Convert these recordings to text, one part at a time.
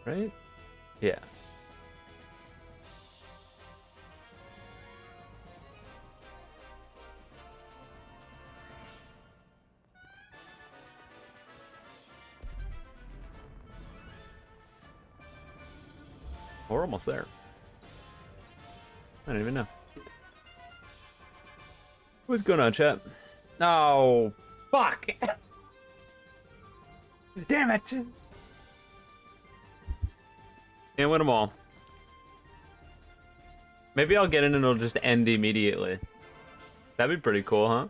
Right? Yeah. We're almost there. I don't even know. What's going on, chat? Oh, fuck! Damn it! Can't win them all. Maybe I'll get in and it'll just end immediately. That'd be pretty cool, huh?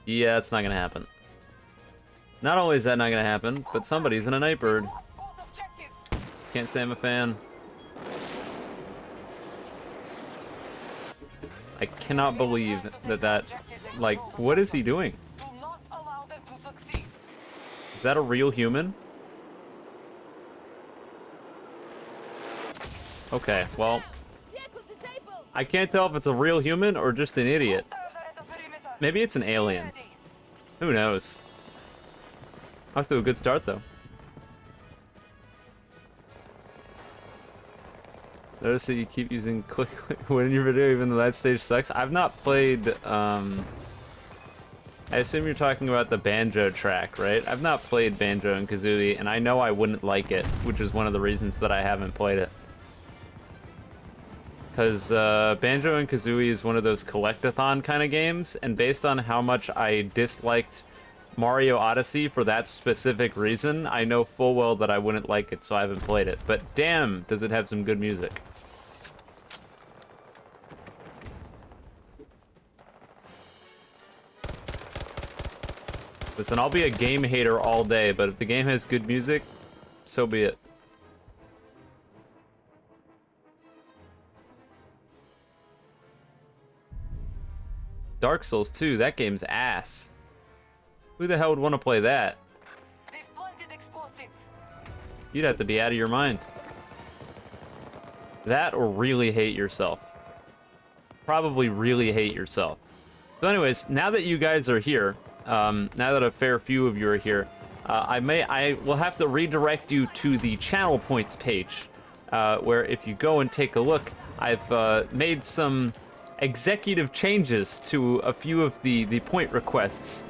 Yeah, it's not gonna happen. Not only is that not gonna happen, but somebody's in a Nightbird. Can't say I'm a fan. I cannot believe that, like, what is he doing? Is that a real human? Okay, well, I can't tell if it's a real human or just an idiot. Maybe it's an alien. Who knows? Off to a good start, though. Notice that you keep using click when in your video, even though that stage sucks. I've not played, I assume you're talking about the banjo track, right? I've not played Banjo and Kazooie, and I know I wouldn't like it, which is one of the reasons that I haven't played it. Because Banjo and Kazooie is one of those collectathon kind of games, and based on how much I disliked Mario Odyssey for that specific reason, I know full well that I wouldn't like it, so I haven't played it. But damn, does it have some good music. Listen, I'll be a game hater all day, but if the game has good music, so be it. Dark Souls 2, that game's ass. Who the hell would want to play that? They've planted explosives. You'd have to be out of your mind. That or really hate yourself. Probably really hate yourself. So anyways, now that you guys are here, now that a fair few of you are here, I will have to redirect you to the channel points page, where if you go and take a look, I've made some executive changes to a few of the point requests.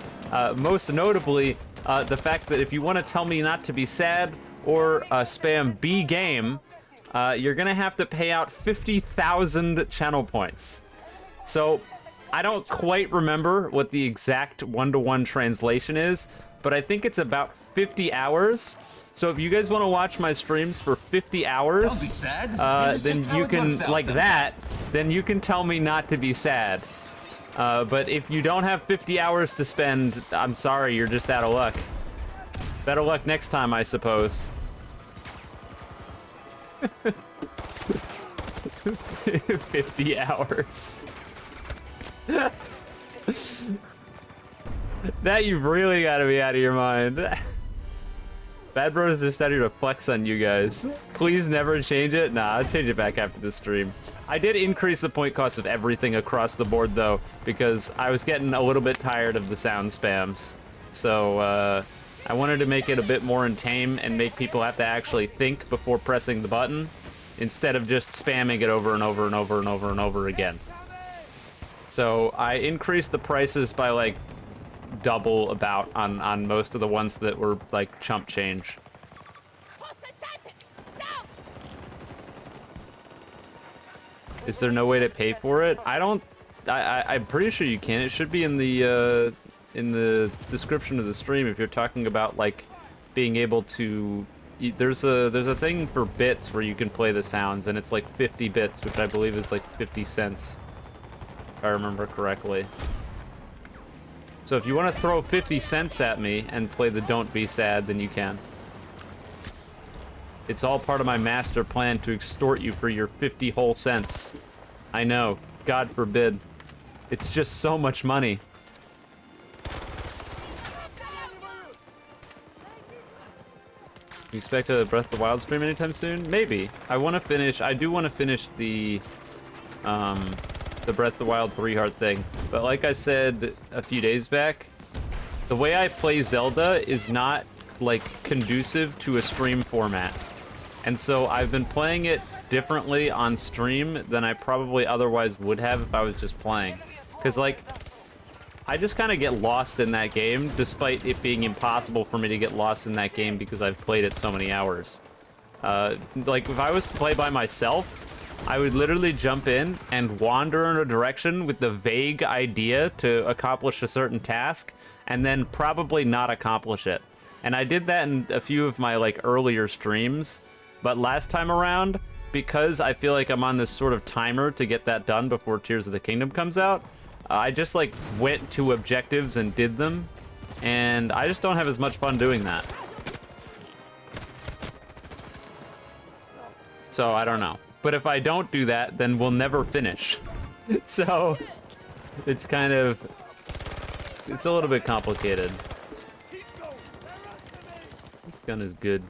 Most notably, the fact that if you want to tell me not to be sad or spam B game, you're gonna have to pay out 50,000 channel points. So I don't quite remember what the exact one-to-one translation is, but I think it's about 50 hours. So if you guys want to watch my streams for 50 hours, Don't be sad. then you can, like that, then you can tell me not to be sad. But if you don't have 50 hours to spend, I'm sorry, you're just out of luck. Better luck next time, I suppose. 50 hours. That you've really got to be out of your mind. Bad Bros just out here to flex on you guys. Please never change it. Nah, I'll change it back after the stream. I did increase the point cost of everything across the board, though, because I was getting a little bit tired of the sound spams. So, I wanted to make it a bit more in tame and make people have to actually think before pressing the button, instead of just spamming it over and over and over and over and over again. So, I increased the prices by, like, double about on most of the ones that were like chump change. Is there no way to pay for it? I'm pretty sure you can. It should be in the description of the stream if you're talking about like being able to. There's a thing for bits where you can play the sounds, and it's like 50 bits, which I believe is like 50 cents, if I remember correctly. So if you want to throw 50 cents at me and play the Don't Be Sad, then you can. It's all part of my master plan to extort you for your 50 whole cents. I know, God forbid. It's just so much money. You expect a Breath of the Wild stream anytime soon? Maybe. I do want to finish the Breath of the Wild 3 heart thing. But like I said a few days back, the way I play Zelda is not, like, conducive to a stream format. And so I've been playing it differently on stream than I probably otherwise would have if I was just playing. Because, like, I just kind of get lost in that game, despite it being impossible for me to get lost in that game because I've played it so many hours. Like, if I was to play by myself, I would literally jump in and wander in a direction with the vague idea to accomplish a certain task, and then probably not accomplish it. And I did that in a few of my, like, earlier streams, but last time around, because I feel like I'm on this sort of timer to get that done before Tears of the Kingdom comes out, I just, like, went to objectives and did them, and I just don't have as much fun doing that. So, I don't know. But if I don't do that, then we'll never finish. So, it's kind of... it's a little bit complicated. This gun is good.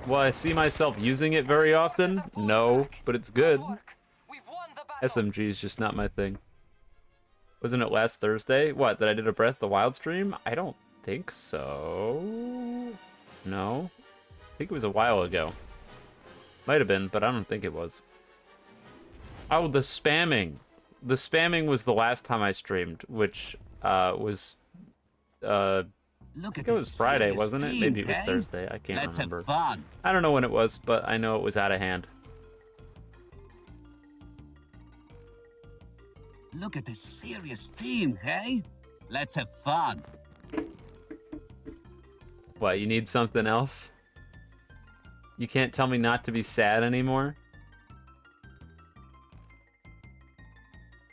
Will I see myself using it very often? No, but it's good. SMG is just not my thing. Wasn't it last Thursday? What, that I did a Breath of the Wild stream? I don't think so. No. I think it was a while ago. Might have been, but I don't think it was. Oh, the spamming. The spamming was the last time I streamed, which was Look at it was Friday, wasn't it? Maybe it was Thursday. I can't remember. Let's have fun. I don't know when it was, but I know it was out of hand. Look at this serious team, hey? Let's have fun. What, you need something else? You can't tell me not to be sad anymore?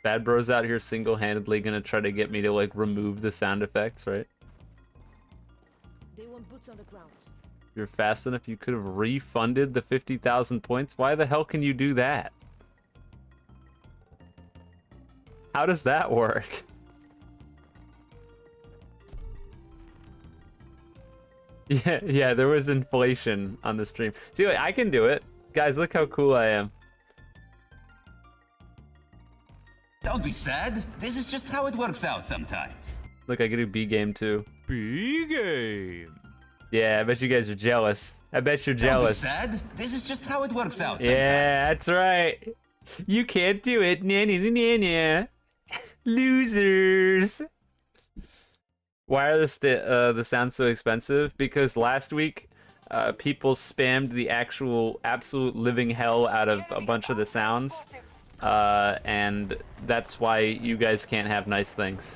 Bad Bro's out here single-handedly gonna try to get me to, like, remove the sound effects, right? They want boots on the ground. If you're fast enough, you could have refunded the 50,000 points? Why the hell can you do that? How does that work? Yeah, there was inflation on the stream. See, wait, I can do it. Guys, look how cool I am. Don't be sad. This is just how it works out sometimes. Look, I can do B game too. B game. Yeah, I bet you guys are jealous. I bet you're jealous. Don't be sad. This is just how it works out sometimes. Yeah, that's right. You can't do it. Nah, nah, nah, nah, nah. Losers. Why are the sounds so expensive? Because last week, people spammed the actual absolute living hell out of a bunch of the sounds, and that's why you guys can't have nice things.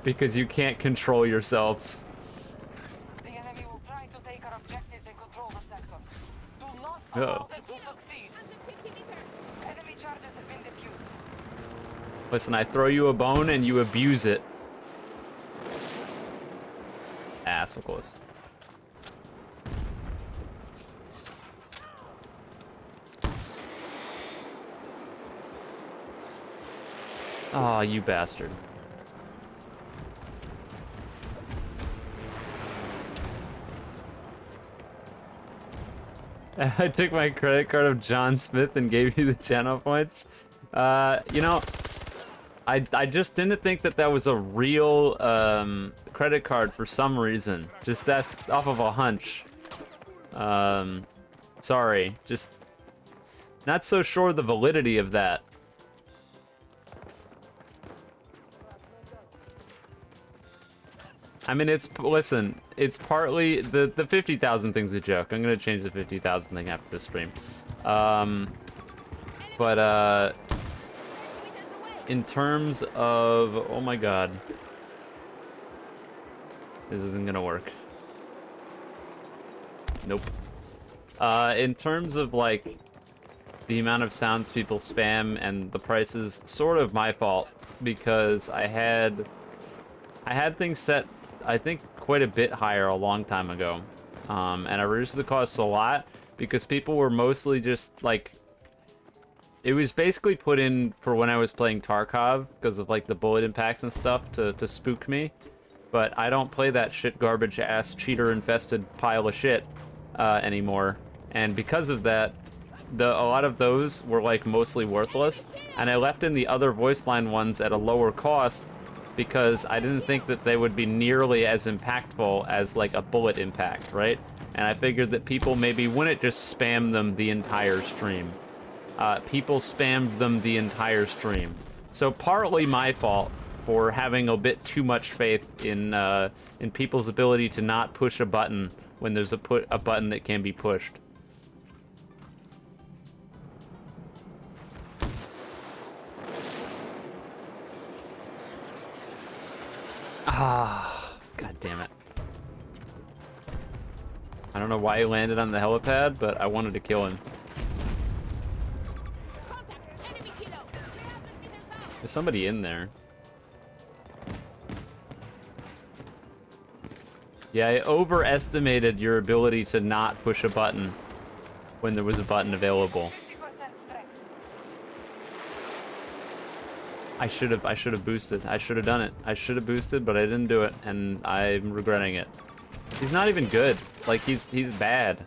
Because you can't control yourselves. The enemy will try to take our objectives and control the sectors. Do not Uh-oh. allow them to succeed. Enemy charges have been defused. Listen, I throw you a bone and you abuse it. Ah, so close. Aw, you bastard. I took my credit card of John Smith and gave you the channel points. You know, I just didn't think that that was a real credit card for some reason. Just that's off of a hunch. Sorry, just not so sure the validity of that. I mean, listen, it's partly, the 50,000 thing's a joke. I'm gonna change the 50,000 thing after this stream. In terms of, oh my god. This isn't gonna work. Nope. In terms of, like, the amount of sounds people spam and the prices, sort of my fault, because I had things set, I think, quite a bit higher a long time ago. And I reduced the costs a lot because people were mostly just, like, it was basically put in for when I was playing Tarkov because of, like, the bullet impacts and stuff to spook me. But I don't play that shit garbage ass cheater infested pile of shit anymore. And because of that, a lot of those were like mostly worthless, and I left in the other voice line ones at a lower cost because I didn't think that they would be nearly as impactful as like a bullet impact, right? And I figured that people maybe wouldn't just spam them the entire stream. People spammed them the entire stream. So partly my fault for having a bit too much faith in people's ability to not push a button when there's a button that can be pushed. Ah, god damn it. I don't know why he landed on the helipad, but I wanted to kill him. There's somebody in there. Yeah, I overestimated your ability to not push a button when there was a button available. 50% strength. I should have boosted. I should have done it. I should have boosted, but I didn't do it, and I'm regretting it. He's not even good. Like, he's bad.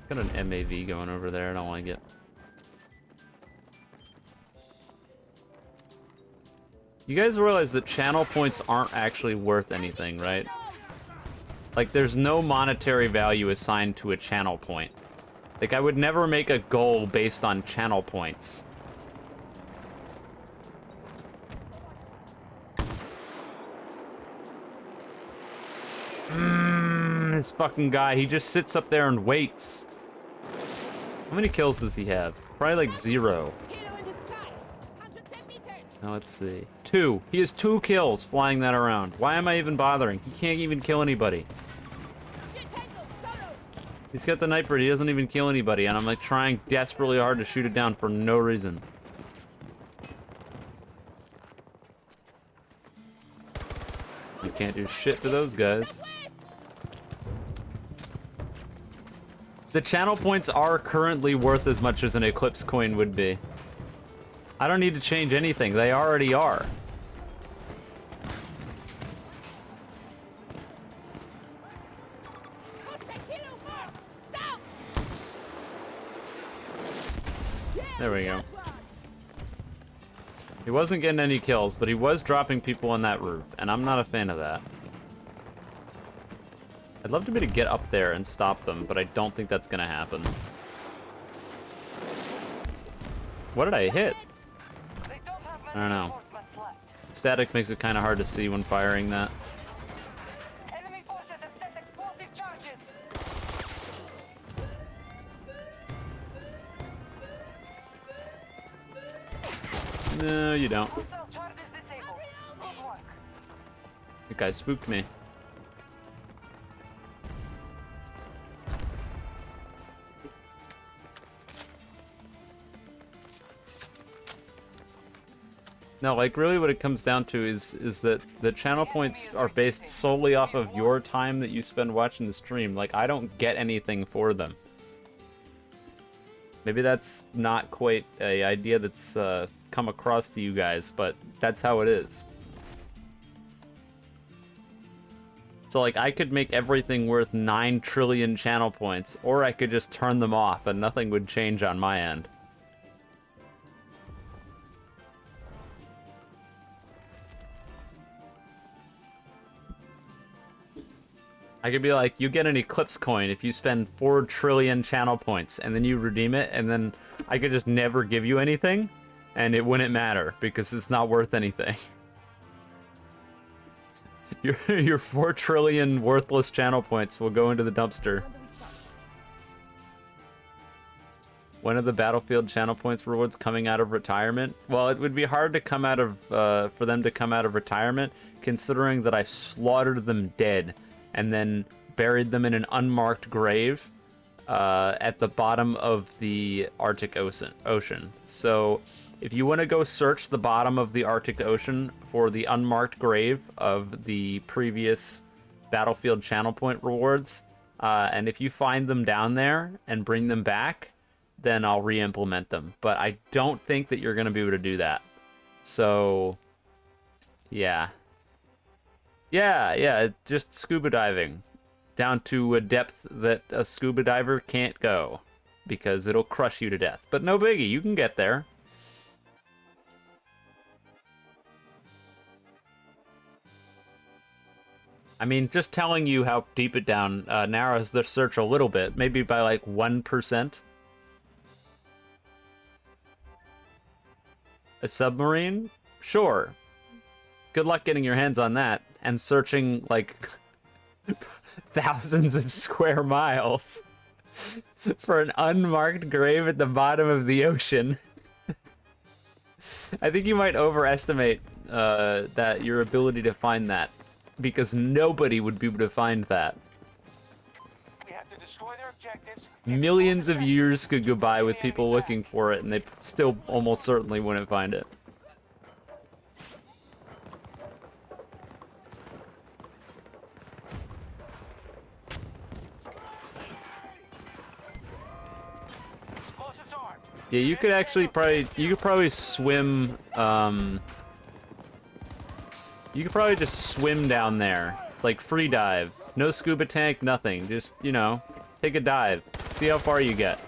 Got an MAV going over there. I don't like it. You guys realize that channel points aren't actually worth anything, right? Like, there's no monetary value assigned to a channel point. Like, I would never make a goal based on channel points. This fucking guy, he just sits up there and waits. How many kills does he have? Probably like 0. Now let's see. 2. He has 2 kills flying that around. Why am I even bothering? He can't even kill anybody. He's got the Nightbird, he doesn't even kill anybody, and I'm like trying desperately hard to shoot it down for no reason. You can't do shit to those guys. The channel points are currently worth as much as an Eclipse coin would be. I don't need to change anything, they already are. There we go. He wasn't getting any kills, but he was dropping people on that roof, and I'm not a fan of that. I'd love to be able to get up there and stop them, but I don't think that's gonna happen. What did I hit? I don't know. Static makes it kind of hard to see when firing that. Enemy forces have set explosive charges. No, you don't. Hostile charges disabled. Good work. That guy spooked me. No, like, really what it comes down to is that the channel points are based solely off of your time that you spend watching the stream. Like, I don't get anything for them. Maybe that's not quite a idea that's come across to you guys, but that's how it is. So, like, I could make everything worth 9 trillion channel points, or I could just turn them off and nothing would change on my end. I could be like, you get an Eclipse coin if you spend 4 trillion channel points, and then you redeem it, and then I could just never give you anything, and it wouldn't matter, because it's not worth anything. Your 4 trillion worthless channel points will go into the dumpster. When are the Battlefield channel points rewards coming out of retirement? Well, it would be hard to come out of, for them to come out of retirement, considering that I slaughtered them dead and then buried them in an unmarked grave at the bottom of the Arctic Ocean. So if you want to go search the bottom of the Arctic Ocean for the unmarked grave of the previous Battlefield channel point rewards, and if you find them down there and bring them back, then I'll re-implement them. But I don't think that you're going to be able to do that. So, yeah. Yeah, just scuba diving. Down to a depth that a scuba diver can't go. Because it'll crush you to death. But no biggie, you can get there. I mean, just telling you how deep it down narrows the search a little bit. Maybe by like 1%. A submarine? Sure. Good luck getting your hands on that. And searching, like, thousands of square miles for an unmarked grave at the bottom of the ocean. I think you might overestimate your ability to find that. Because nobody would be able to find that. We have to destroy their objectives. Millions of years could go by with people looking for it, and they still almost certainly wouldn't find it. Explosives armed. Yeah, you could actually probably swim, you could probably just swim down there. Like, free dive. No scuba tank, nothing. Just, you know, take a dive. See how far you get.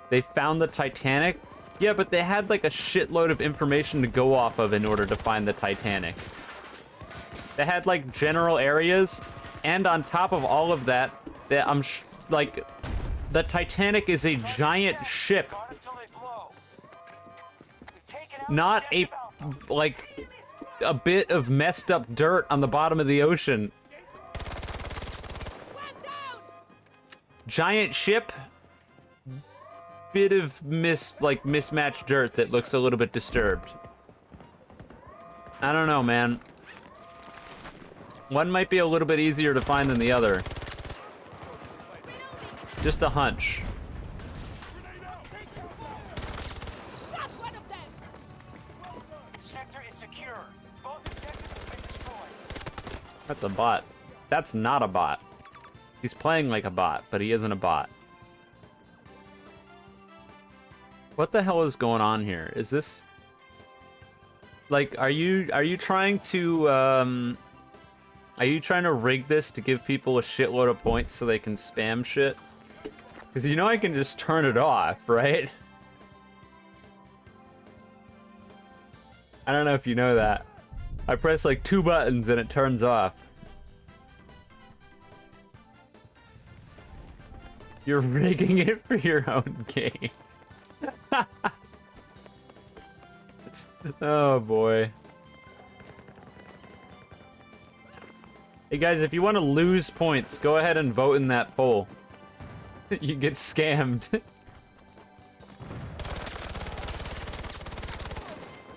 They found the Titanic? Yeah, but they had, like, a shitload of information to go off of in order to find the Titanic. They had, like, general areas, and on top of all of that, like, the Titanic is a giant ship. Guard until they blow. We've taken out Not a, like, a bit of messed up dirt on the bottom of the ocean. Giant ship, bit of mismatched dirt that looks a little bit disturbed. I don't know, man. One might be a little bit easier to find than the other. Just a hunch. Sector is secure. Both objectives have been destroyed. That's a bot. That's not a bot. He's playing like a bot, but he isn't a bot. What the hell is going on here? Is this... Like, are you trying to, Are you trying to rig this to give people a shitload of points so they can spam shit? Because you know I can just turn it off, right? I don't know if you know that. I press like 2 buttons and it turns off. You're rigging it for your own game. Oh boy. Hey guys, if you want to lose points, go ahead and vote in that poll. You get scammed.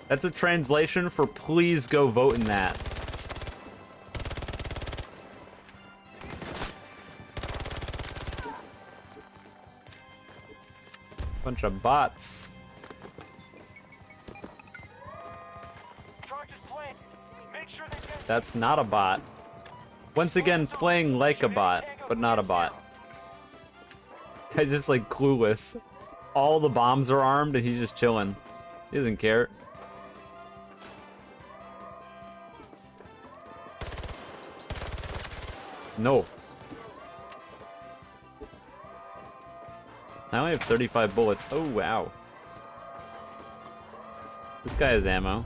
That's a translation for please go vote in that. Bunch of bots. Charges planted. Make sure they get That's not a bot. Once again, playing like a bot, but not a bot. Guy's just like clueless. All the bombs are armed and he's just chilling. He doesn't care. No. I only have 35 bullets. Oh, wow. This guy has ammo.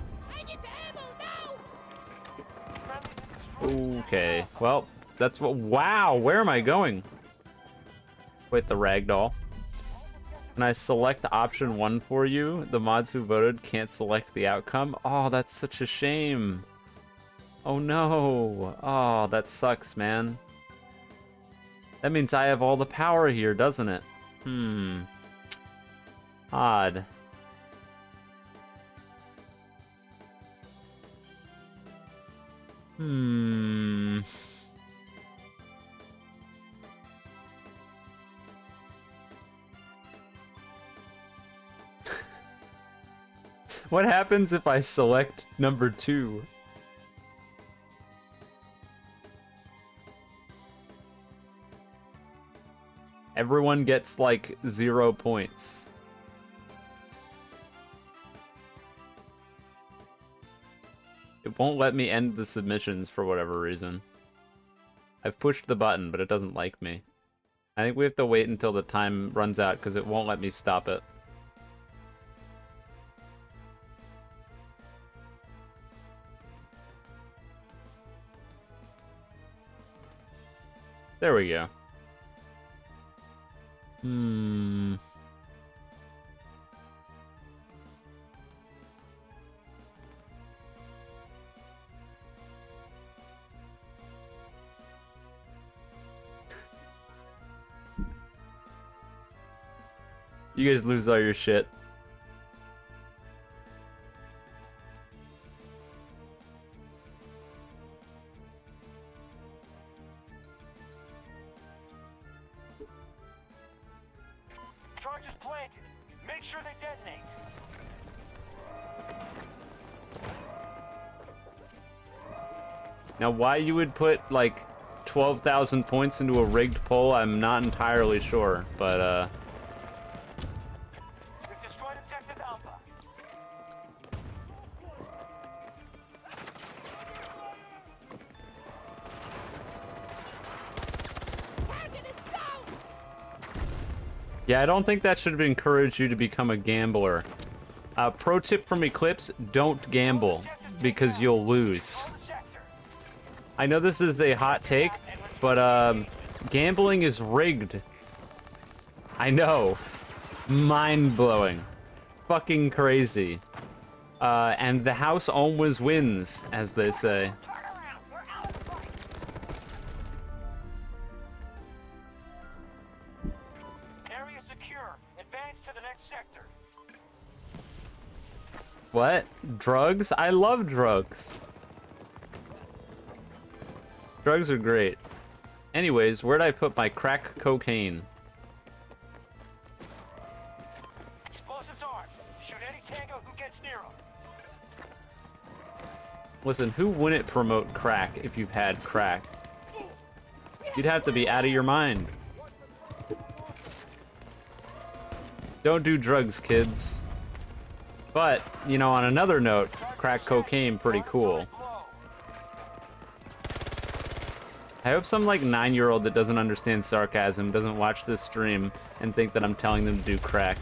Okay. Well, that's what... Wow, where am I going? Wait, the ragdoll. Can I select option 1 for you? The mods who voted can't select the outcome? Oh, that's such a shame. Oh, no. Oh, that sucks, man. That means I have all the power here, doesn't it? Odd. What happens if I select number 2? Everyone gets like 0 points. It won't let me end the submissions for whatever reason. I've pushed the button, but it doesn't like me. I think we have to wait until the time runs out because it won't let me stop it. There we go. You guys lose all your shit. Charges planted. Make sure they detonate. Now, why you would put, like, 12,000 points into a rigged poll, I'm not entirely sure, but, We've destroyed objective Alpha. Target is down! yeah, I don't think that should encourage you to become a gambler. Pro tip from Eclipse, don't gamble, because you'll lose. Hold the sector. I know this is a hot take, but, gambling is rigged. I know. Mind-blowing. Fucking crazy. And the house always wins, as they say. Turn around. We're out of the fight. Area secure. Advance to the next sector. What? Drugs? I love drugs. Drugs are great. Anyways, where'd I put my crack cocaine? Explosives armed. Shoot any tango who gets near them. Listen, who wouldn't promote crack if you've had crack? You'd have to be out of your mind. Don't do drugs, kids. But, you know, on another note, crack cocaine pretty cool. I hope some, like, 9-year-old that doesn't understand sarcasm doesn't watch this stream and think that I'm telling them to do crack.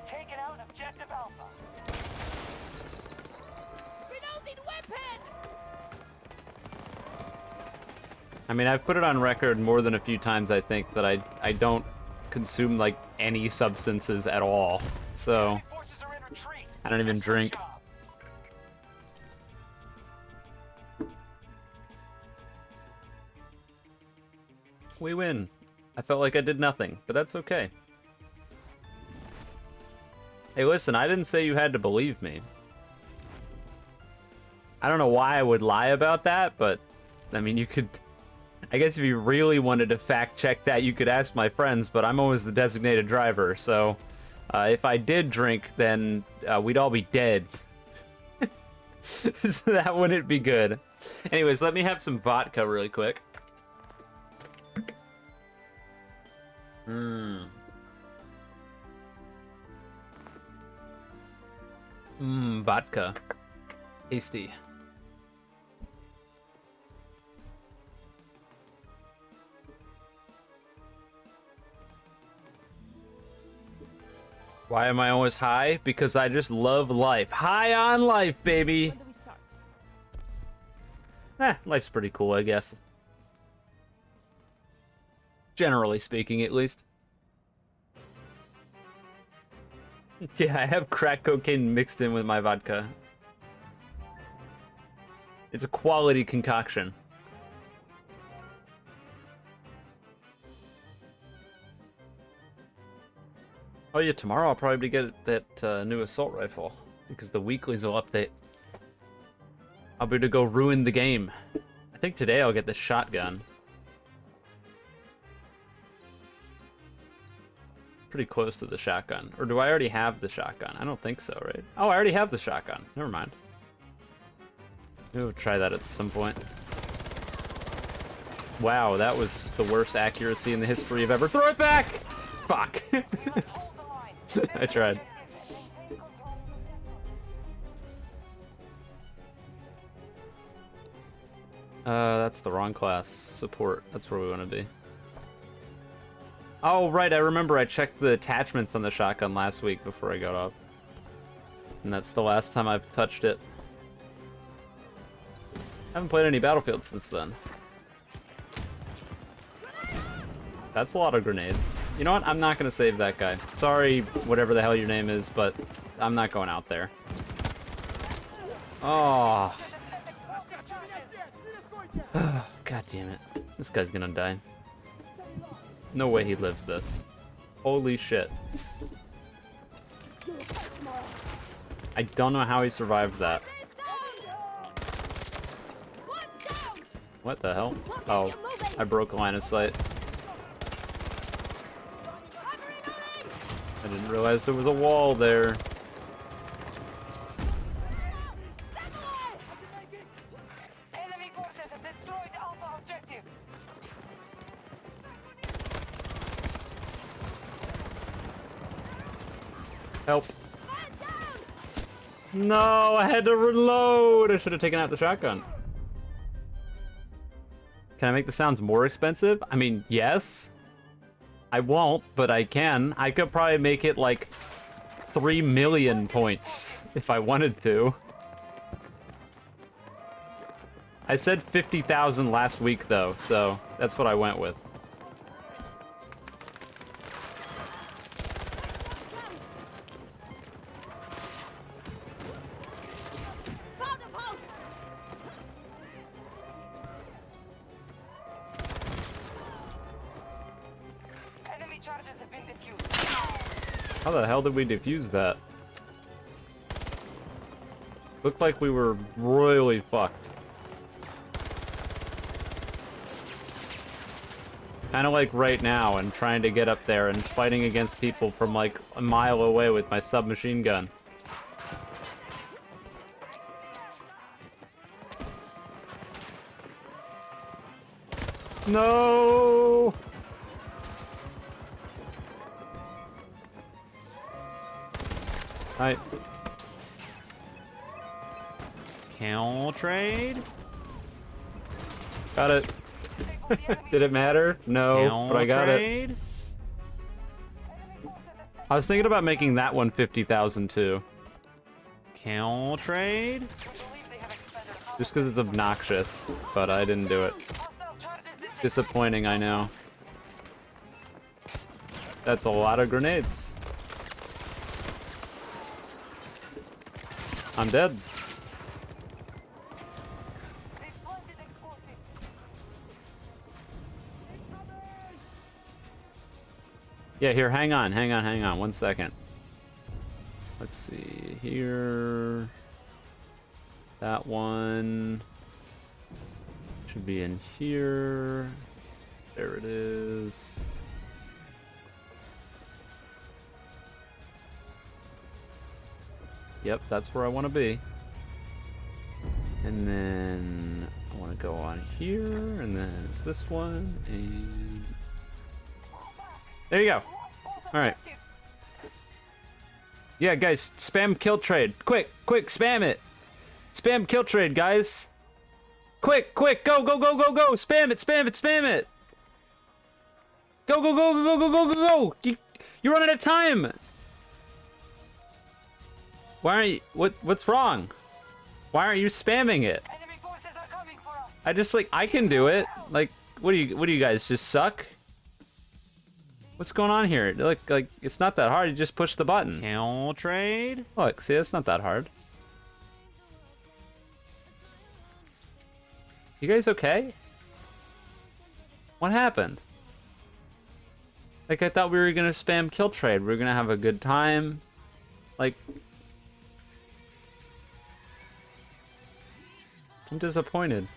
Taking out objective Alpha. Reloading weapon! I mean, I've put it on record more than a few times, I think, that I don't consume, like, any substances at all. So, Enemy forces are in retreat. I don't even Excellent drink. job. We win. I felt like I did nothing, but that's okay. Hey, listen, I didn't say you had to believe me. I don't know why I would lie about that, but, I mean, you could... I guess if you really wanted to fact-check that, you could ask my friends, but I'm always the designated driver, so... if I did drink, then we'd all be dead. So that wouldn't be good. Anyways, let me have some vodka really quick. Vodka. Tasty. Why am I always high? Because I just love life. High on life, baby! When do we start? Life's pretty cool, I guess. Generally speaking, at least. Yeah, I have crack cocaine mixed in with my vodka. It's a quality concoction. Oh yeah, tomorrow I'll probably get that new assault rifle, because the weeklies will update. I'll be able to go ruin the game. I think today I'll get the shotgun. Pretty close to the shotgun. Or do I already have the shotgun? I don't think so, right? Oh, I already have the shotgun. Never mind. Maybe we'll try that at some point. Wow, that was the worst accuracy in the history of ever. Throw it back! Fuck. Hold the line. I tried. That's the wrong class. Support. That's where we want to be. Oh, right. I remember I checked the attachments on the shotgun last week before I got off. And that's the last time I've touched it. I haven't played any Battlefield since then. That's a lot of grenades. You know what? I'm not going to save that guy. Sorry, whatever the hell your name is, but I'm not going out there. Oh. God damn it. This guy's gonna die. No way he lives this. Holy shit. I don't know how he survived that. What the hell? Oh, I broke a line of sight. I didn't realize there was a wall there. Enemy forces have destroyed Alpha objective. Help. No, I had to reload. I should have taken out the shotgun. Can I make the sounds more expensive? I mean, yes. I won't, but I can. I could probably make it like 3 million points if I wanted to. I said 50,000 last week though, so that's what I went with. Enemy charges have been defused. How the hell did we defuse that? Looked like we were royally fucked. Kind of like right now and trying to get up there and fighting against people from like a mile away with my submachine gun. No! Hi. Camel trade? Got it. Did it matter? No, but I got it. I was thinking about making that one 50,000 too. Camel trade? Believe they have expended Alpha. Just because it's obnoxious, but I didn't do it. Hostile charges disabled. Disappointing, I know. That's a lot of grenades. I'm dead. They've planted explosives. Yeah, here, hang on, 1 second. Let's see, here... That one... Should be in here. There it is. Yep, that's where I want to be. And then I want to go on here, and then it's this one, and... There you go. Alright. Yeah, guys, spam kill trade. Quick, spam it. Spam kill trade, guys. Quick, go. Spam it. Go. You're running out of time. Why aren't you, what's wrong? Why aren't you spamming it? Enemy forces are coming for us. I just I can do it. Like, what do you guys just suck? What's going on here? Like it's not that hard. You just push the button. Camel trade? Look, see, it's not that hard. You guys okay? What happened? Like, I thought we were gonna spam kill trade. We were gonna have a good time. Like, I'm disappointed.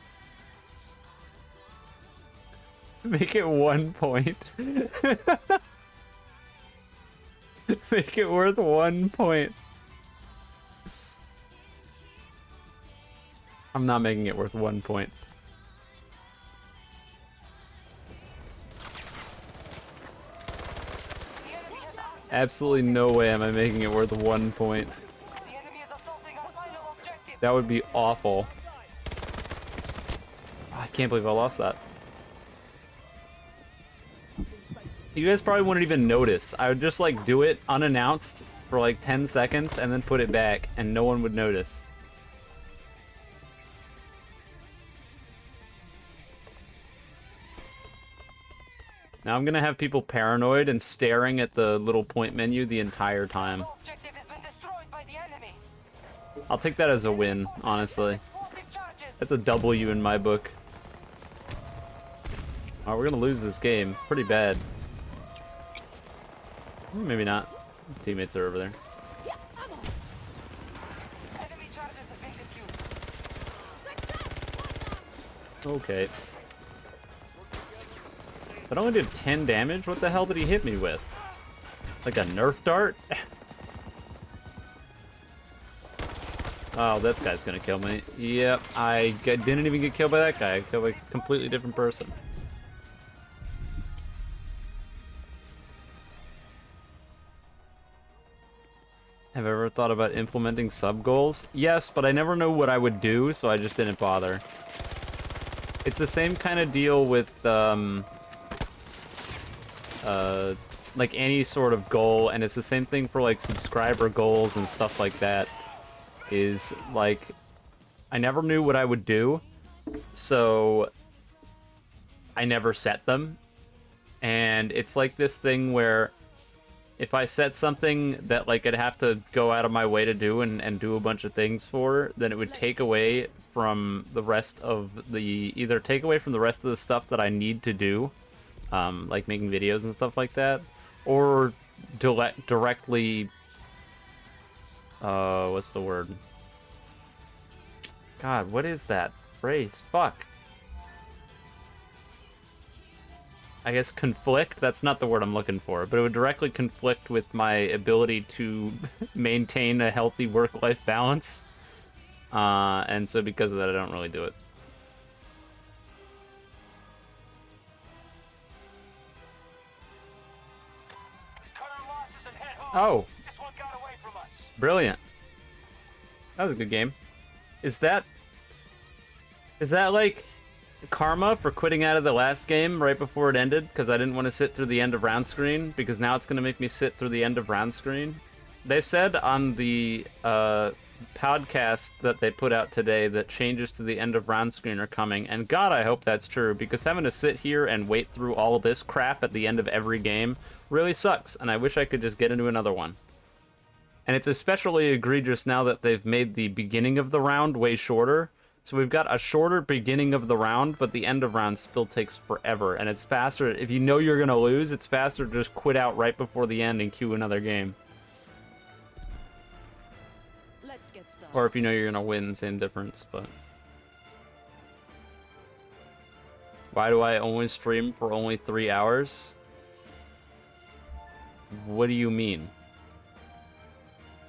Make it 1 point. Make it worth 1 point. I'm not making it worth 1 point. Absolutely no way am I making it worth 1 point. The enemy is assaulting our final objective. That would be awful. I can't believe I lost that. You guys probably wouldn't even notice. I would just like do it unannounced for like 10 seconds and then put it back and no one would notice. Now I'm gonna have people paranoid and staring at the little point menu the entire time. Objective has been destroyed by the enemy. I'll take that as a win, honestly. Explosive charges. That's a W in my book. Oh, we're gonna lose this game. Pretty bad. Maybe not. Teammates are over there. Yeah, I'm on. Enemy charges have been defused. Okay. That only did 10 damage? What the hell did he hit me with? Like a Nerf dart? Oh, that guy's gonna kill me. Yep, didn't even get killed by that guy. I killed by a completely different person. Have I ever thought about implementing sub-goals? Yes, but I never know what I would do, so I just didn't bother. It's the same kind of deal with, like any sort of goal, and it's the same thing for like subscriber goals and stuff like that. Is like, I never knew what I would do, so I never set them. And it's like this thing where if I set something that like I'd have to go out of my way to do and do a bunch of things for, then it would take away from the rest of the, either take away from the rest of the stuff that I need to do, like making videos and stuff like that, or directly, what's the word? God, what is that phrase? Fuck. I guess conflict, that's not the word I'm looking for, but it would directly conflict with my ability to maintain a healthy work-life balance. And so because of that, I don't really do it. Cut our losses and head home. Oh, This one got away from us. brilliant. That was a good game. Is that like karma for quitting out of the last game right before it ended because I didn't want to sit through the end of round screen, because now it's going to make me sit through the end of round screen? They said on the podcast that they put out today that changes to the end of round screen are coming, and God, I hope that's true, because having to sit here and wait through all of this crap at the end of every game really sucks, and I wish I could just get into another one. And it's especially egregious now that they've made the beginning of the round way shorter. So we've got a shorter beginning of the round, but the end of round still takes forever. And it's faster, if you know you're going to lose, it's faster to just quit out right before the end and queue another game. Let's get started. Or if you know you're going to win, same difference, but... Why do I only stream for only 3 hours? What do you mean?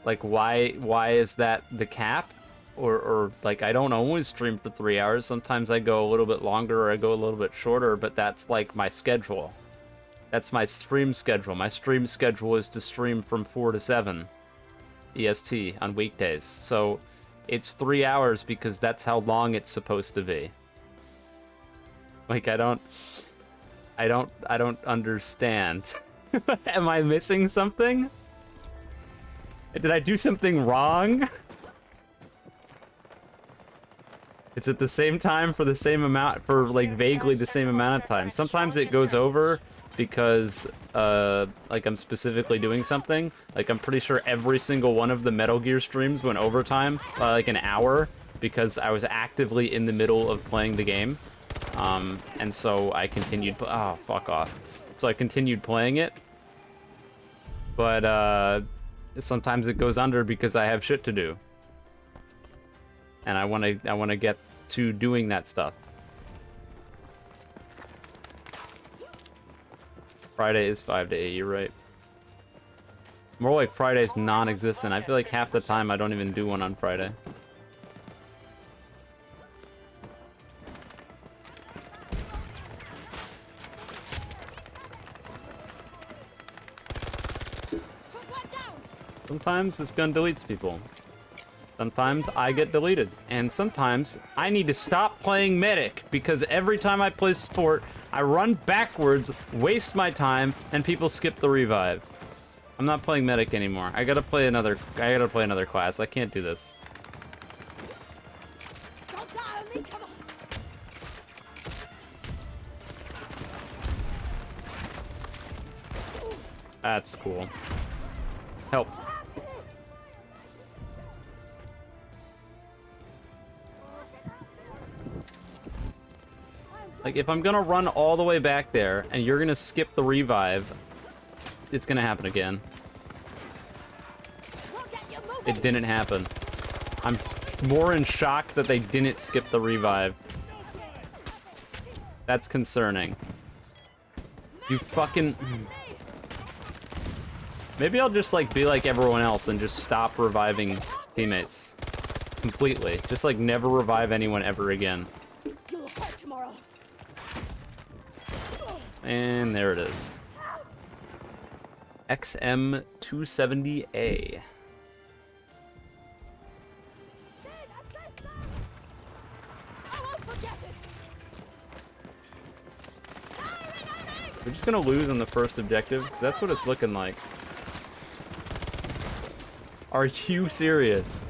Like, why is that the cap? Or like, I don't always stream for 3 hours. Sometimes I go a little bit longer or I go a little bit shorter, but that's like my schedule. That's my stream schedule. My stream schedule is to stream from 4 to 7 EST on weekdays. So it's 3 hours because that's how long it's supposed to be. Like, I don't understand. Am I missing something? Did I do something wrong? It's at the same time for the same amount, for like vaguely the same amount of time. Sometimes it goes over because like I'm specifically doing something. Like I'm pretty sure every single one of the Metal Gear streams went overtime by like an hour because I was actively in the middle of playing the game. And so I continued, oh, fuck off. So I continued playing it. But sometimes it goes under because I have shit to do. And I want to get to doing that stuff. Friday is 5 to 8, you're right. More like Friday's non-existent. I feel like half the time I don't even do one on Friday. Sometimes this gun deletes people. Sometimes I get deleted, and sometimes I need to stop playing medic because every time I play support, I run backwards, waste my time, and people skip the revive. I'm not playing medic anymore. I gotta play another class. I can't do this. Don't die on me, come on. That's cool. Help. Like, if I'm gonna run all the way back there, and you're gonna skip the revive, it's gonna happen again. We'll get you moving. It didn't happen. I'm more in shock that they didn't skip the revive. That's concerning. You fucking... Maybe I'll just, like, be like everyone else and just stop reviving teammates. Completely. Just, like, never revive anyone ever again. You'll hurt tomorrow. And there it is. XM270A. I won't forget it. We're just gonna lose on the first objective, because that's what it's looking like. Are you serious?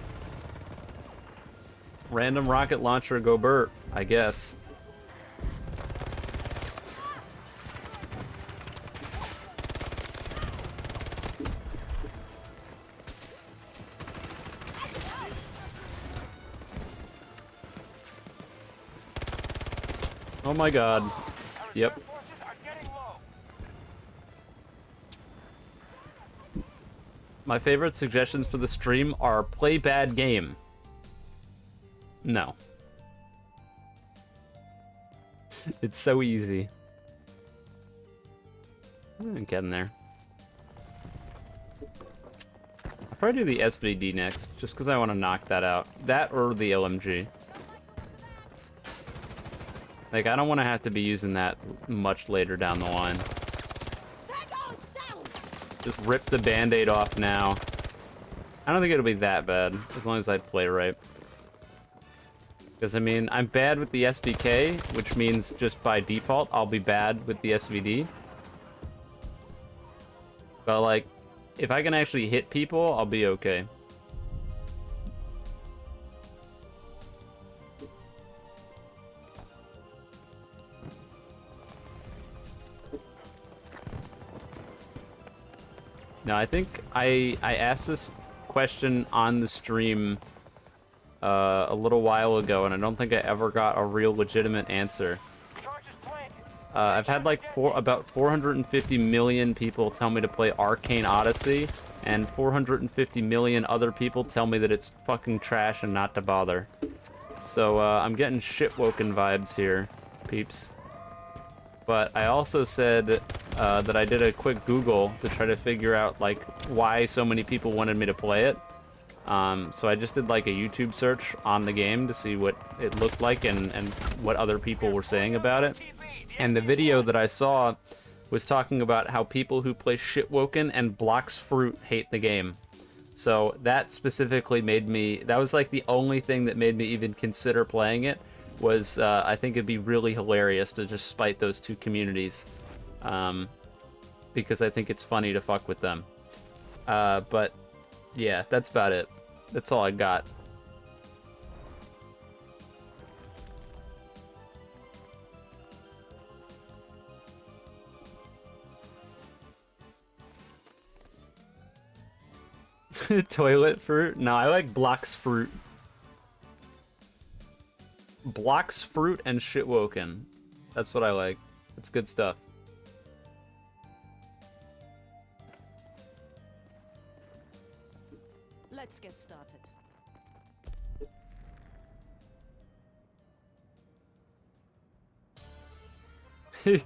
Random rocket launcher go Burt, I guess. Oh my god. Yep. Forces are getting low. My favorite suggestions for the stream are play bad game. No. It's so easy. I'm getting there. I'll probably do the SVD next, just because I want to knock that out. That or the LMG. Like, I don't want to have to be using that much later down the line. Tango's down. Just rip the band-aid off now. I don't think it'll be that bad, as long as I play right. Because, I mean, I'm bad with the SVK, which means just by default, I'll be bad with the SVD. But, like, if I can actually hit people, I'll be okay. No, I think I asked this question on the stream a little while ago, and I don't think I ever got a real legitimate answer. Charges planted. I've had like about 450 million people tell me to play Arcane Odyssey, and 450 million other people tell me that it's fucking trash and not to bother. So I'm getting shit-woken vibes here, peeps. But I also said that I did a quick Google to try to figure out like why so many people wanted me to play it. So I just did like a YouTube search on the game to see what it looked like and what other people were saying about it. And the video that I saw was talking about how people who play Shitwoken and Blocks Fruit hate the game. So that specifically made me, that was like the only thing that made me even consider playing it, was I think it'd be really hilarious to just spite those two communities. Because I think it's funny to fuck with them. But yeah, that's about it. That's all I got. Toilet fruit? No, I like Blocks Fruit. Blocks Fruit and Shitwoken. That's what I like. It's good stuff. Let's get started.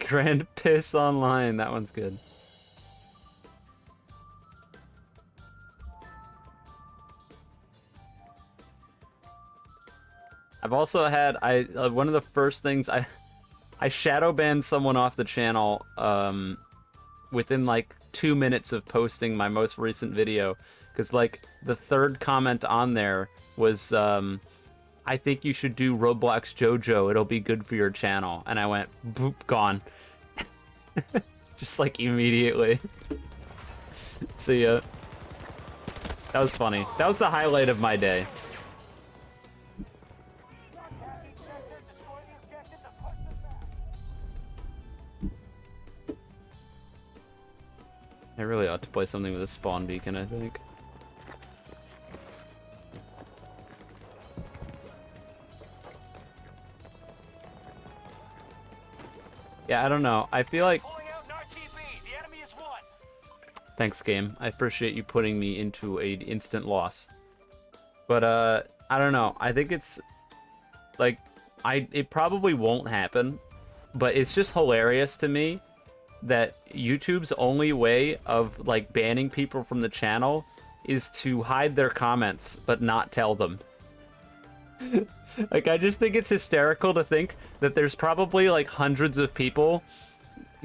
Grand Piss Online. That one's good. I've also had one of the first things I shadow banned someone off the channel within like 2 minutes of posting my most recent video, Because, like, the third comment on there was, I think you should do Roblox JoJo. It'll be good for your channel. And I went, boop, gone. Just, like, immediately. See ya. That was funny. That was the highlight of my day. I really ought to play something with a spawn beacon, I think. Yeah, I don't know. I feel like... Pulling out an RTB. The enemy is one. Thanks, game. I appreciate you putting me into a instant loss. But, I don't know. I think it's... Like, it probably won't happen. But it's just hilarious to me that YouTube's only way of, like, banning people from the channel is to hide their comments, but not tell them. Like, I just think it's hysterical to think that there's probably, like, hundreds of people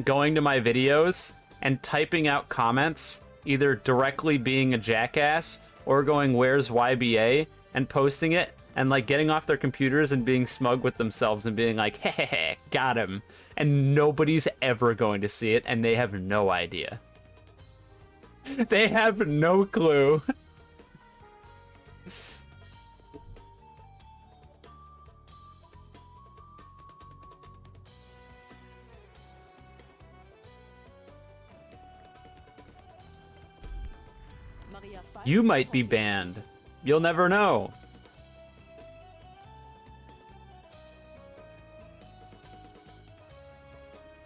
going to my videos and typing out comments, either directly being a jackass or going, "Where's YBA?" and posting it, and, like, getting off their computers and being smug with themselves and being like, "Hehehe, got him." And nobody's ever going to see it, and they have no idea. They have no clue. Maria, fight You for might be Fortune. banned. You'll never know.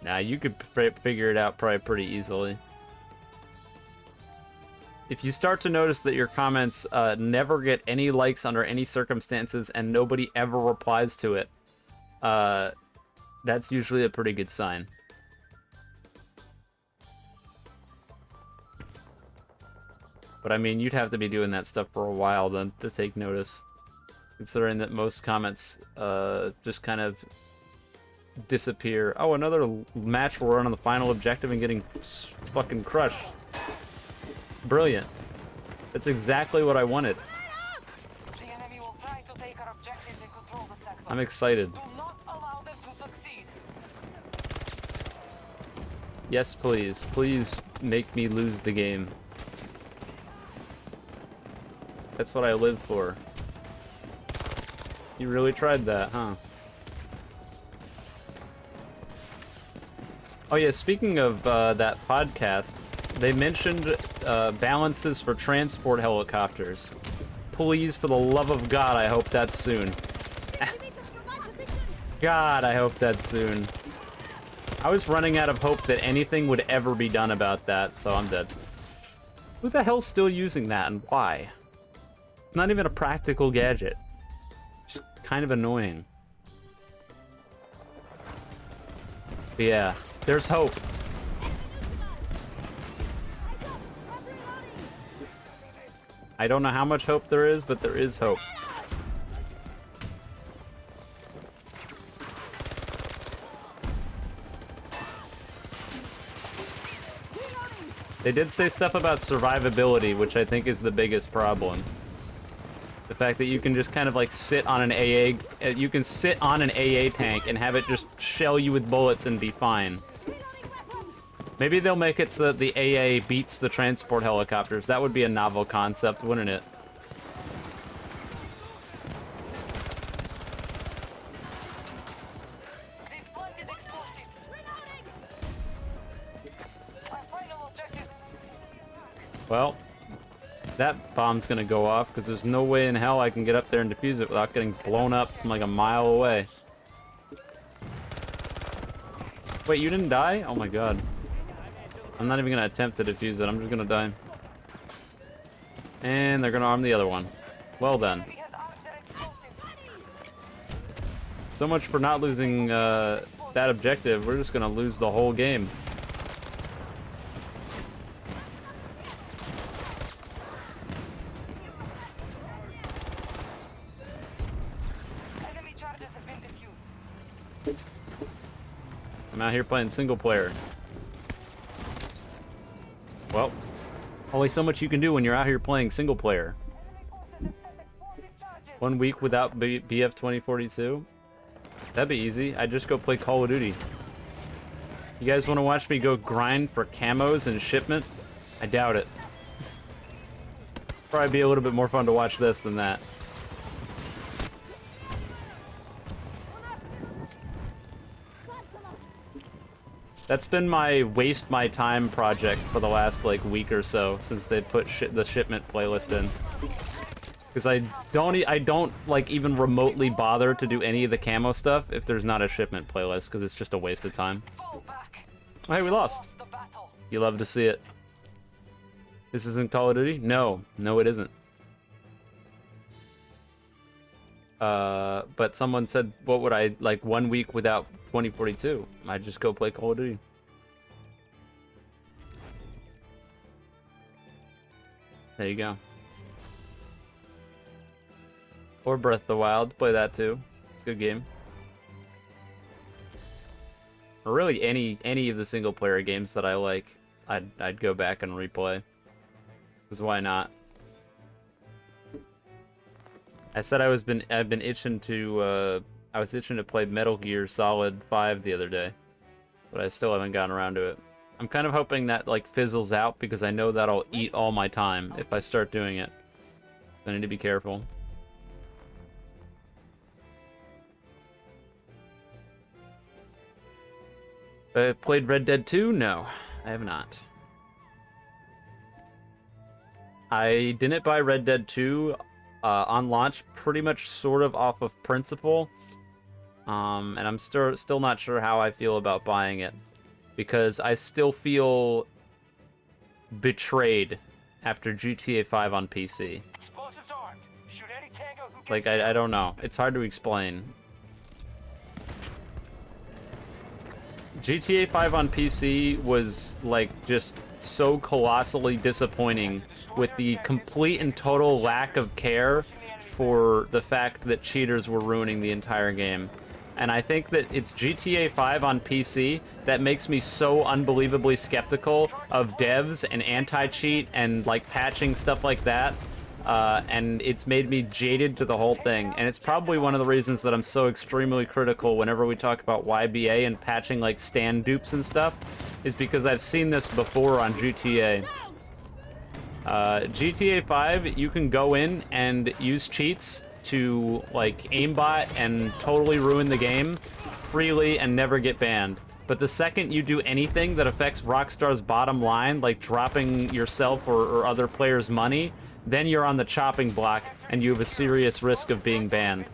Nah, you could figure it out probably pretty easily. If you start to notice that your comments never get any likes under any circumstances and nobody ever replies to it, that's usually a pretty good sign. But I mean, you'd have to be doing that stuff for a while then to take notice, considering that most comments just kind of disappear. Oh, another match where we're on the final objective and getting fucking crushed. Brilliant. That's exactly what I wanted. The enemy will try to take our objectives and control the sector. I'm excited. Do not allow them to succeed. Yes, please. Please make me lose the game. That's what I live for. You really tried that, huh? Oh yeah, speaking of that podcast, they mentioned balances for transport helicopters. Please, for the love of God, I hope that's soon. 60 meters from my position. God, I hope that's soon. I was running out of hope that anything would ever be done about that, so I'm dead. Who the hell's still using that, and why? It's not even a practical gadget. Just kind of annoying. But yeah, there's hope. I don't know how much hope there is, but there is hope. They did say stuff about survivability, which I think is the biggest problem. The fact that you can just kind of like sit on an you can sit on an AA tank and have it just shell you with bullets and be fine. Maybe they'll make it so that the AA beats the transport helicopters. That would be a novel concept, wouldn't it? They've planted explosives. Our final objective. Well, that bomb's gonna go off because there's no way in hell I can get up there and defuse it without getting blown up from like a mile away. Wait, you didn't die? Oh my god. I'm not even gonna attempt to defuse it, I'm just gonna die. And they're gonna arm the other one. Well done. We have armed their explosives. So much for not losing that objective. We're just gonna lose the whole game. Enemy charges have been defused. I'm out here playing single player. Well, Only so much you can do when you're out here playing single player. 1 week without BF 2042? That'd be easy. I'd just go play Call of Duty. You guys want to watch me go grind for camos and shipment? I doubt it. Probably be a little bit more fun to watch this than that. That's been my waste my time project for the last like week or so since they put the shipment playlist in. Because I don't like even remotely bother to do any of the camo stuff if there's not a shipment playlist, because it's just a waste of time. Fall back. Oh, hey, we lost. The battle. You love to see it. This isn't Call of Duty? No, it isn't. But someone said, what would I, like 1 week without 2042? I'd just go play Call of Duty. There you go. Or Breath of the Wild, play that too. It's a good game. Or really any of the single player games that I like, I'd go back and replay. Because why not? I said I've been itching to I was itching to play Metal Gear Solid 5 the other day, but I still haven't gotten around to it. I'm kind of hoping that like fizzles out because I know that'll eat all my time if I start doing it. I need to be careful. Played Red Dead 2? No, I have not. I didn't buy Red Dead 2 on launch, pretty much sort of off of principle. And I'm still not sure how I feel about buying it, because I still feel betrayed after GTA 5 on PC. Explosives armed. Shoot any tango who gets Like, I don't know. It's hard to explain. GTA 5 on PC was, like, just so colossally disappointing with the complete and total lack of care for the fact that cheaters were ruining the entire game. And I think that it's GTA 5 on PC that makes me so unbelievably skeptical of devs and anti-cheat and, like, patching stuff like that. And it's made me jaded to the whole thing. And it's probably one of the reasons that I'm so extremely critical whenever we talk about YBA and patching, like, stand dupes and stuff, is because I've seen this before on GTA. GTA 5, you can go in and use cheats to, like, aimbot and totally ruin the game freely and never get banned. But the second you do anything that affects Rockstar's bottom line, like dropping yourself or other players' money, then you're on the chopping block and you have a serious risk of being banned.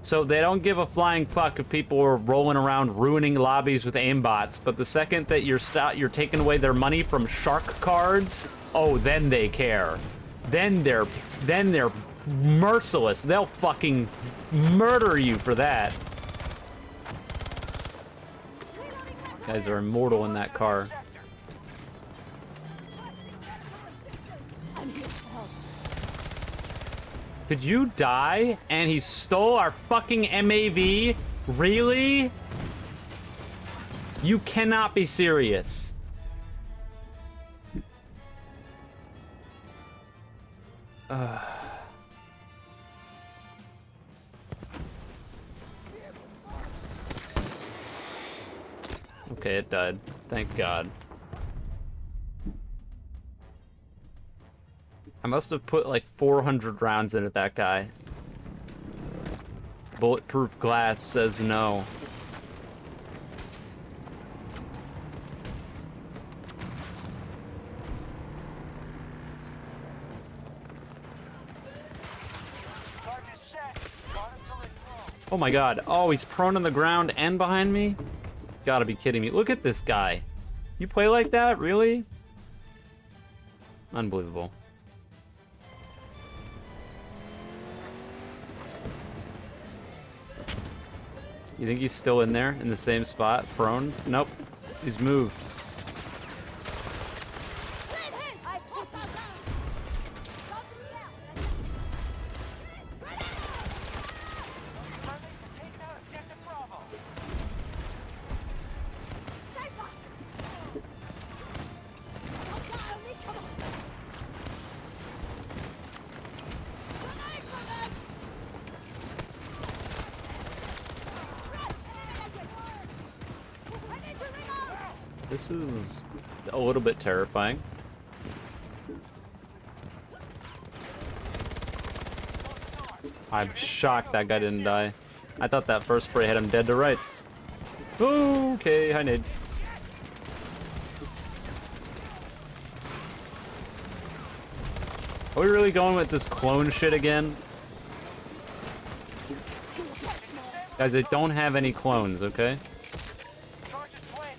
So they don't give a flying fuck if people are rolling around ruining lobbies with aimbots, but the second that you're taking away their money from shark cards, oh, then they care. Then they're merciless. They'll fucking murder you for that. Guys are immortal in that car. Could you die? And he stole our fucking MAV? Really? You cannot be serious. Okay, it died. Thank God. I must have put like 400 rounds into that guy. Bulletproof glass says no. Oh my God. Oh, he's prone on the ground and behind me? Gotta be kidding me. Look at this guy. You play like that? Really? Unbelievable. You think he's still in there, in the same spot, prone? Nope, he's moved. This is a little bit terrifying. I'm shocked that guy didn't die. I thought that first spray had him dead to rights. Okay, hi Nade. Are we really going with this clone shit again? Guys, I don't have any clones, okay? Charges planted.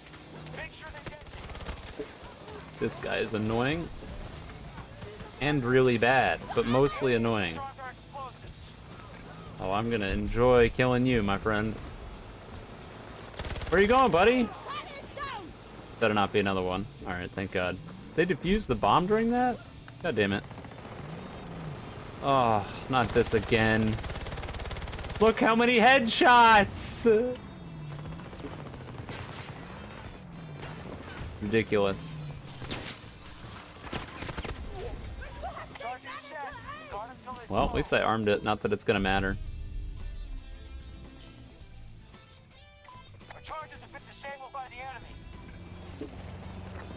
Make sure they detonate. This guy is annoying. And really bad, but mostly annoying. Charge our explosives. Oh, I'm gonna enjoy killing you, my friend. Where are you going, buddy? Better not be another one. Alright, thank God. They defused the bomb during that? God damn it. Oh, not this again. Look how many headshots! Ridiculous. Charges set. Guard until they Well, at least I armed it. Not that it's gonna matter. Our charges have been disabled by the enemy.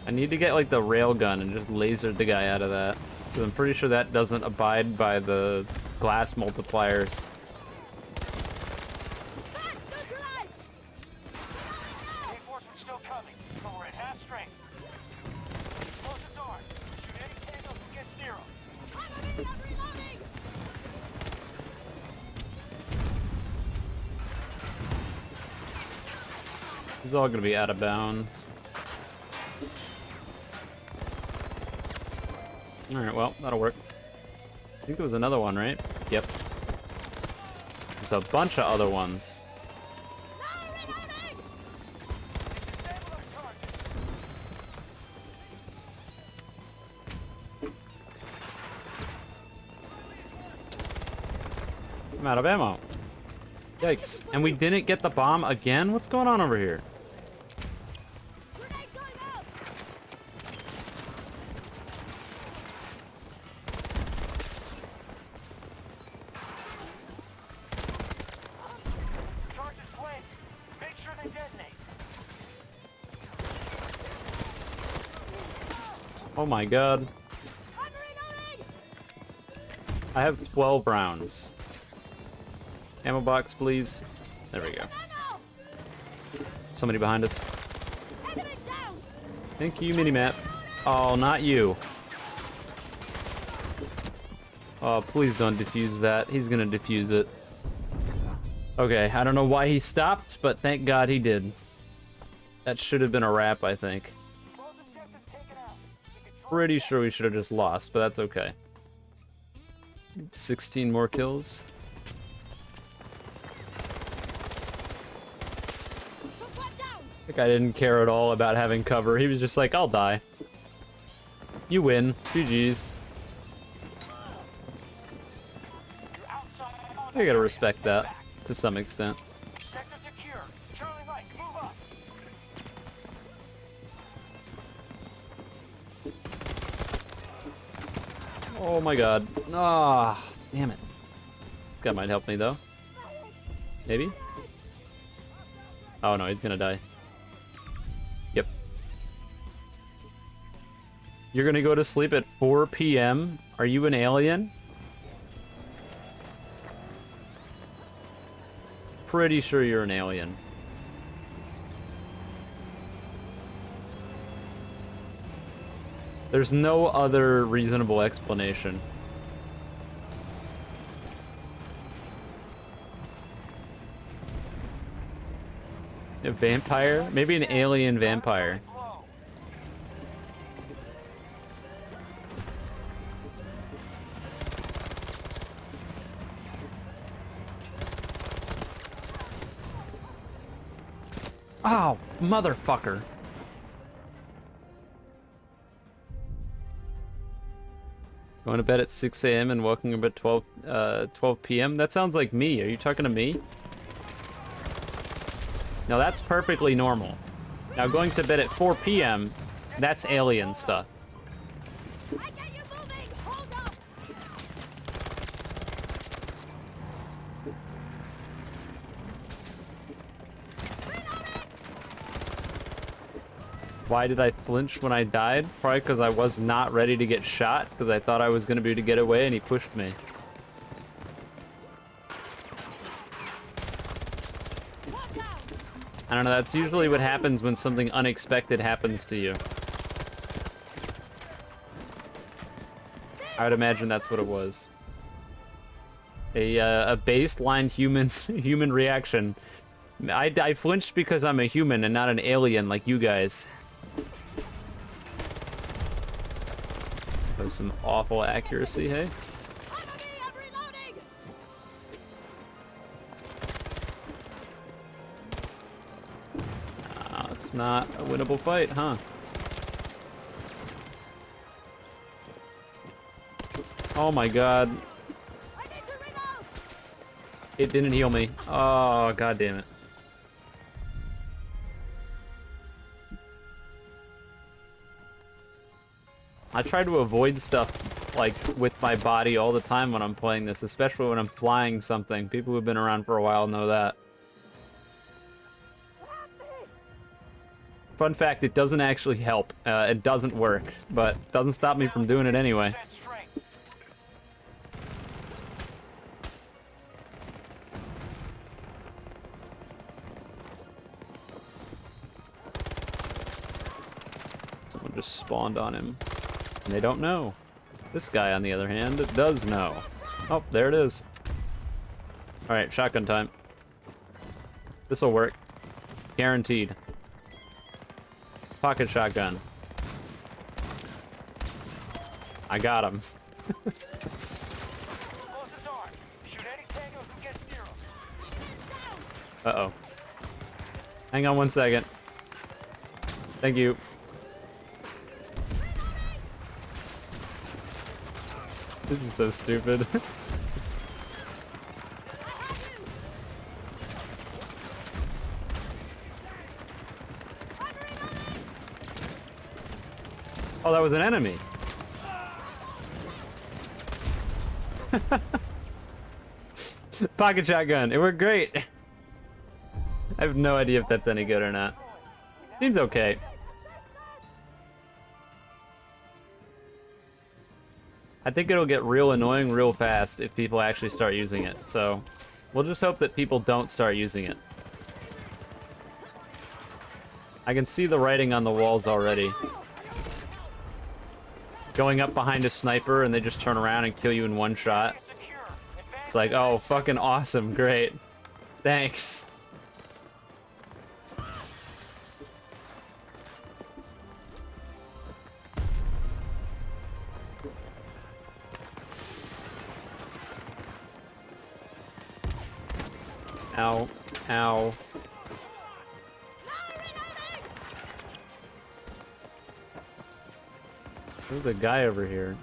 I need to get like the rail gun and just laser the guy out of that. 'Cause I'm pretty sure that doesn't abide by the glass multipliers. Reinforcements still coming, but we're at half strength. Explosives armed. Shoot any tango who gets near them. This is all gonna be out of bounds. Alright, well, that'll work. I think there was another one, right? Yep. There's a bunch of other ones. Disable our charges. I'm out of ammo. Yikes. And we didn't get the bomb again? What's going on over here? Charges planted. Make sure they detonate. Oh my God. I have 12 rounds. Ammo box, please. There we go. Somebody behind us. Thank you, minimap. Oh, not you. Oh, please don't defuse that. He's gonna defuse it. Okay, I don't know why he stopped, but thank God he did. That should have been a wrap, I think. Both objectives taken out. We control Pretty sure we should have just lost, but that's okay. 16 more kills. That guy didn't care at all about having cover. He was just like, I'll die. You win. GG's. You're outside. I gotta respect that to some extent. Sector secure. Charlie Mike, move up. Oh my God. Ah, damn it. This guy might help me though. Maybe? Oh no, he's gonna die. Yep. You're gonna go to sleep at 4 p.m.? Are you an alien? Pretty sure you're an alien. There's no other reasonable explanation. A vampire? Maybe an alien vampire. Blow. Oh, motherfucker. Going to bed at 6 a.m. and waking up at 12 p.m.? That sounds like me. Are you talking to me? No, that's perfectly normal. Now, going to bed at 4 p.m., that's alien stuff. I get you moving! Hold up! Why did I flinch when I died? Probably because I was not ready to get shot, because I thought I was going to be able to get away, and he pushed me. I don't know, that's usually what happens when something unexpected happens to you. I would imagine that's what it was. A baseline human reaction. I flinched because I'm a human and not an alien like you guys. That was some awful accuracy, hey? It's not a winnable fight, huh? Oh my god. It didn't heal me. Oh, god damn it. I try to avoid stuff, like, with my body all the time when I'm playing this, especially when I'm flying something. People who've been around for a while know that. Fun fact, it doesn't actually help. It doesn't work, but it doesn't stop me from doing it anyway. Someone just spawned on him. And they don't know. This guy, on the other hand, does know. Oh, there it is. Alright, shotgun time. This'll work. Guaranteed. Pocket shotgun. I got him. Uh-oh. Hang on 1 second. Thank you. This is so stupid. Oh, that was an enemy. Pocket shotgun. It worked great. I have no idea if that's any good or not. Seems okay. I think it'll get real annoying real fast if people actually start using it. So we'll just hope that people don't start using it. I can see the writing on the walls already. Going up behind a sniper and they just turn around and kill you in one shot. It's like, oh, fucking awesome, great. Thanks. Ow. Ow. There's a guy over here.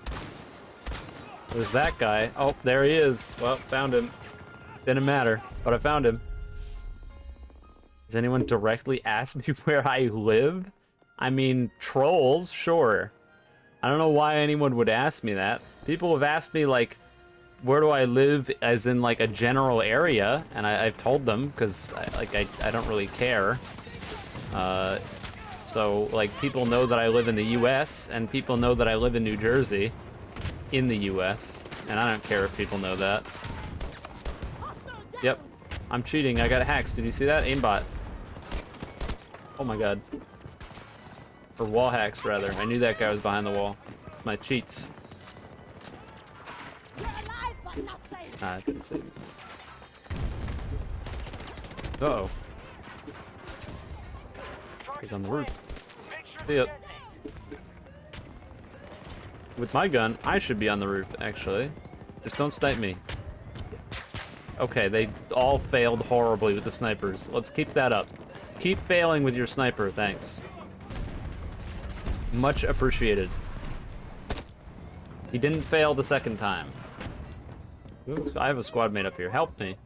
There's that guy. Oh, there he is. Well, found him. Didn't matter, but I found him. Does anyone directly ask me where I live? I mean, trolls, sure. I don't know why anyone would ask me that. People have asked me, like, where do I live, as in, like, a general area, and I've told them, because, I don't really care. So, like, people know that I live in the U.S., and people know that I live in New Jersey, in the U.S., and I don't care if people know that. Yep, I'm cheating. I got hacks. Did you see that? Aimbot. Oh my god. Or wall hacks, rather. I knew that guy was behind the wall. My cheats. Ah, I didn't save me. Uh-oh. He's on the roof. See ya. With my gun, I should be on the roof, actually. Just don't snipe me. Okay, they all failed horribly with the snipers. Let's keep that up. Keep failing with your sniper, thanks. Much appreciated. He didn't fail the second time. Ooh, I have a squad mate up here. Help me.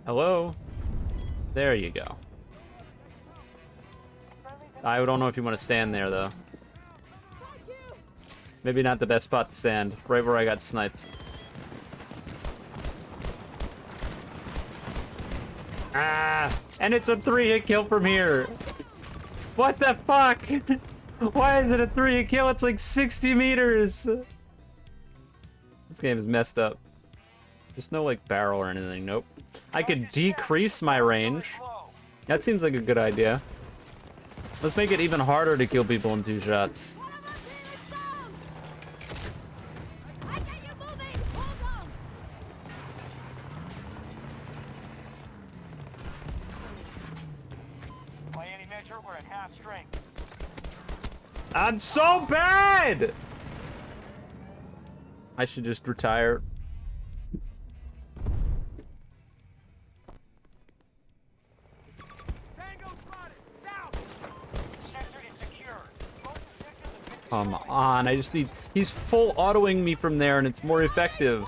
Hello? There you go. I don't know if you want to stand there, though. Maybe not the best spot to stand. Right where I got sniped. Ah! And it's a 3-hit kill from here! What the fuck? Why is it a 3 kill? It's like 60 meters. This game is messed up. There's no like barrel or anything. Nope. I could decrease my range. That seems like a good idea. Let's make it even harder to kill people in 2 shots. One of us here is down! I get you moving! Hold on! By any measure, we're at half strength. I'm so bad! I should just retire. Tango spotted! South! Sector is secure. Both objectives have been Come destroyed. on, I just need... He's full autoing me from there and it's more effective.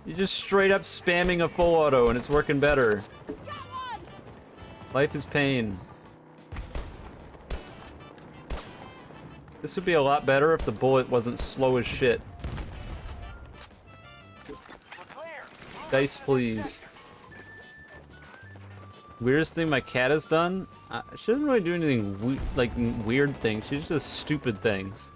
You're just straight up spamming a full auto and it's working better. Got one! Life is pain. This would be a lot better if the bullet wasn't slow as shit. We're clear. Dice, please. Weirdest thing my cat has done? She doesn't really do anything weird things. She just does stupid things.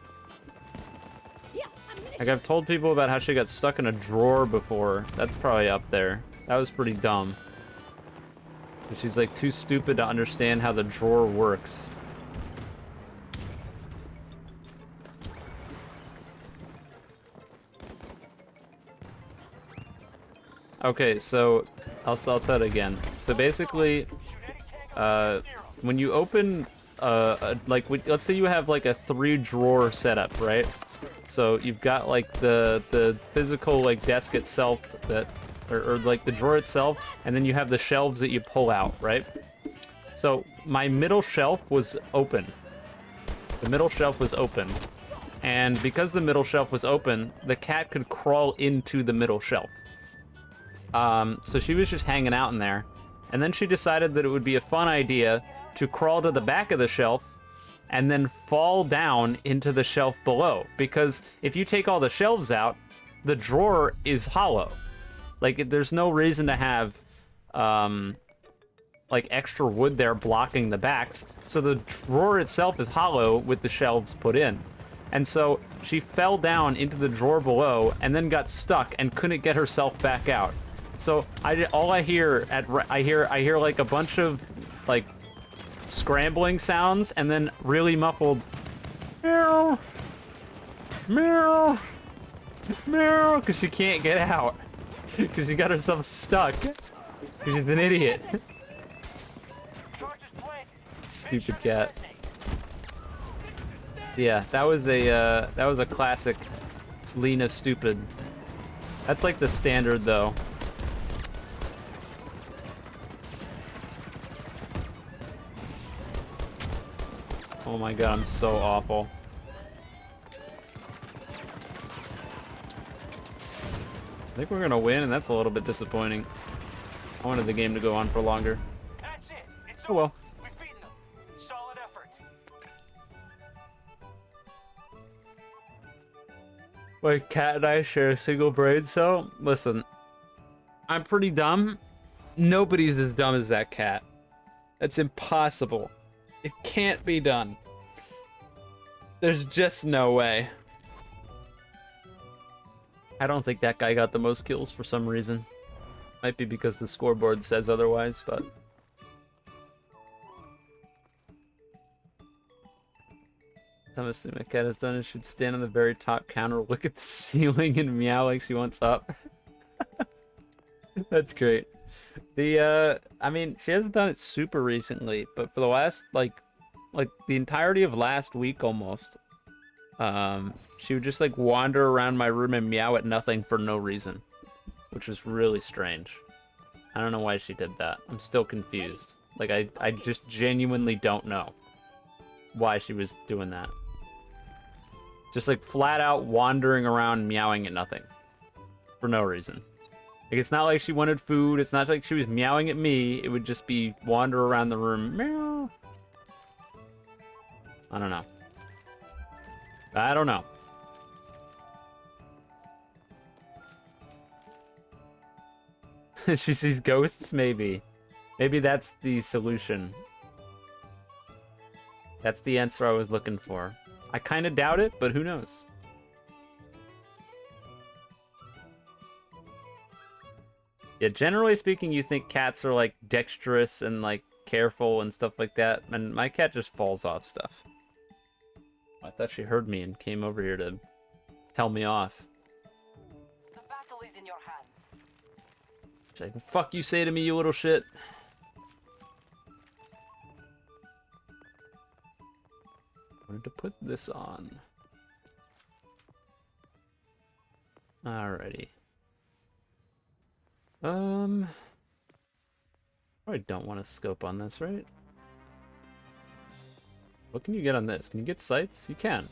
Here, ammunition! Like I've told people about how she got stuck in a drawer before. That's probably up there. That was pretty dumb. But she's like too stupid to understand how the drawer works. Okay, so I'll tell it again. So basically, when you open, let's say you have like a 3-drawer setup, right? So you've got like the physical like desk itself that, or like the drawer itself, and then you have the shelves that you pull out, right? So my middle shelf was open. The middle shelf was open, and because the middle shelf was open, the cat could crawl into the middle shelf. So she was just hanging out in there, and then she decided that it would be a fun idea to crawl to the back of the shelf and then fall down into the shelf below, because if you take all the shelves out, the drawer is hollow. Like, there's no reason to have like extra wood there blocking the backs, so the drawer itself is hollow with the shelves put in. And so she fell down into the drawer below and then got stuck and couldn't get herself back out. So I hear like a bunch of like scrambling sounds and then really muffled meow, meow, meow, because she can't get out because she got herself stuck because she's an idiot. Charges planted. Stupid cat. Yeah, that was a classic Lena stupid. That's like the standard though. Oh my god, I'm so awful. I think we're gonna win, and that's a little bit disappointing. I wanted the game to go on for longer. That's it. It's Oh well. We've beaten them. Solid effort. My cat and I share a single brain cell. Listen, I'm pretty dumb. Nobody's as dumb as that cat. That's impossible. It can't be done. There's just no way. I don't think that guy got the most kills for some reason. Might be because the scoreboard says otherwise, but... Dumbest thing my cat has done is should stand on the very top counter, look at the ceiling, and meow like she wants up. That's great. I mean, she hasn't done it super recently, but for the last, like the entirety of last week almost, she would just, like, wander around my room and meow at nothing for no reason, which is really strange. I don't know why she did that. I'm still confused. Like, I just genuinely don't know why she was doing that. Just, like, flat out wandering around meowing at nothing for no reason. Like, it's not like she wanted food. It's not like she was meowing at me. It would just be wander around the room. Meow. I don't know. I don't know. She sees ghosts, maybe. Maybe that's the solution. That's the answer I was looking for. I kind of doubt it, but who knows? Yeah, generally speaking, you think cats are like dexterous and like careful and stuff like that, and my cat just falls off stuff. I thought she heard me and came over here to tell me off. The battle is in your hands. She's like, "The fuck you say to me, you little shit?" Wanted to put this on. Alrighty. Probably don't want to scope on this, right? What can you get on this? Can you get sights? You can.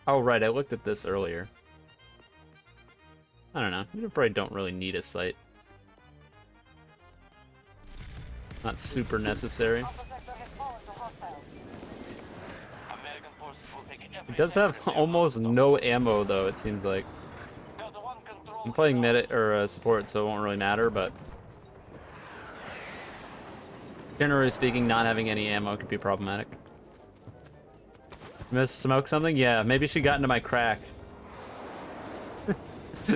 Oh, right, I looked at this earlier. I don't know. You probably don't really need a sight. Not super necessary. Alpha sector has fallen to hostiles. American forces will take every It does have second almost no ammo, though, it seems like. Delta 1 control I'm playing is medic or support, so it won't really matter, but generally speaking, not having any ammo could be problematic. Miss smoke something? Yeah, maybe she got into my crack.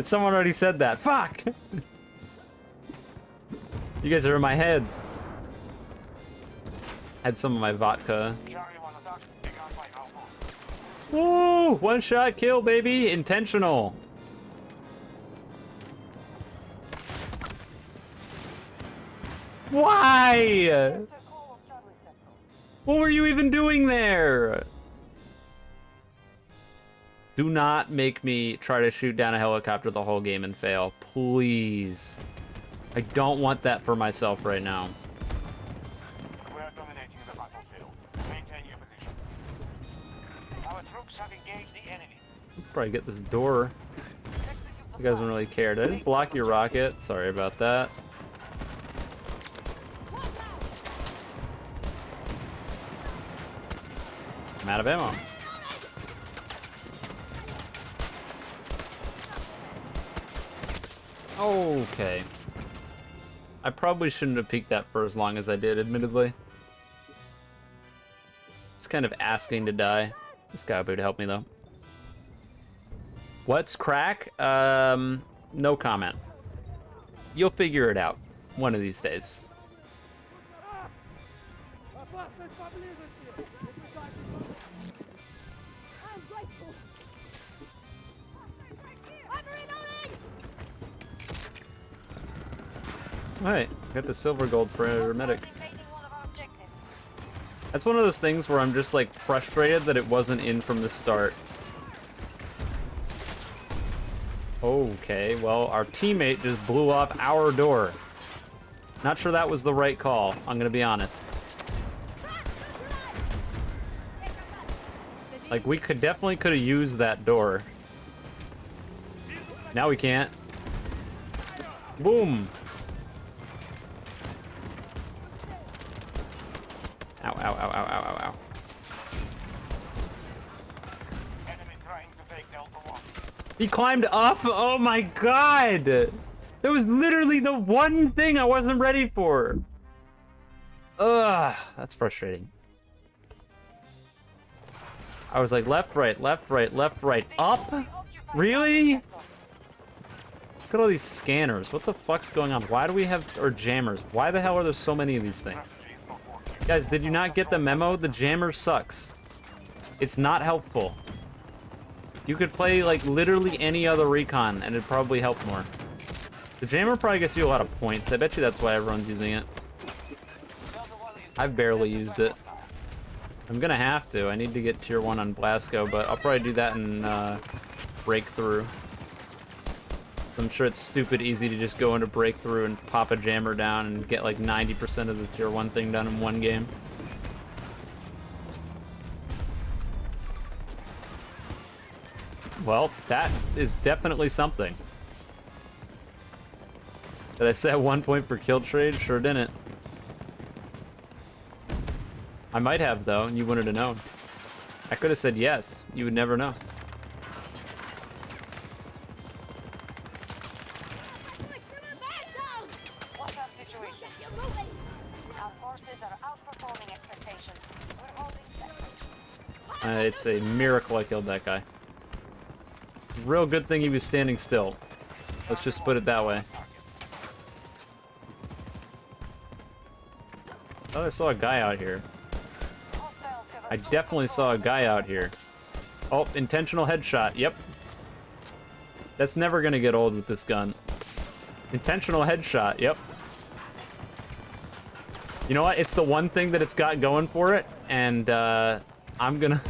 Someone already said that. Fuck! You guys are in my head. Had some of my vodka. Charlie 1 attack. Take out my outpost. Woo! One shot kill, baby! Intentional. Why? Sector call of Charlie sector. What were you even doing there? Do not make me try to shoot down a helicopter the whole game and fail. Please. I don't want that for myself right now. We are dominating the battlefield. Maintain your positions. Our troops have engaged the enemy. Probably get this door. Execute the You guys don't really care. Did I just block your rocket? Sorry about that. I'm out of ammo. Okay. I probably shouldn't have peeked that for as long as I did, admittedly. Just kind of asking to die. This guy would help me, though. What's crack? No comment. You'll figure it out one of these days. I'm grateful. I'm reloading. Alright, got the silver gold for medic. invading one of our objectives. That's one of those things where I'm just like frustrated that it wasn't in from the start. Okay, well, our teammate just blew off our door. Not sure that was the right call, I'm gonna be honest. Like, we definitely could have used that door. Now we can't. Boom! Ow, ow, ow, ow, ow, ow, ow. Enemy trying to take Delta 1. He climbed up? Oh my god! That was literally the one thing I wasn't ready for. Ugh, that's frustrating. I was like, left, right, left, right, left, right, up? Really? Look at all these scanners. What the fuck's going on? Why do we have, or jammers? Why the hell are there so many of these things? Strategy is not working. Guys, did you not get the memo? The jammer sucks. It's not helpful. You could play, like, literally any other recon, and it'd probably help more. The jammer probably gets you a lot of points. I bet you that's why everyone's using it. Delta 1 is I've barely used it. I'm gonna have to. I need to get tier 1 on Blasco, but I'll probably do that in Breakthrough. I'm sure it's stupid easy to just go into Breakthrough and pop a jammer down and get like 90% of the tier 1 thing done in one game. Well, that is definitely something. Did I say 1 point per kill trade? Sure didn't. I might have, though, and you wouldn't have known. I could have said yes. You would never know. What's our situation? Our forces are outperforming expectations. We're It's a miracle I killed that guy. Real good thing he was standing still. Let's just put it that way. Oh, I saw a guy out here. I definitely saw a guy out here. Oh, intentional headshot. Yep. That's never gonna get old with this gun. Intentional headshot. Yep. You know what? It's the one thing that it's got going for it, and I'm gonna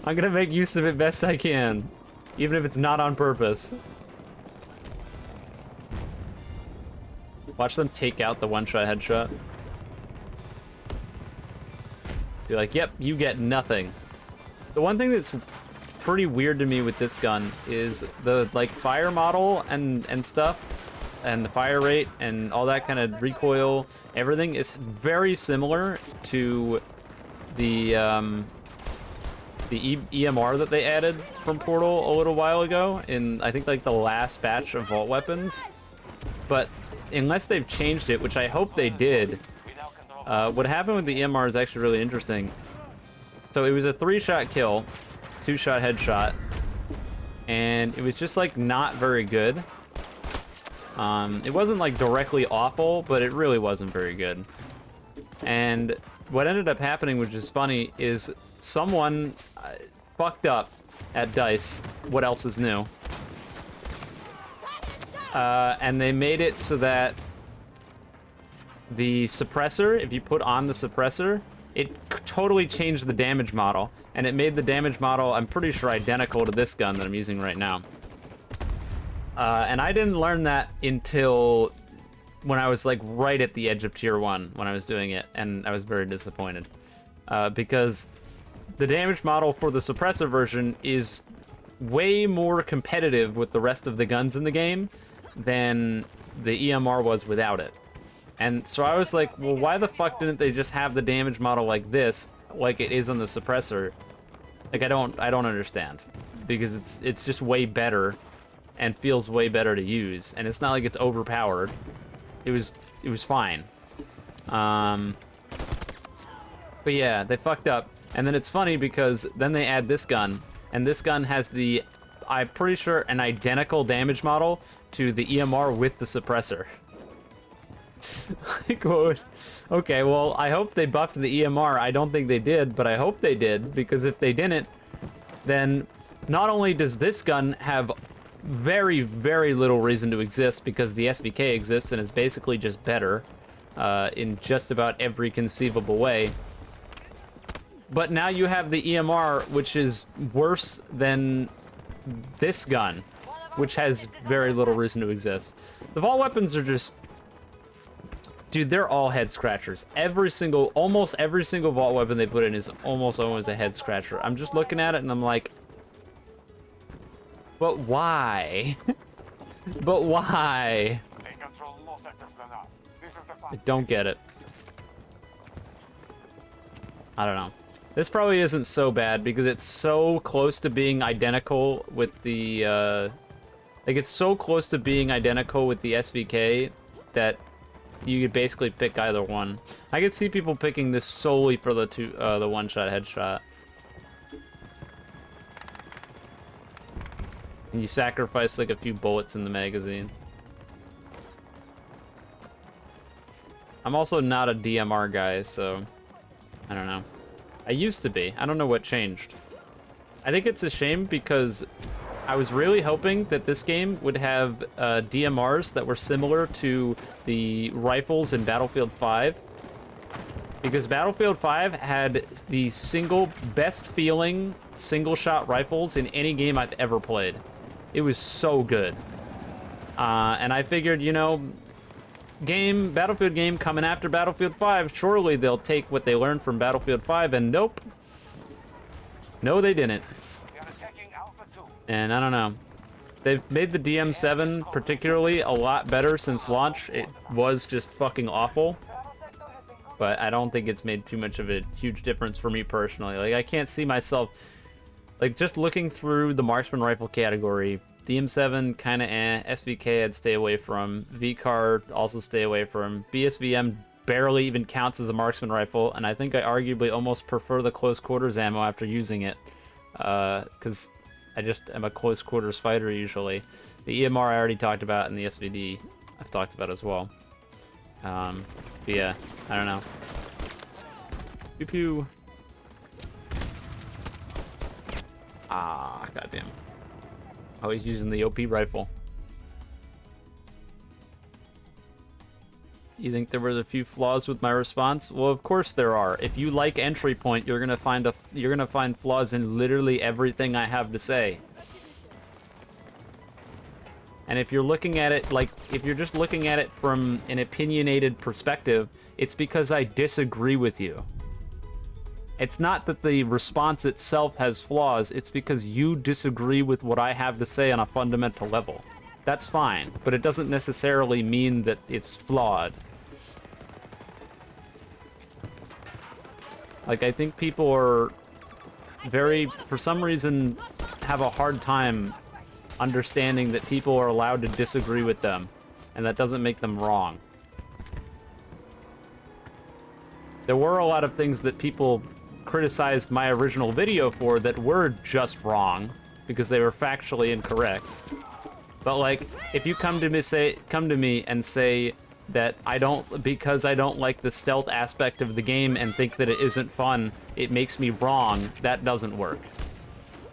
I'm gonna make use of it best I can, even if it's not on purpose. Watch them take out the one-shot headshot. Be like, yep, you get nothing. The one thing that's pretty weird to me with this gun is the like fire model and stuff, and the fire rate and all that kind of recoil. Everything is very similar to the EMR that they added from Portal a little while ago in, I think, like the last batch of Vault Weapons. But unless they've changed it, which I hope they did, what happened with the EMR is actually really interesting. So it was a 3-shot kill, 2-shot headshot, and it was just like not very good. It wasn't like directly awful, but it really wasn't very good. And what ended up happening, which is funny, is someone fucked up at DICE. What else is new? And they made it so that the suppressor, if you put on the suppressor, it totally changed the damage model. And it made the damage model, I'm pretty sure, identical to this gun that I'm using right now. And I didn't learn that until when I was like right at the edge of tier 1 when I was doing it, and I was very disappointed. Because the damage model for the suppressor version is way more competitive with the rest of the guns in the game than the EMR was without it. And so I was like, well, why the fuck didn't they just have the damage model like this, like it is on the suppressor? Like, I don't understand. Because it's just way better and feels way better to use, and it's not like it's overpowered. It was fine. But yeah, they fucked up. And then it's funny because then they add this gun, and this gun has the, I'm pretty sure, an identical damage model to the EMR with the suppressor. Like, okay, well, I hope they buffed the EMR. I don't think they did, but I hope they did, because if they didn't, then not only does this gun have very, very little reason to exist, because the SVK exists and is basically just better in just about every conceivable way, but now you have the EMR, which is worse than this gun, which has very little reason to exist. The Vault Weapons are just... Dude, they're all head scratchers. Almost every single Vault Weapon they put in is almost always a head scratcher. I'm just looking at it and I'm like, but why? But why? They control more sectors than us. This is the I don't get it. I don't know. This probably isn't so bad because it's so close to being identical with the, like, it's so close to being identical with the SVK that you could basically pick either one. I could see people picking this solely for the the one-shot headshot. And you sacrifice like a few bullets in the magazine. I'm also not a DMR guy, so I don't know. I used to be. I don't know what changed. I think it's a shame because I was really hoping that this game would have DMRs that were similar to the rifles in Battlefield 5. Because Battlefield 5 had the single best feeling single-shot rifles in any game I've ever played. It was so good. And I figured, you know, Battlefield game coming after Battlefield 5, surely they'll take what they learned from Battlefield 5, and nope. No, they didn't. And I don't know. They've made the DM7 particularly a lot better since launch. It was just fucking awful. But I don't think it's made too much of a huge difference for me personally. Like, I can't see myself... Like, just looking through the marksman rifle category, DM7 kind of SVK I'd stay away from. VCAR also stay away from. BSVM barely even counts as a marksman rifle, and I think I arguably almost prefer the close quarters ammo after using it, because I just am a close quarters fighter usually. The EMR I already talked about, and the SVD I've talked about as well. But yeah, I don't know. Pew pew. Ah, goddamn. Always using the OP rifle. You think there were a few flaws with my response? Well, of course there are. If you like Entry Point, you're gonna find flaws in literally everything I have to say. And if you're looking at it if you're just looking at it from an opinionated perspective, it's because I disagree with you. It's not that the response itself has flaws, it's because you disagree with what I have to say on a fundamental level. That's fine, but it doesn't necessarily mean that it's flawed. Like, I think people are for some reason, have a hard time understanding that people are allowed to disagree with them, and that doesn't make them wrong. There were a lot of things that people criticized my original video for that were just wrong, because they were factually incorrect. But like, if you come to me and say that because I don't like the stealth aspect of the game and think that it isn't fun, it makes me wrong, that doesn't work.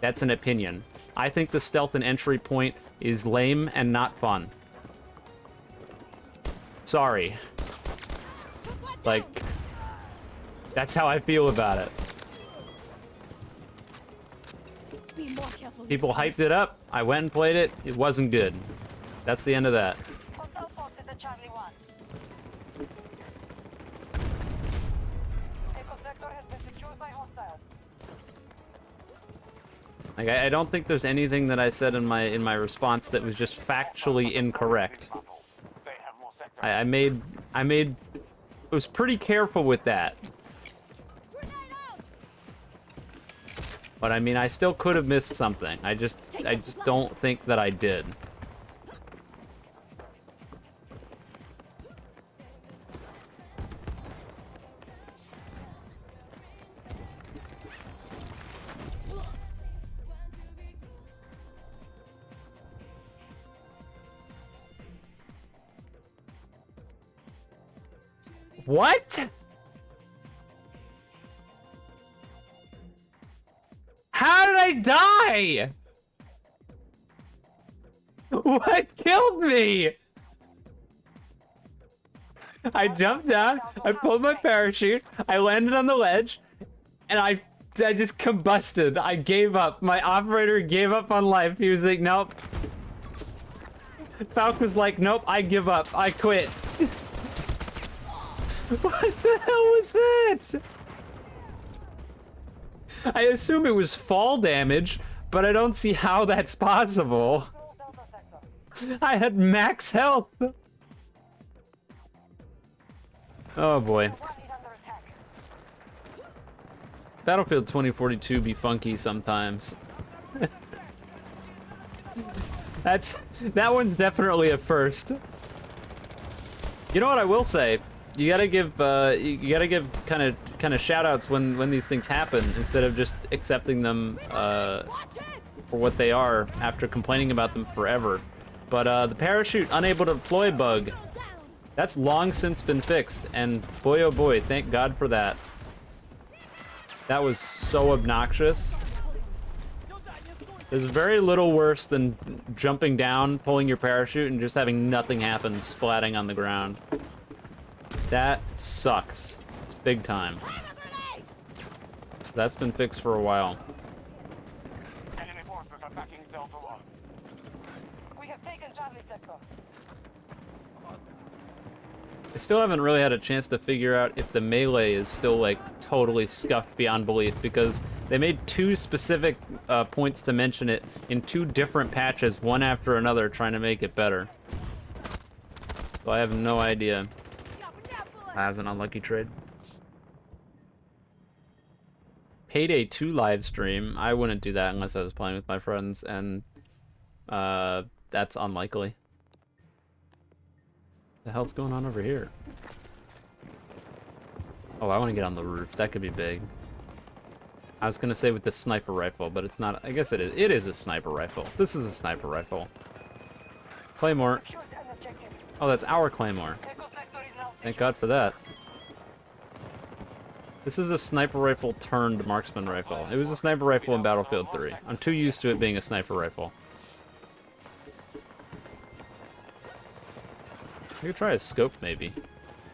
That's an opinion. I think the stealth and Entry Point is lame and not fun. Sorry. Like, that's how I feel about it. Be more careful. People hyped it up, I went and played it, it wasn't good. That's the end of that. Hostile forces at Charlie 1. Echo sector has been secured by hostiles. Like, I don't think there's anything that I said in my response that was just factually incorrect. They have more sectors. I was pretty careful with that. But I mean, I still could have missed something. I just don't think that I did. What? How did I die? What killed me? I jumped down, I pulled my parachute, I landed on the ledge, and I just combusted. I gave up. My operator gave up on life. He was like, nope. Falk was like, nope, I give up. I quit. What the hell was that? I assume it was fall damage, but I don't see how that's possible. I had max health. Oh boy. Battlefield 2042 be funky sometimes. That one's definitely a first. You know what I will say? You gotta give kind of shout outs when these things happen instead of just accepting them for what they are after complaining about them forever. But the parachute unable to deploy bug, that's long since been fixed, and boy oh boy, thank God for that. That was so obnoxious. There's very little worse than jumping down, pulling your parachute, and just having nothing happen, splatting on the ground. That sucks. Big time. That's been fixed for a while. Enemy forces attacking Delta 1. We have taken Charlie sector. I still haven't really had a chance to figure out if the melee is still, like, totally scuffed beyond belief, because they made two specific points to mention it in two different patches, one after another, trying to make it better. So I have no idea. That was an unlucky trade. Payday 2 live stream. I wouldn't do that unless I was playing with my friends, and that's unlikely. The hell's going on over here? Oh, I want to get on the roof. That could be big. I was gonna say with the sniper rifle, but it's not. I guess it is. It is a sniper rifle. This is a sniper rifle. Claymore. Secured an objective. Oh, that's our Claymore. Echo sector is now Thank secure. God for that. This is a sniper rifle turned marksman rifle. It was a sniper rifle in Battlefield 3. I'm too used to it being a sniper rifle. I could try a scope, maybe.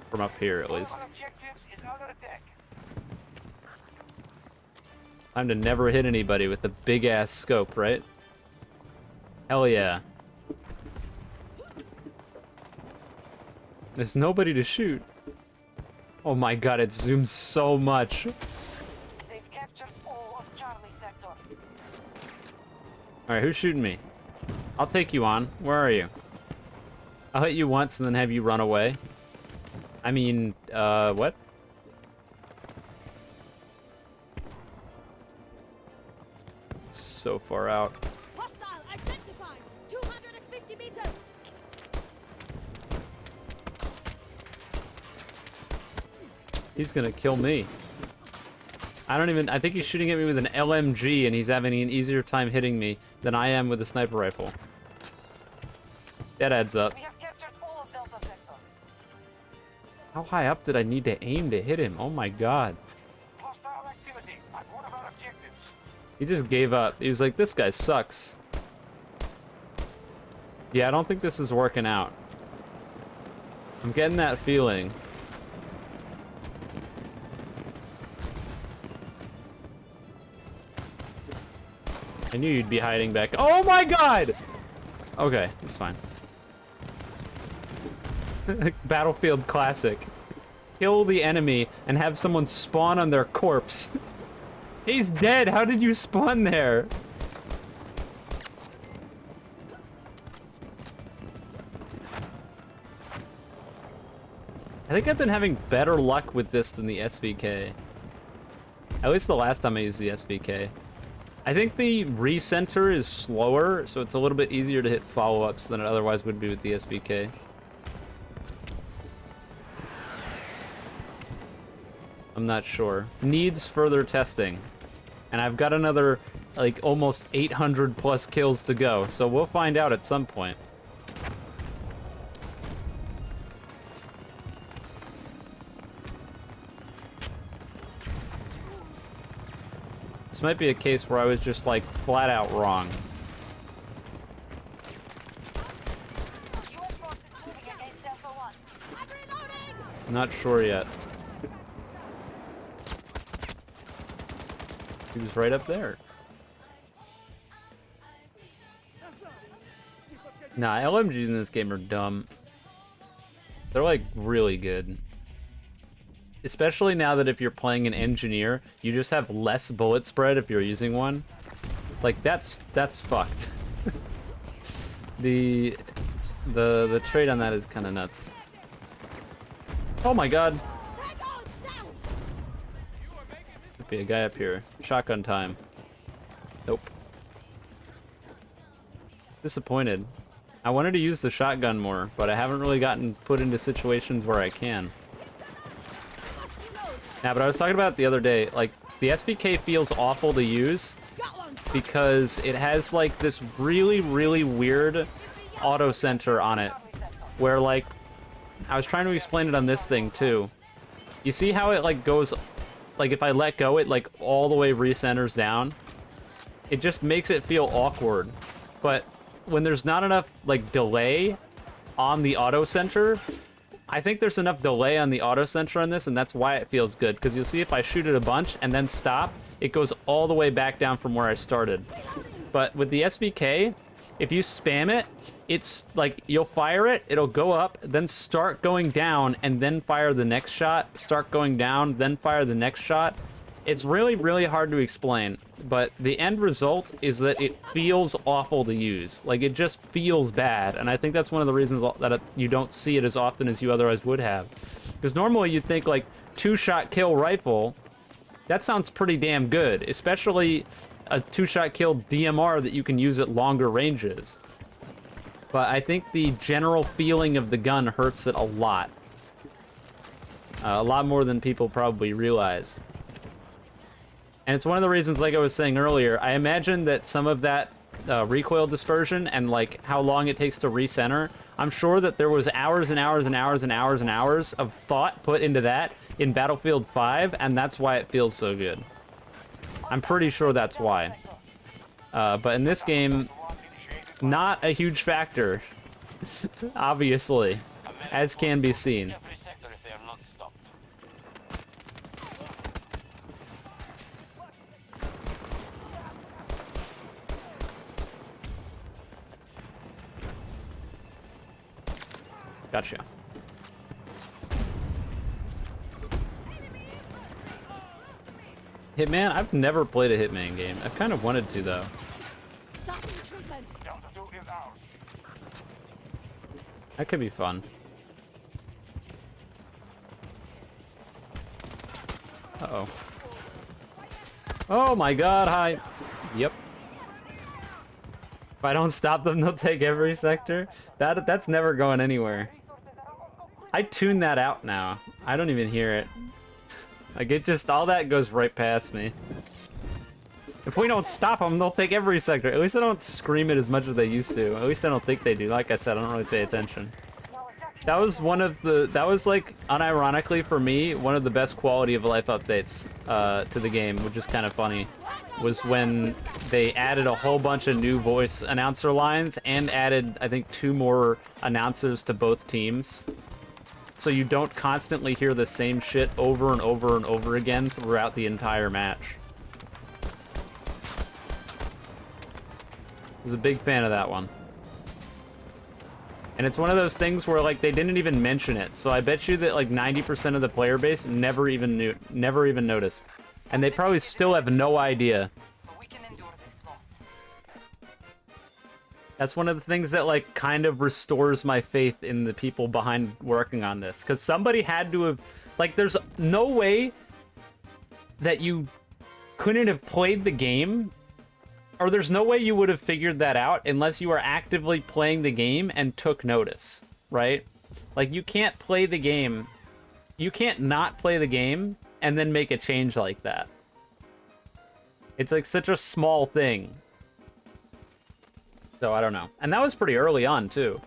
From up here, at least. All objectives is under attack. Time to never hit anybody with a big-ass scope, right? Hell yeah. There's nobody to shoot. Oh my god, it zooms so much. They've captured all of Charlie sector. Alright, who's shooting me? I'll take you on. Where are you? I'll hit you once and then have you run away. I mean, what? So far out. Hostile identified. 250 meters. He's gonna kill me. I think he's shooting at me with an LMG and he's having an easier time hitting me than I am with a sniper rifle. That adds up. We have captured all of Delta sector. How high up did I need to aim to hit him? Oh my god. Hostile activity at one of our objectives. He just gave up. He was like, this guy sucks. Yeah, I don't think this is working out. I'm getting that feeling. I knew you'd be hiding back. Oh my god! Okay, it's fine. Battlefield classic. Kill the enemy and have someone spawn on their corpse. He's dead! How did you spawn there? I think I've been having better luck with this than the SVK. At least the last time I used the SVK. I think the recenter is slower, so it's a little bit easier to hit follow-ups than it otherwise would be with the SVK. I'm not sure. Needs further testing. And I've got another, like, almost 800 plus kills to go, so we'll find out at some point. This might be a case where I was just, like, flat out wrong. US forces moving against Delta 1. I'm reloading. Not sure yet. He was right up there. Nah, LMGs in this game are dumb. They're, like, really good. Especially now that if you're playing an engineer, you just have less bullet spread if you're using one. Like, that's fucked. The trade on that is kind of nuts. Oh my god. Tango's down. Could be a guy up here. Shotgun time. Nope. Disappointed. I wanted to use the shotgun more, but I haven't really gotten put into situations where I can. Yeah, but I was talking about it the other day, like, the SVK feels awful to use Got one. because it has, like, this really, really weird auto center on it, where, like, I was trying to explain it on this thing, too. You see how it, like, goes, like, if I let go, it, like, all the way recenters down? It just makes it feel awkward. But when there's not enough, like, delay on the auto center, I think there's enough delay on the auto center on this, and that's why it feels good. Because you'll see if I shoot it a bunch and then stop, it goes all the way back down from where I started. But with the SVK, if you spam it, it's like you'll fire it, it'll go up, then start going down, and then fire the next shot, start going down, then fire the next shot. It's really, really hard to explain, but the end result is that it feels awful to use. Like, it just feels bad, and I think that's one of the reasons that you don't see it as often as you otherwise would have. Because normally you'd think, like, two-shot kill rifle, that sounds pretty damn good, especially a two-shot kill DMR that you can use at longer ranges. But I think the general feeling of the gun hurts it a lot. A lot more than people probably realize. And it's one of the reasons, like I was saying earlier, I imagine that some of that recoil dispersion and like how long it takes to recenter, I'm sure that there was hours and hours and hours and hours and hours of thought put into that in Battlefield 5, and that's why it feels so good. I'm pretty sure that's why. But in this game, not a huge factor, obviously, as can be seen. Every sector if they are not stopped. Gotcha. Hitman? I've never played a Hitman game. I've kind of wanted to, though. Starting treatment. Altitude is ours. That could be fun. Uh-oh. Oh my god, hi! Yep. If I don't stop them, they'll take every sector. That's never going anywhere. I tuned that out now. I don't even hear it. Like, it just, all that goes right past me. If we don't stop them, they'll take every sector. At least I don't scream it as much as they used to. At least I don't think they do. Like I said, I don't really pay attention. That was one of the, that was like, unironically for me, one of the best quality of life updates to the game, which is kind of funny, was when they added a whole bunch of new voice announcer lines and added, I think, 2 more announcers to both teams. So you don't constantly hear the same shit over and over and over again throughout the entire match. I was a big fan of that one. And it's one of those things where, like, they didn't even mention it. So I bet you that, like, 90% of the player base never even noticed. And they probably still have no idea. But we can endure this loss. That's one of the things that, like, kind of restores my faith in the people behind working on this. Because somebody had to have... Like, there's no way that you couldn't have played the game, or there's no way you would have figured that out unless you were actively playing the game and took notice, right? Like, you can't play the game... You can't not play the game and then make a change like that. It's, like, such a small thing. So, I don't know. And that was pretty early on, too.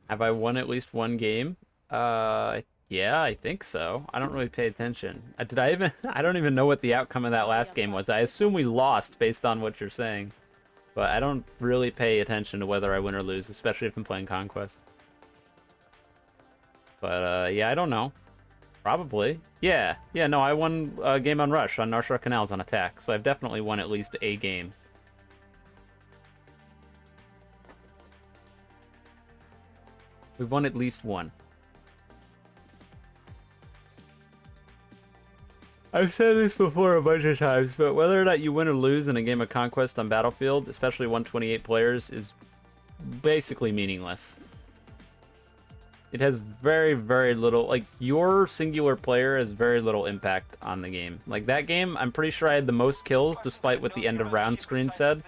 Have I won at least one game? Yeah, I think so. I don't really pay attention. I don't even know what the outcome of that last game was. I assume we lost based on what you're saying. But I don't really pay attention to whether I win or lose, especially if I'm playing Conquest. But, yeah, I don't know. Probably. Yeah, no, I won a game on Rush, on Narshar Canals on Attack, so I've definitely won at least a game. We've won at least one. I've said this before a bunch of times, but whether or not you win or lose in a game of Conquest on Battlefield, especially 128 players, is basically meaningless. It has very, very little, like, your singular player has very little impact on the game. Like, that game, I'm pretty sure I had the most kills, despite what the end of round screen said.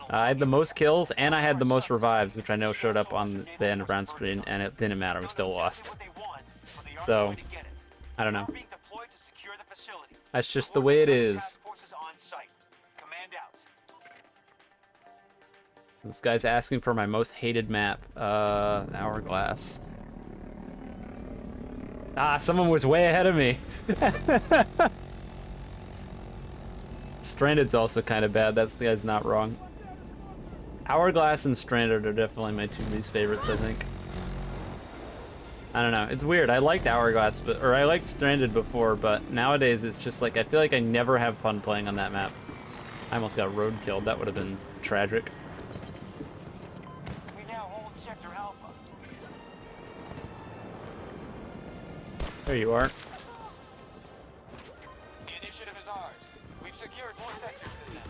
I had the most kills, and I had the most revives, which I know showed up on the end of round screen, and it didn't matter, we still lost. So, I don't know. That's just the way it is. This guy's asking for my most hated map, Hourglass. Ah, someone was way ahead of me. Stranded's also kind of bad. That's the guy's not wrong. Hourglass and Stranded are definitely my 2 least favorites, I think. I don't know. It's weird. I liked Hourglass, or I liked Stranded before, but nowadays it's just like I feel like I never have fun playing on that map. I almost got road killed. That would have been tragic. We now hold Sector Alpha. There you are. The initiative is ours. We've secured more sectors than them.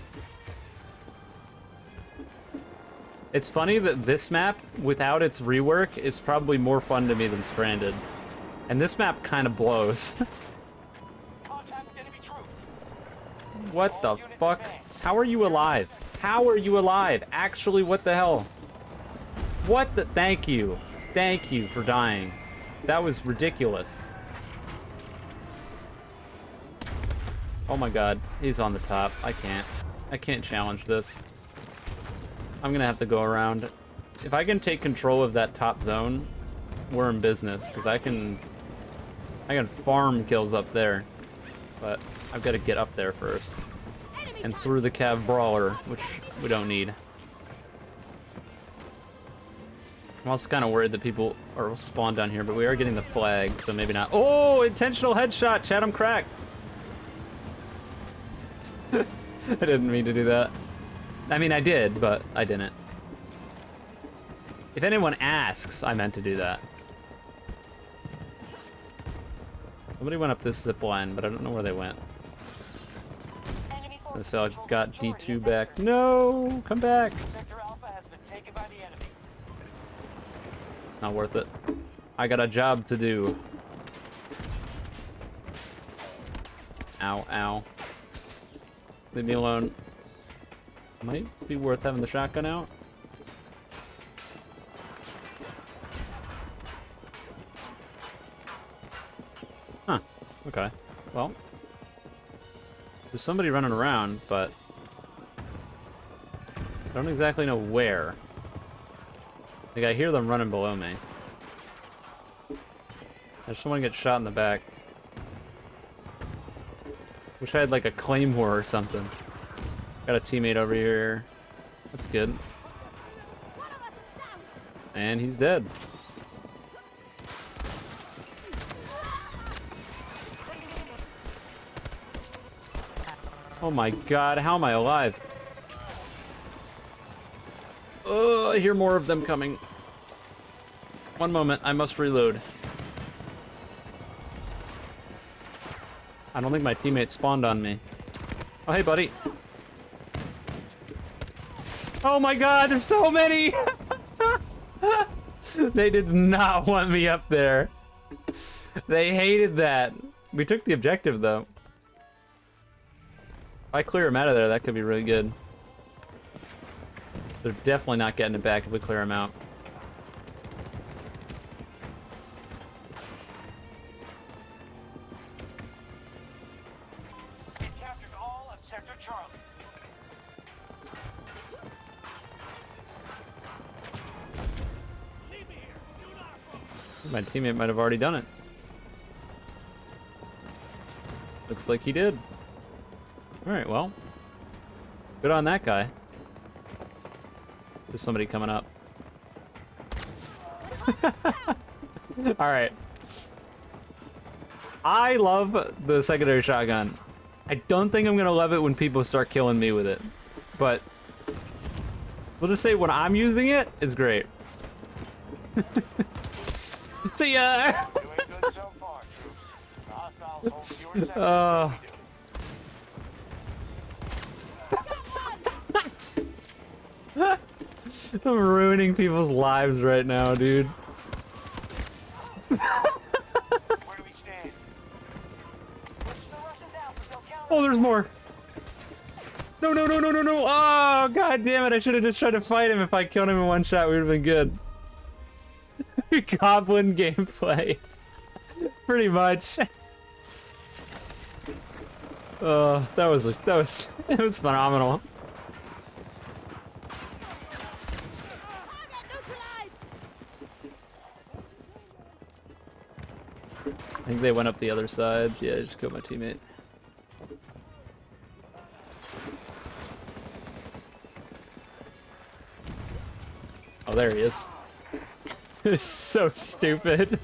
It's funny that this map, without its rework, is probably more fun to me than Stranded. And this map kind of blows. Contact with enemy troops. What the All units fuck? advance. How are you alive? How are you alive? Actually, what the hell? What the? Thank you. Thank you for dying. That was ridiculous. Oh my god, he's on the top. I can't challenge this. I'm gonna have to go around. If I can take control of that top zone, we're in business, because I can farm kills up there. But I've got to get up there first. And through the Cav Brawler, which we don't need. I'm also kind of worried that people are spawned down here, but we are getting the flag, so maybe not. Oh, intentional headshot! Chad, I'm cracked! I didn't mean to do that. I mean, I did, but I didn't. If anyone asks, I meant to do that. Somebody went up this zip line, but I don't know where they went. So I got D2 back. No! Come back! Sector Alpha has been taken by the enemy. Not worth it. I got a job to do. Ow, ow. Leave me alone. Might be worth having the shotgun out. Huh. Okay. Well. There's somebody running around, but I don't exactly know where. Like, I hear them running below me. I just want to get shot in the back. Wish I had like a claymore or something. Got a teammate over here. That's good. And he's dead. Oh my god, how am I alive? Oh, I hear more of them coming. One moment, I must reload. I don't think my teammate spawned on me. Oh, hey, buddy. Oh my god, there's so many! They did not want me up there. They hated that. We took the objective, though. If I clear them out of there, that could be really good. They're definitely not getting it back if we clear them out. We captured all of Sector Charlie. Leave me here. Do not approach. My teammate might have already done it. Looks like he did. Alright, well. Good on that guy. There's somebody coming up. Alright. I love the secondary shotgun. I don't think I'm gonna love it when people start killing me with it. But we'll just say when I'm using it, it's great. See ya! Doing good so far, troops. The hostiles hold fewer sectors than we do. I'm ruining people's lives right now, dude. Where do we stand? Oh, there's more. No, no, no, no, no, no. Oh, god damn it. I should have just tried to fight him. If I killed him in one shot, we would have been good. Goblin gameplay. Pretty much. That was it was phenomenal. I think they went up the other side. Yeah, I just killed my teammate. Oh, there he is. It's so stupid.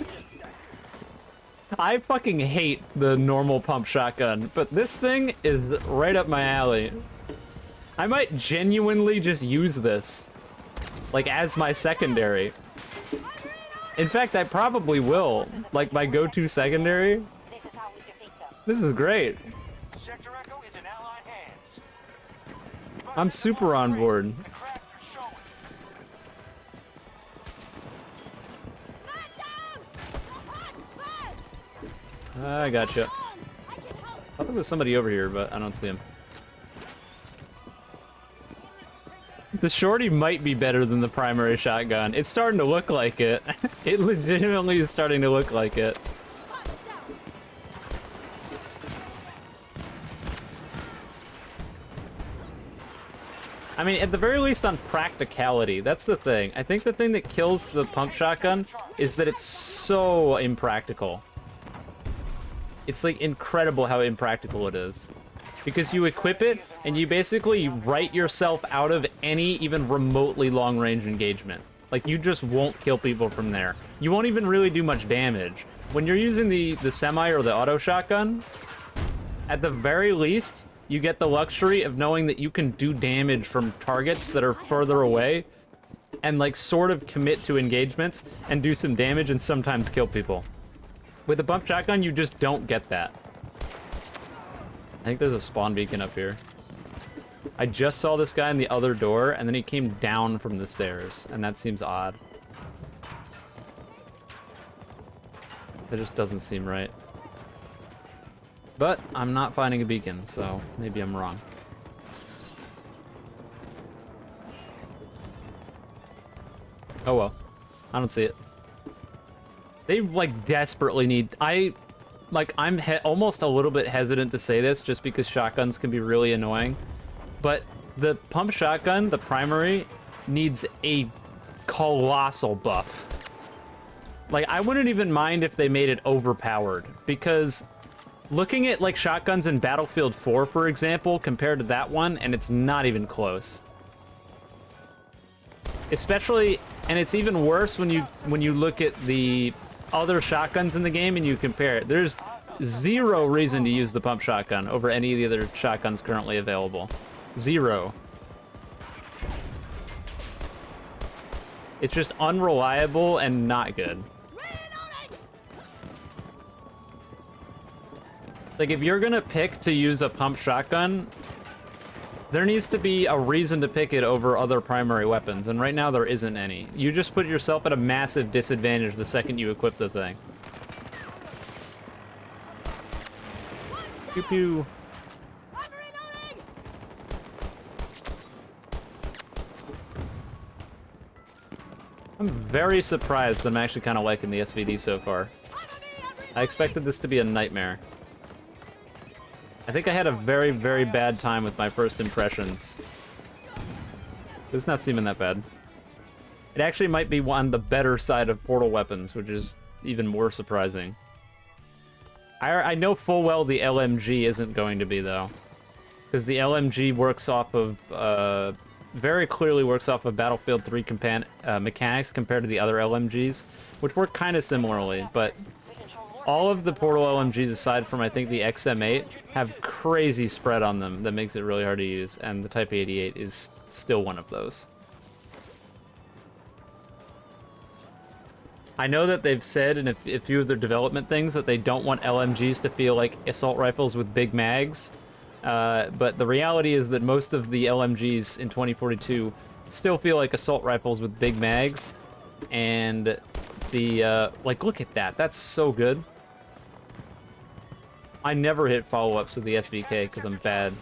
I fucking hate the normal pump shotgun, but this thing is right up my alley. I might genuinely just use this, like, as my secondary. In fact, I probably will. Like, my go-to secondary. This is how we defeat them. This is great. Sector Echo is in Allied hands. I'm super on board. The cracks are showing. I gotcha. I thought there was somebody over here, but I don't see him. The shorty might be better than the primary shotgun. It's starting to look like it. It legitimately is starting to look like it. I mean, at the very least on practicality, that's the thing. I think the thing that kills the pump shotgun is that it's so impractical. It's like incredible how impractical it is. Because you equip it, and you basically write yourself out of any even remotely long-range engagement. Like, you just won't kill people from there. You won't even really do much damage. When you're using the semi or the auto shotgun, at the very least, you get the luxury of knowing that you can do damage from targets that are further away, and like sort of commit to engagements and do some damage and sometimes kill people. With the pump shotgun, you just don't get that. I think there's a spawn beacon up here. I just saw this guy in the other door, and then he came down from the stairs, and that seems odd. That just doesn't seem right. But I'm not finding a beacon, so maybe I'm wrong. Oh well. I don't see it. They, like, desperately need... I'm almost a little bit hesitant to say this, just because shotguns can be really annoying. But the pump shotgun, the primary, needs a colossal buff. Like, I wouldn't even mind if they made it overpowered, because looking at, like, shotguns in Battlefield 4, for example, compared to that one, and it's not even close. Especially, and it's even worse when you look at the other shotguns in the game and you compare it. There's zero reason to use the pump shotgun over any of the other shotguns currently available. Zero. It's just unreliable and not good. Like, if you're gonna pick to use a pump shotgun, there needs to be a reason to pick it over other primary weapons, and right now there isn't any. You just put yourself at a massive disadvantage the second you equip the thing. Pew pew. I'm very surprised that I'm actually kind of liking the SVD so far. I expected this to be a nightmare. I think I had a very, very bad time with my first impressions. It's not seeming that bad. It actually might be on the better side of portal weapons, which is even more surprising. I know full well the LMG isn't going to be, though. Because the LMG works off of, very clearly works off of Battlefield 3 mechanics compared to the other LMGs, which work kind of similarly, but all of the portal LMGs, aside from, I think, the XM8, have crazy spread on them that makes it really hard to use, and the Type 88 is still one of those. I know that they've said in a few of their development things that they don't want LMGs to feel like assault rifles with big mags, but the reality is that most of the LMGs in 2042 still feel like assault rifles with big mags, and the, like, look at that, that's so good. I never hit follow-ups with the SVK because I'm bad.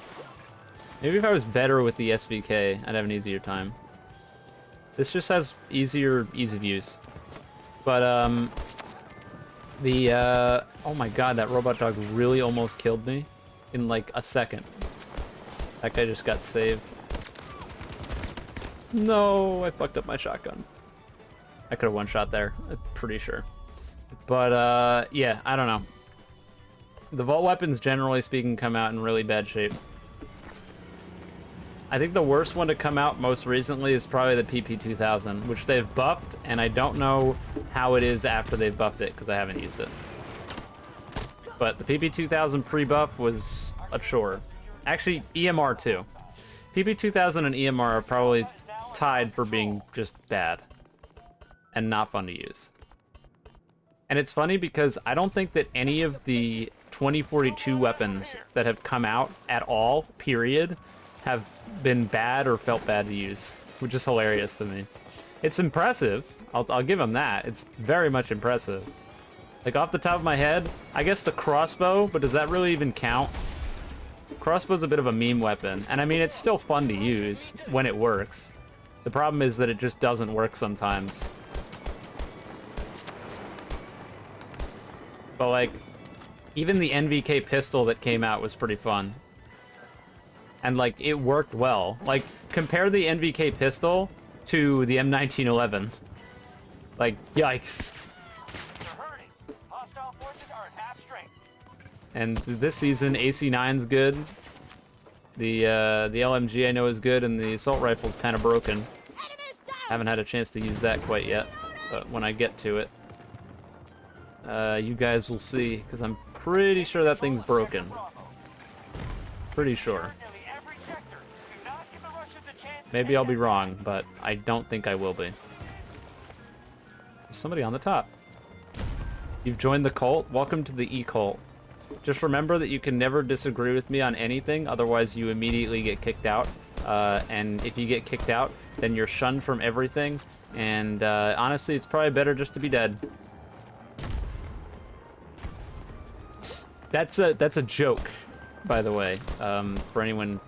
Maybe if I was better with the SVK, I'd have an easier time. This just has easier ease of use. But, oh my god, that robot dog really almost killed me in, like, a second. That guy just got saved. No, I fucked up my shotgun. I could have one-shot there, I'm pretty sure. But, yeah, I don't know. The vault weapons, generally speaking, come out in really bad shape. I think the worst one to come out most recently is probably the PP2000, which they've buffed, and I don't know how it is after they've buffed it, because I haven't used it. But the PP2000 pre-buff was a chore. Actually, EMR too. PP2000 and EMR are probably tied for being just bad and not fun to use. And it's funny because I don't think that any of the 2042 weapons that have come out at all, period, have been bad or felt bad to use, which is hilarious to me. It's impressive. I'll give them that. It's very much impressive. Like, off the top of my head, I guess the crossbow, but does that really even count? Crossbow's a bit of a meme weapon, and I mean, it's still fun to use when it works. The problem is that it just doesn't work sometimes. But like, even the NVK pistol that came out was pretty fun. And like, it worked well. Like, compare the NVK pistol to the M1911. Like, yikes. They're hurting. Hostile forces are at half strength. And this season, AC9's good. The LMG I know is good, and the assault rifle's kind of broken. Enemies down! Haven't had a chance to use that quite yet, but when I get to it, you guys will see, because I'm pretty sure that thing's broken. Pretty sure. Nearly every sector. Do not give the Russians a chance to Maybe take I'll be that. wrong, but I don't think I will be. There's somebody on the top. You've joined the cult? Welcome to the E-cult. Just remember that you can never disagree with me on anything, otherwise you immediately get kicked out. And if you get kicked out, then you're shunned from everything, and honestly, it's probably better just to be dead. That's a joke, by the way, for anyone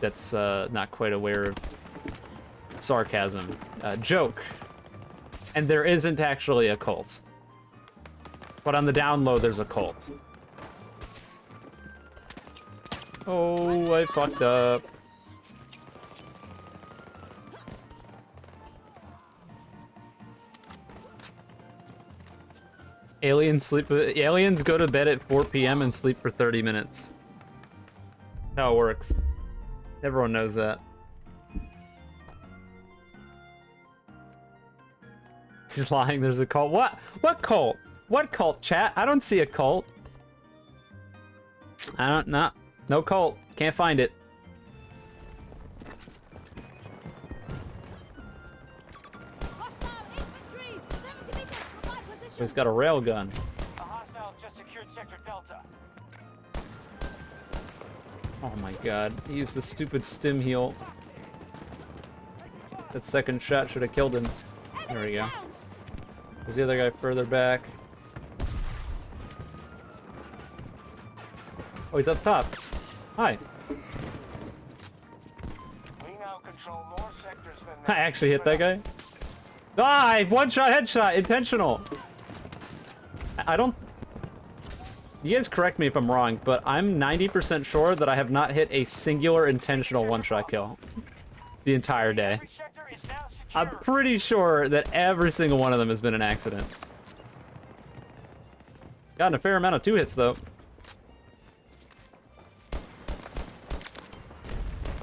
that's not quite aware of sarcasm. Joke. And there isn't actually a cult. But on the down low, there's a cult. Oh, I fucked up. Aliens go to bed at 4 p.m. and sleep for 30 minutes. That's how it works. Everyone knows that. He's lying, there's a cult. What? What cult? What cult, chat? I don't see a cult. I don't know. No cult. Can't find it. Hostile infantry! 70 meters from my position! He's got a rail gun. A hostile just secured Sector Delta. Oh my god. He used the stupid stim heal. That second shot should have killed him. There we go. There's the other guy further back. Oh, he's up top. Hi. We now control more sectors than I actually hit that guy. Ah, I one-shot headshot. Intentional. I don't... You guys correct me if I'm wrong, but I'm 90% sure that I have not hit a singular intentional one-shot kill the entire day. Every sector is now secure. I'm pretty sure that every single one of them has been an accident. Gotten a fair amount of 2-hits, though.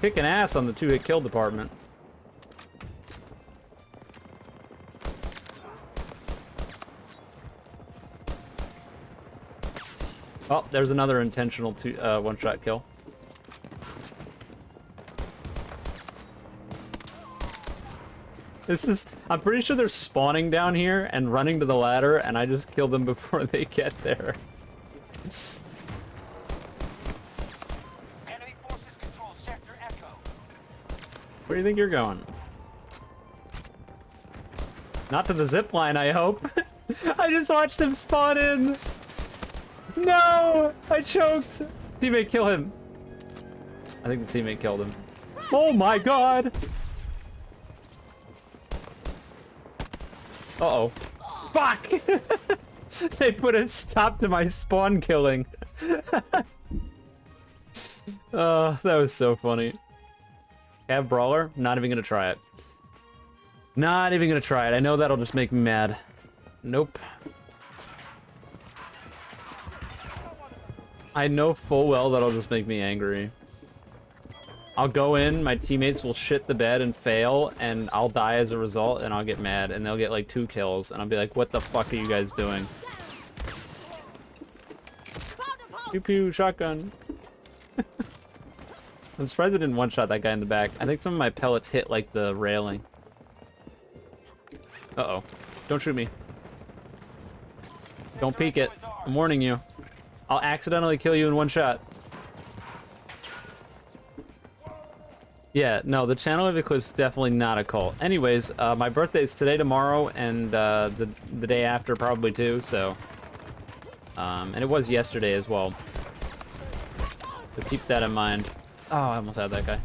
Kicking ass on the 2-hit kill department. Oh, there's another intentional one-shot kill. This is... I'm pretty sure they're spawning down here and running to the ladder, and I just killed them before they get there. Enemy forces control Sector Echo. Where do you think you're going? Not to the zip line, I hope. I just watched him spawn in. No! I choked. Teammate, kill him. I think the teammate killed him. Oh my god! Uh-oh. Fuck! They put a stop to my spawn killing. Oh, that was so funny. Cav Brawler? Not even gonna try it. Not even gonna try it. I know that'll just make me mad. Nope. I know full well that'll just make me angry. I'll go in, my teammates will shit the bed and fail, and I'll die as a result, and I'll get mad, and they'll get like 2 kills, and I'll be like, what the fuck are you guys doing? Pew pew, shotgun. I'm surprised I didn't one-shot that guy in the back. I think some of my pellets hit like the railing. Uh-oh. Don't shoot me. Don't peek it. I'm warning you. I'll accidentally kill you in one shot. Yeah, no, the Channel of Eclipse is definitely not a cult. Anyways, my birthday is today, tomorrow, and the day after probably too, so... and it was yesterday as well. So keep that in mind. Oh, I almost had that guy.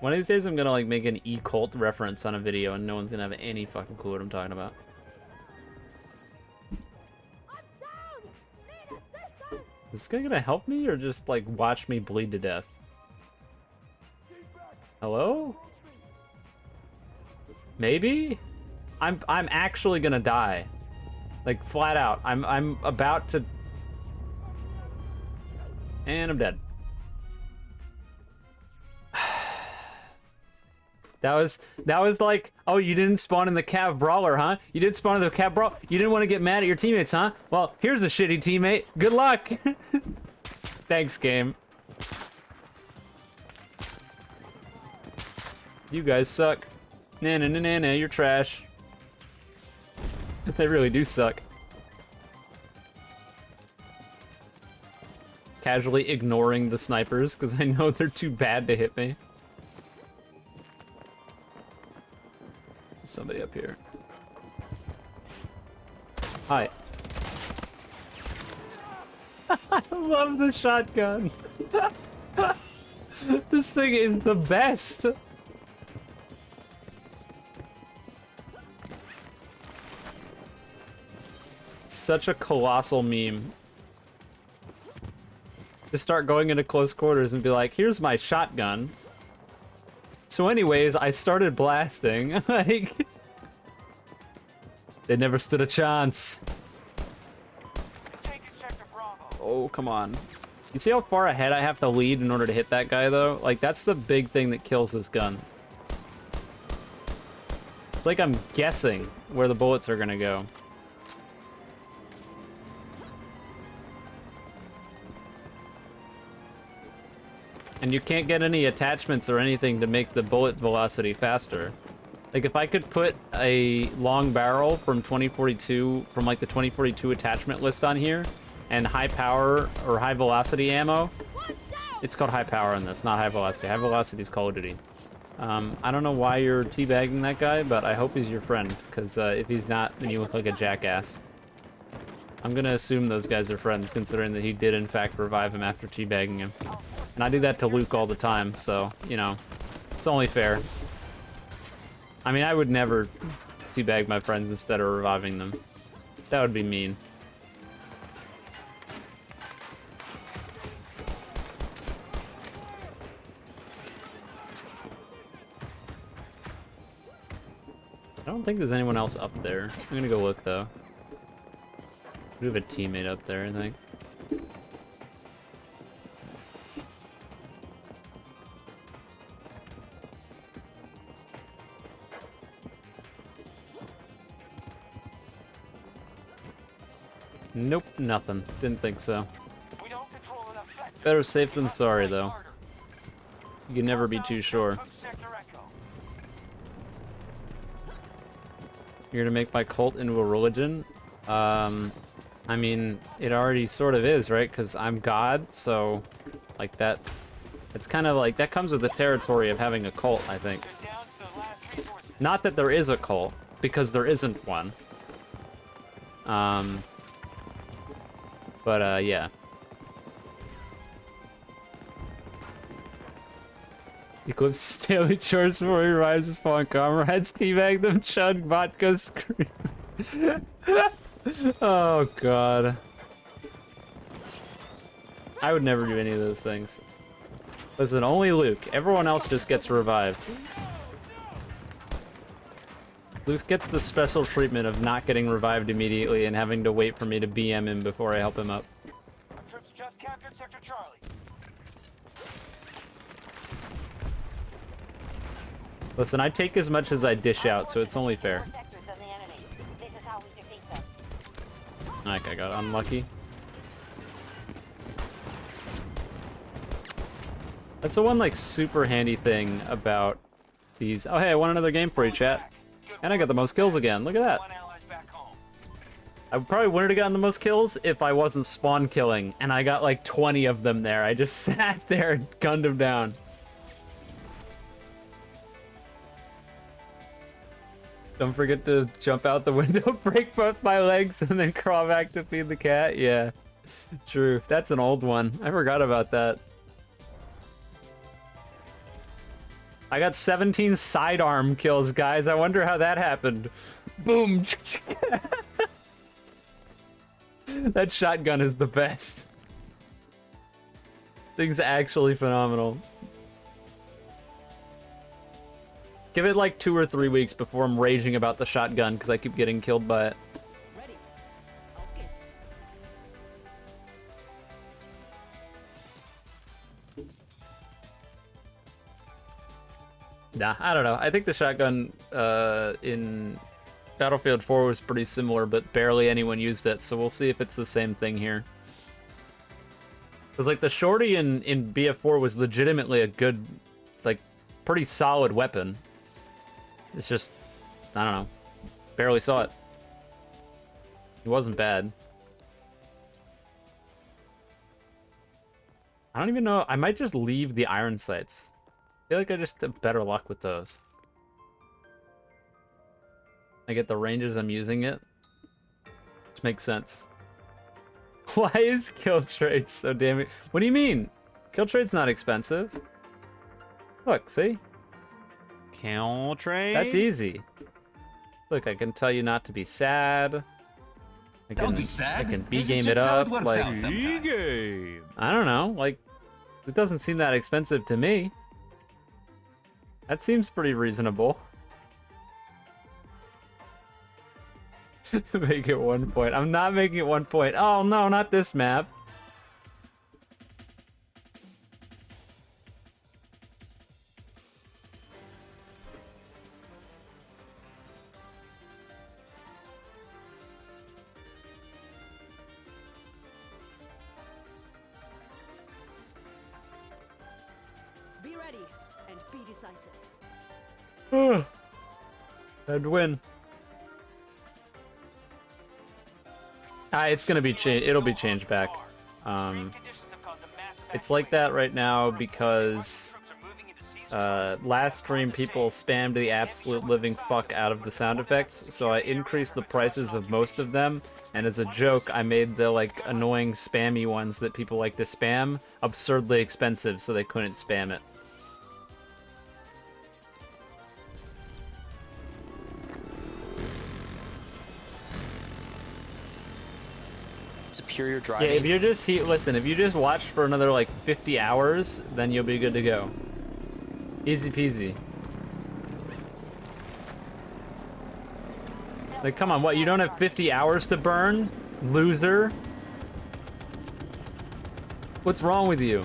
One of these days I'm gonna like make an E-Cult reference on a video and no one's gonna have any fucking clue what I'm talking about. Is this guy gonna help me or just like watch me bleed to death? Hello? Maybe? I'm actually gonna die. Like flat out. I'm about to. And I'm dead. That was like, oh, you didn't spawn in the Cav Brawler, huh? You didn't spawn in the Cav Brawler. You didn't want to get mad at your teammates, huh? Well, here's a shitty teammate. Good luck. Thanks, game. You guys suck. Nah, nah, nah, nah, nah, you're trash. They really do suck. Casually ignoring the snipers because I know they're too bad to hit me. Somebody up here. Hi. I love the shotgun. This thing is the best. Such a colossal meme. Just start going into close quarters and be like, here's my shotgun. So anyways, I started blasting. Like, they never stood a chance. Taking sector Bravo. Oh, come on. You see how far ahead I have to lead in order to hit that guy, though? Like, that's the big thing that kills this gun. It's like I'm guessing where the bullets are gonna go. And you can't get any attachments or anything to make the bullet velocity faster. Like, if I could put a long barrel from 2042, from like the 2042 attachment list on here, and high power or high velocity ammo, it's called high power in this, not high velocity. High velocity is Call of Duty. I don't know why you're teabagging that guy, but I hope he's your friend, because if he's not, then you look like a jackass. I'm gonna assume those guys are friends, considering that he did in fact revive him after teabagging him. And I do that to Luke all the time, so, you know, it's only fair. I mean, I would never teabag my friends instead of reviving them. That would be mean. I don't think there's anyone else up there. I'm gonna go look, though. We have a teammate up there, I think. Nope, nothing. Didn't think so. We don't control enough sectors. Better safe than sorry, though. You can never be too sure. Took sector Echo. You're gonna make my cult into a religion? I mean, it already sort of is, right? Because I'm God, so, like, that... It's kind of like, that comes with the territory of having a cult, I think. Down to the last resources. Not that there is a cult, because there isn't one. But, yeah. Eclipse daily chores before he arrives his fallen comrades, teabag them, chug vodka, scream. Oh, God. I would never do any of those things. Listen, only Luke. Everyone else just gets revived. Luke gets the special treatment of not getting revived immediately and having to wait for me to BM him before I help him up. Our troops just captured sector Charlie. Listen, I take as much as I dish out, so it's only fair. Like, I got unlucky. That's the one, like, super handy thing about these... Oh, hey, I won another game for you, chat. And I got the most kills again. Look at that. One allies back home. I probably wouldn't have gotten the most kills if I wasn't spawn killing. And I got, like, 20 of them there. I just sat there and gunned them down. Don't forget to jump out the window, break both my legs, and then crawl back to feed the cat. Yeah, true. That's an old one. I forgot about that. I got 17 sidearm kills, guys. I wonder how that happened. Boom. That shotgun is the best. Thing's actually phenomenal. Give it like 2 or 3 weeks before I'm raging about the shotgun because I keep getting killed by it. Ready. Auf geht's. Nah, I don't know. I think the shotgun in Battlefield 4 was pretty similar, but barely anyone used it, so we'll see if it's the same thing here. Because, like, the shorty in BF4 was legitimately a good, like, pretty solid weapon. It's just, I don't know. Barely saw it. It wasn't bad. I don't even know. I might just leave the iron sights. I feel like I just have better luck with those. I get the ranges I'm using it. Which makes sense. Why is kill trade so damn... What do you mean? Kill trade's not expensive. Look, see? Kill trade? That's easy. Look, I can tell you not to be sad. Don't be sad. I can This is B-game just it how up. it works Like, out sometimes. Game. I don't know. Like, it doesn't seem that expensive to me. That seems pretty reasonable. Make it 1 point. I'm not making it 1 point. Oh no, not this map. Be ready and be decisive. I'd win. It's gonna be changed. It'll be changed back. It's like that right now because last stream people spammed the absolute living fuck out of the sound effects, so I increased the prices of most of them, and as a joke I made the like annoying spammy ones that people like to spam absurdly expensive so they couldn't spam it. Superior Yeah, driving. if you're just listen, if you just watch for another like 50 hours, then you'll be good to go. Easy peasy. Like, come on, what? You don't have 50 hours to burn, loser? What's wrong with you?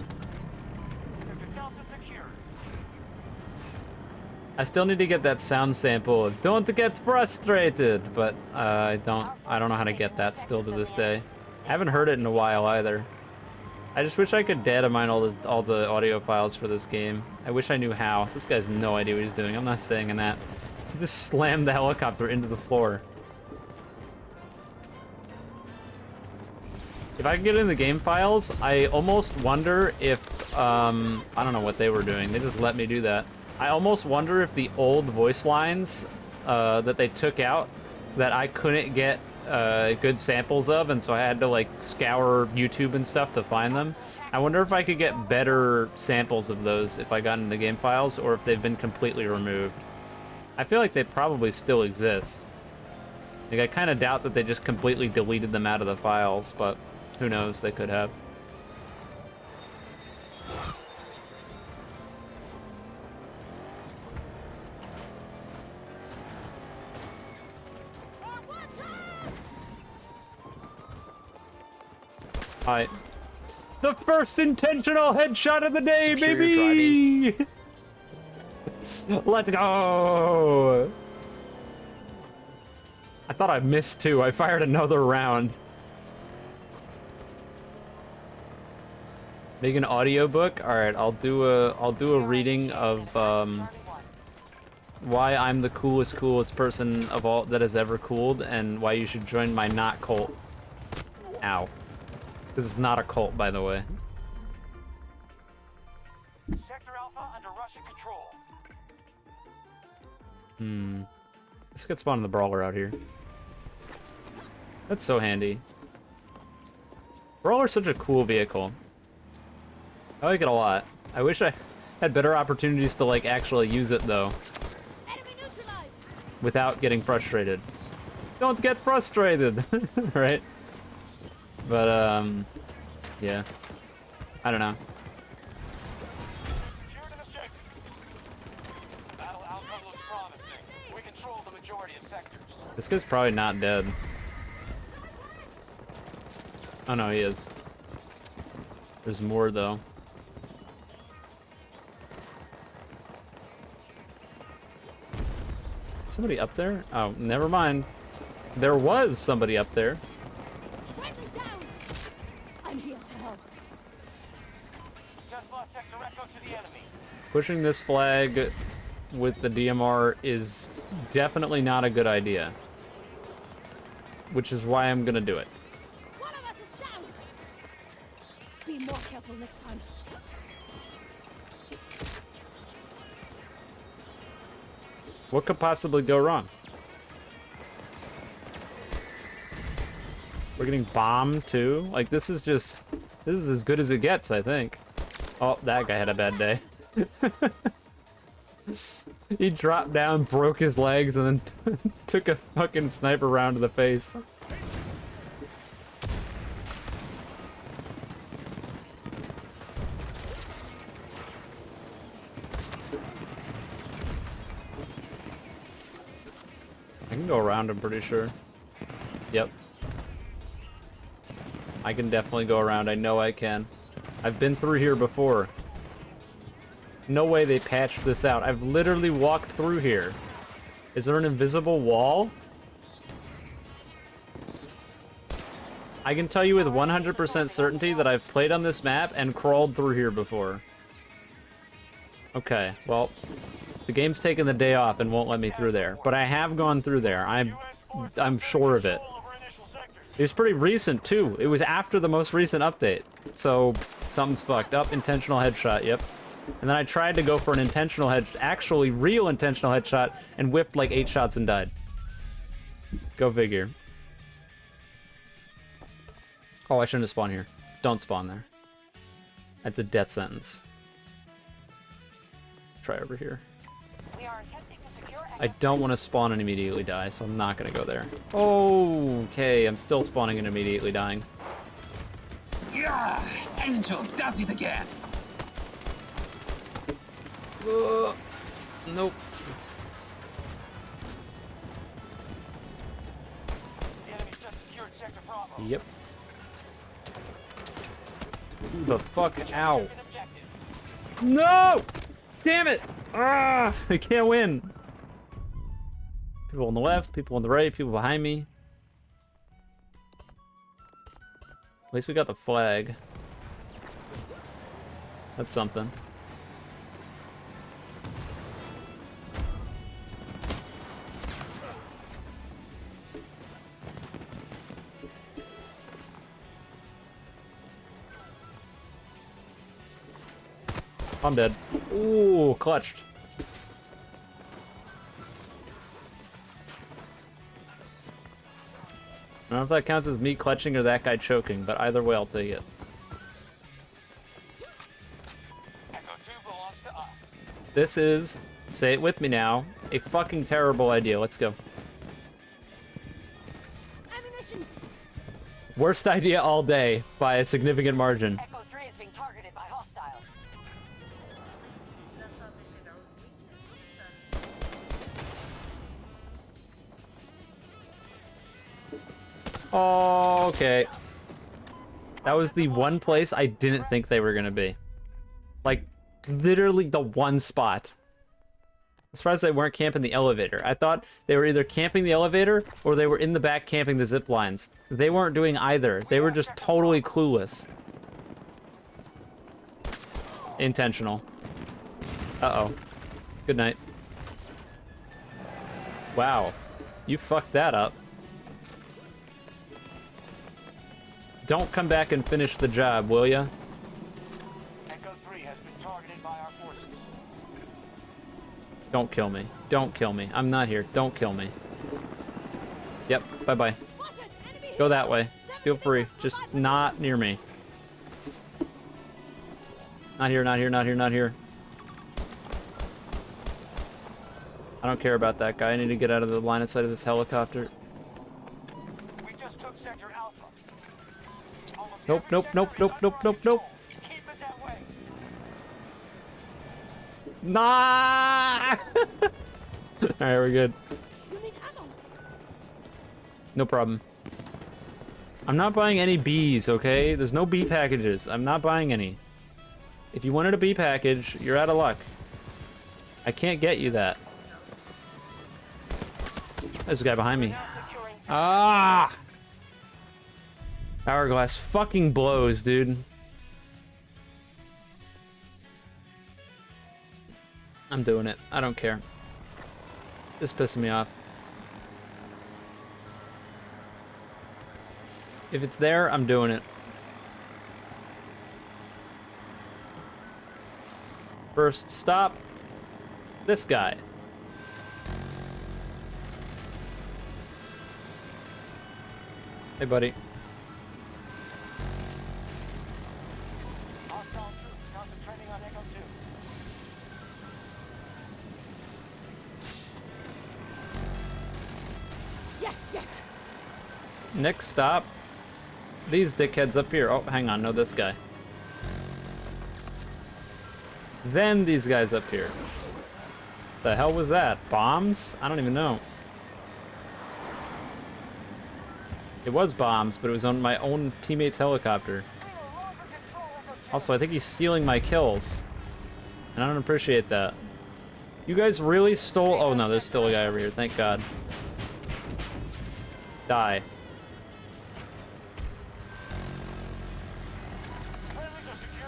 I still need to get that sound sample of "Don't get frustrated," but I don't know how to get that still to this day. I haven't heard it in a while either. I just wish I could data mine all the audio files for this game. I wish I knew how. This guy has no idea what he's doing. I'm not staying in that. He just slammed the helicopter into the floor. If I could get in the game files, I almost wonder if I don't know what they were doing. They just let me do that. I almost wonder if the old voice lines that they took out that I couldn't get good samples of, and so I had to like scour YouTube and stuff to find them. I wonder if I could get better samples of those if I got into the game files, or if they've been completely removed. I feel like they probably still exist. Like, I kind of doubt that they just completely deleted them out of the files, but who knows, they could have. Alright. The first intentional headshot of the day, Superior baby! Let's go! I thought I missed too. I fired another round. Make an audiobook? Alright, I'll do a reading of why I'm the coolest person of all that has ever cooled, and why you should join my not cult. Ow. This is not a cult, by the way. Sector Alpha under Russian control. Let's get spawning the brawler out here. That's so handy. Brawler's such a cool vehicle. I like it a lot. I wish Had better opportunities to, like, actually use it, though, Enemy neutralized. without getting frustrated. Don't get frustrated, right? But, yeah. I don't know. Secured an objective. Battle outcome looks promising. We control the majority of sectors. This guy's probably not dead. Oh, no, he is. There's more, though. Somebody up there? Oh, never mind. There was somebody up there. Friendly down. I'm here to help. Just lost sector echo to the enemy. Pushing this flag with the DMR is definitely not a good idea. Which is why I'm gonna do it. One of us is down. Be more careful next time. What could possibly go wrong? We're getting bombed too? Like, this is as good as it gets, I think. Oh, that guy had a bad day. He dropped down, broke his legs, and then took a fucking sniper round to the face. I can go around, I'm pretty sure. Yep. I can definitely go around, I know I can. I've been through here before. No way they patched this out. I've literally walked through here. Is there an invisible wall? I can tell you with 100% certainty that I've played on this map and crawled through here before. Okay, well, the game's taken the day off and won't let me through there. But I have gone through there. I'm sure of it. Control over initial sectors. It was pretty recent, too. It was after the most recent update. So, something's fucked up. Intentional headshot, yep. And then I tried to go for an intentional actually real intentional headshot, and whipped like 8 shots and died. Go figure. Oh, I shouldn't have spawned here. Don't spawn there. That's a death sentence. Try over here. We are attempting to secure I don't want to spawn and immediately die, so I'm not going to go there. Okay, I'm still spawning and immediately dying. Yeah, Angel does it again. Nope. The enemy just secured sector Bravo. Yep. Who the fuck? Ow. An objective. No! Damn it! Ah! I can't win. People on the left, people on the right, people behind me. At least we got the flag. That's something. I'm dead. Ooh, clutched. I don't know if that counts as me clutching or that guy choking, but either way, I'll take it. Echo 2 belongs to us. This is, say it with me now, a fucking terrible idea. Let's go. Ammunition. Worst idea all day by a significant margin. Echo 3 is being targeted by hostiles. Okay. That was the one place I didn't think they were gonna be. Like, literally the one spot. I'm surprised they weren't camping the elevator. I thought they were either camping the elevator or they were in the back camping the zip lines. They weren't doing either. They were just totally clueless. Intentional. Uh-oh. Good night. Wow. You fucked that up. Don't come back and finish the job, will ya? Echo 3 has been targeted by our forces. Don't kill me. Don't kill me. I'm not here. Don't kill me. Yep. Bye-bye. Spotted. Enemy Go here. that way. 70 Feel free. meters from Just my position. not near me. Not here, not here, not here, not here. I don't care about that guy. I need to get out of the line of sight of this helicopter. We just took sector Alpha. Almost Nope, every nope, sector nope, is nope, under nope, our nope, nope. control. Keep it that way. Nah! Alright, we're good. You need ammo. No problem. I'm not buying any Bs, okay? There's no B packages. I'm not buying any. If you wanted a B package, you're out of luck. I can't get you that. There's a guy behind me. Now securing Ah! Hourglass fucking blows, dude. I'm doing it. I don't care. This pissing me off. If it's there, I'm doing it. First stop, this guy. Hey, buddy. hostile troops concentrating on Echo 2. Yes, yes. Next stop, these dickheads up here. Oh, hang on, no, this guy. Then these guys up here. The hell was that? Bombs? I don't even know. It was bombs, but it was on my own teammate's helicopter. Also, I think he's stealing my kills. And I don't appreciate that. You guys really stole... Oh no, there's still a guy over here, thank God. Die.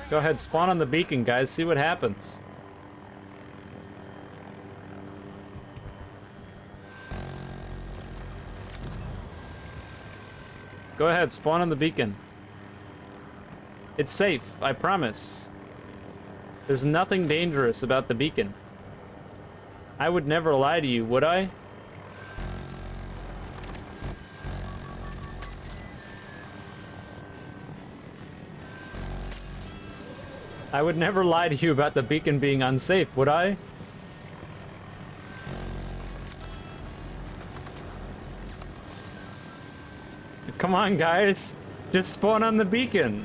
Go ahead, spawn on the beacon, guys, see what happens. Go ahead, spawn on the beacon. It's safe, I promise. There's nothing dangerous about the beacon. I would never lie to you, would I? I would never lie to you about the beacon being unsafe, would I? Come on, guys. Just spawn on the beacon.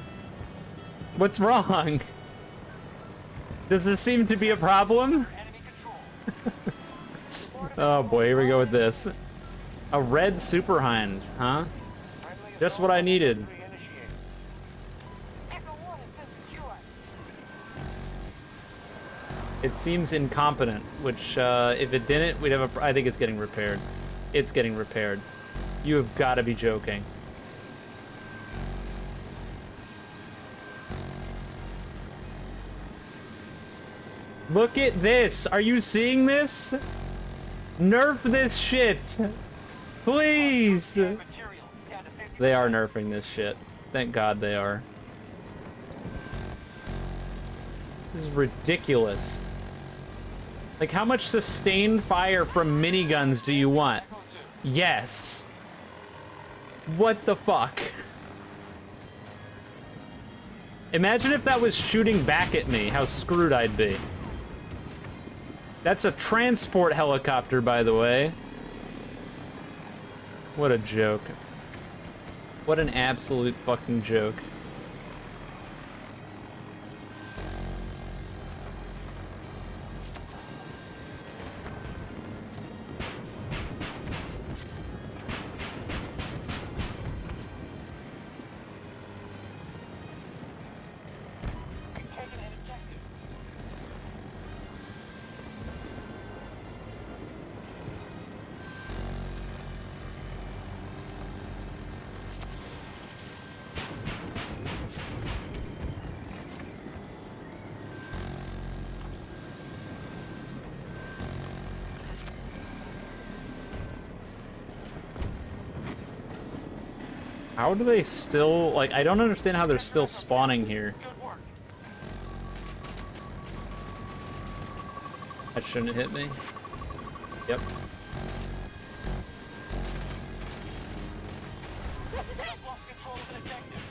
What's wrong? Does there seem to be a problem? Enemy control. Oh boy, here we go with this. A red super hind, huh? Friendly Just what I needed. reinitiate. Echo 1 has been secured. It seems incompetent, which, if it didn't, we'd have a... I think it's getting repaired. It's getting repaired. You have got to be joking. Look at this! Are you seeing this? Nerf this shit! Please! Material down to 50%. They are nerfing this shit. Thank God they are. This is ridiculous. Like, how much sustained fire from miniguns do you want? Yes. What the fuck? Imagine if that was shooting back at me, how screwed I'd be. That's a transport helicopter, by the way. What a joke. What an absolute fucking joke. Taking an objective. How do they still, like, I don't understand how they're still spawning here. Good work. That shouldn't hit me. Yep. This is it. Lost control of an objective.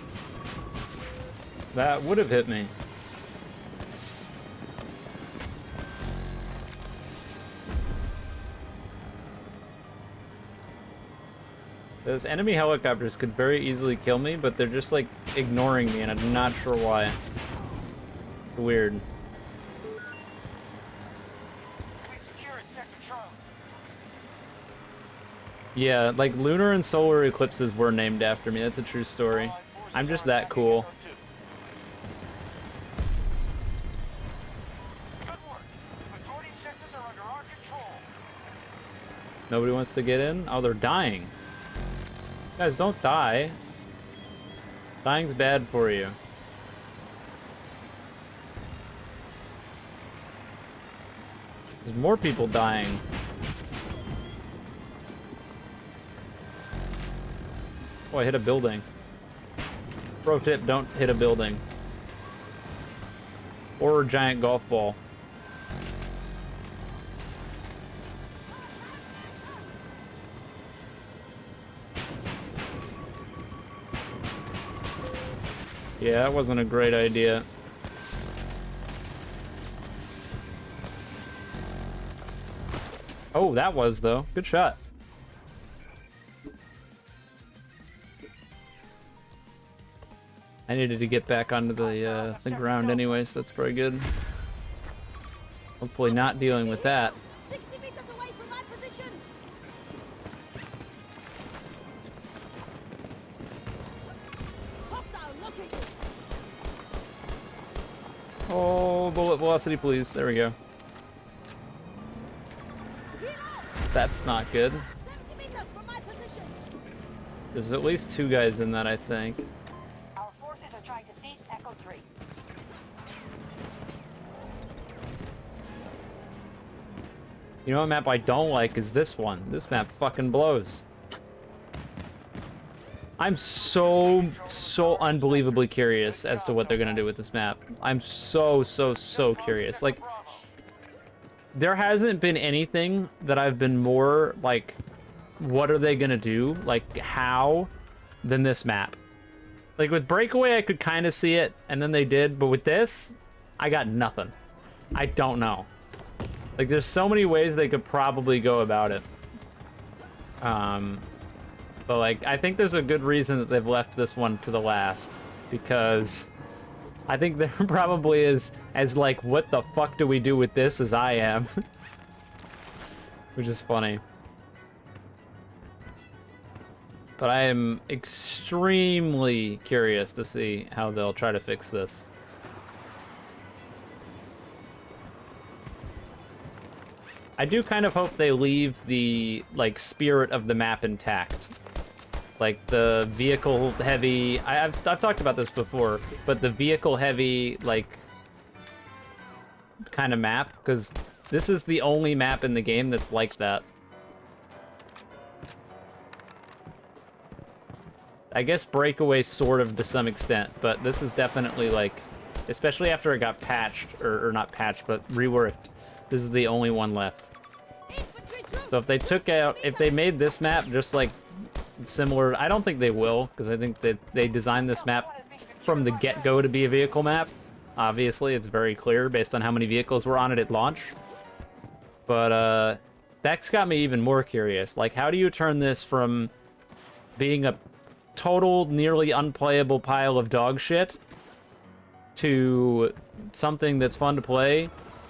That would have hit me. Those enemy helicopters could very easily kill me, but they're just like ignoring me, and I'm not sure why. Weird. We secure it, Sector Charlie. Yeah, like lunar and solar eclipses were named after me. That's a true story. Allied forces I'm just are that attacking cool. Echo 2. Good work. Majority sectors are under our control. Nobody wants to get in? Oh, they're dying. Guys, don't die. Dying's bad for you. There's more people dying. Oh, I hit a building. Pro tip, don't hit a building. Or a giant golf ball. Yeah, that wasn't a great idea. Oh, that was, though. Good shot. I needed to get back onto the ground anyways. That's pretty good. Hopefully not dealing with that. 60 meters away from my position. Hostile looking. Oh, bullet velocity, please. There we go. That's not good. 70 meters from my position. There's at least 2 guys in that, I think. Our forces are trying to seize Echo 3. You know what map I don't like is this one. This map fucking blows. I'm so unbelievably curious as to what they're gonna do with this map. I'm so curious. Like, there hasn't been anything that I've been more like, what are they gonna do? Like, how? Than this map. Like, with Breakaway, I could kind of see it, and then they did, but with this, I got nothing. I don't know. Like, there's so many ways they could probably go about it. But, like, I think there's a good reason that they've left this one to the last. Because I think they're probably as like, what the fuck do we do with this as I am. Which is funny. But I am extremely curious to see how they'll try to fix this. I do kind of hope they leave the, like, spirit of the map intact. Like, the vehicle-heavy... I've talked about this before, but the vehicle-heavy, like, kind of map, because this is the only map in the game that's like that. I guess Breakaway sort of to some extent, but this is definitely, like, especially after it got patched, or not patched, but reworked, this is the only one left. So if they took out, if they made this map just like similar, I don't think they will, because I think that they designed this map from the get-go to be a vehicle map. Obviously, it's very clear based on how many vehicles were on it at launch. But that's got me even more curious. Like, how do you turn this from being a total, nearly unplayable pile of dog shit to something that's fun to play,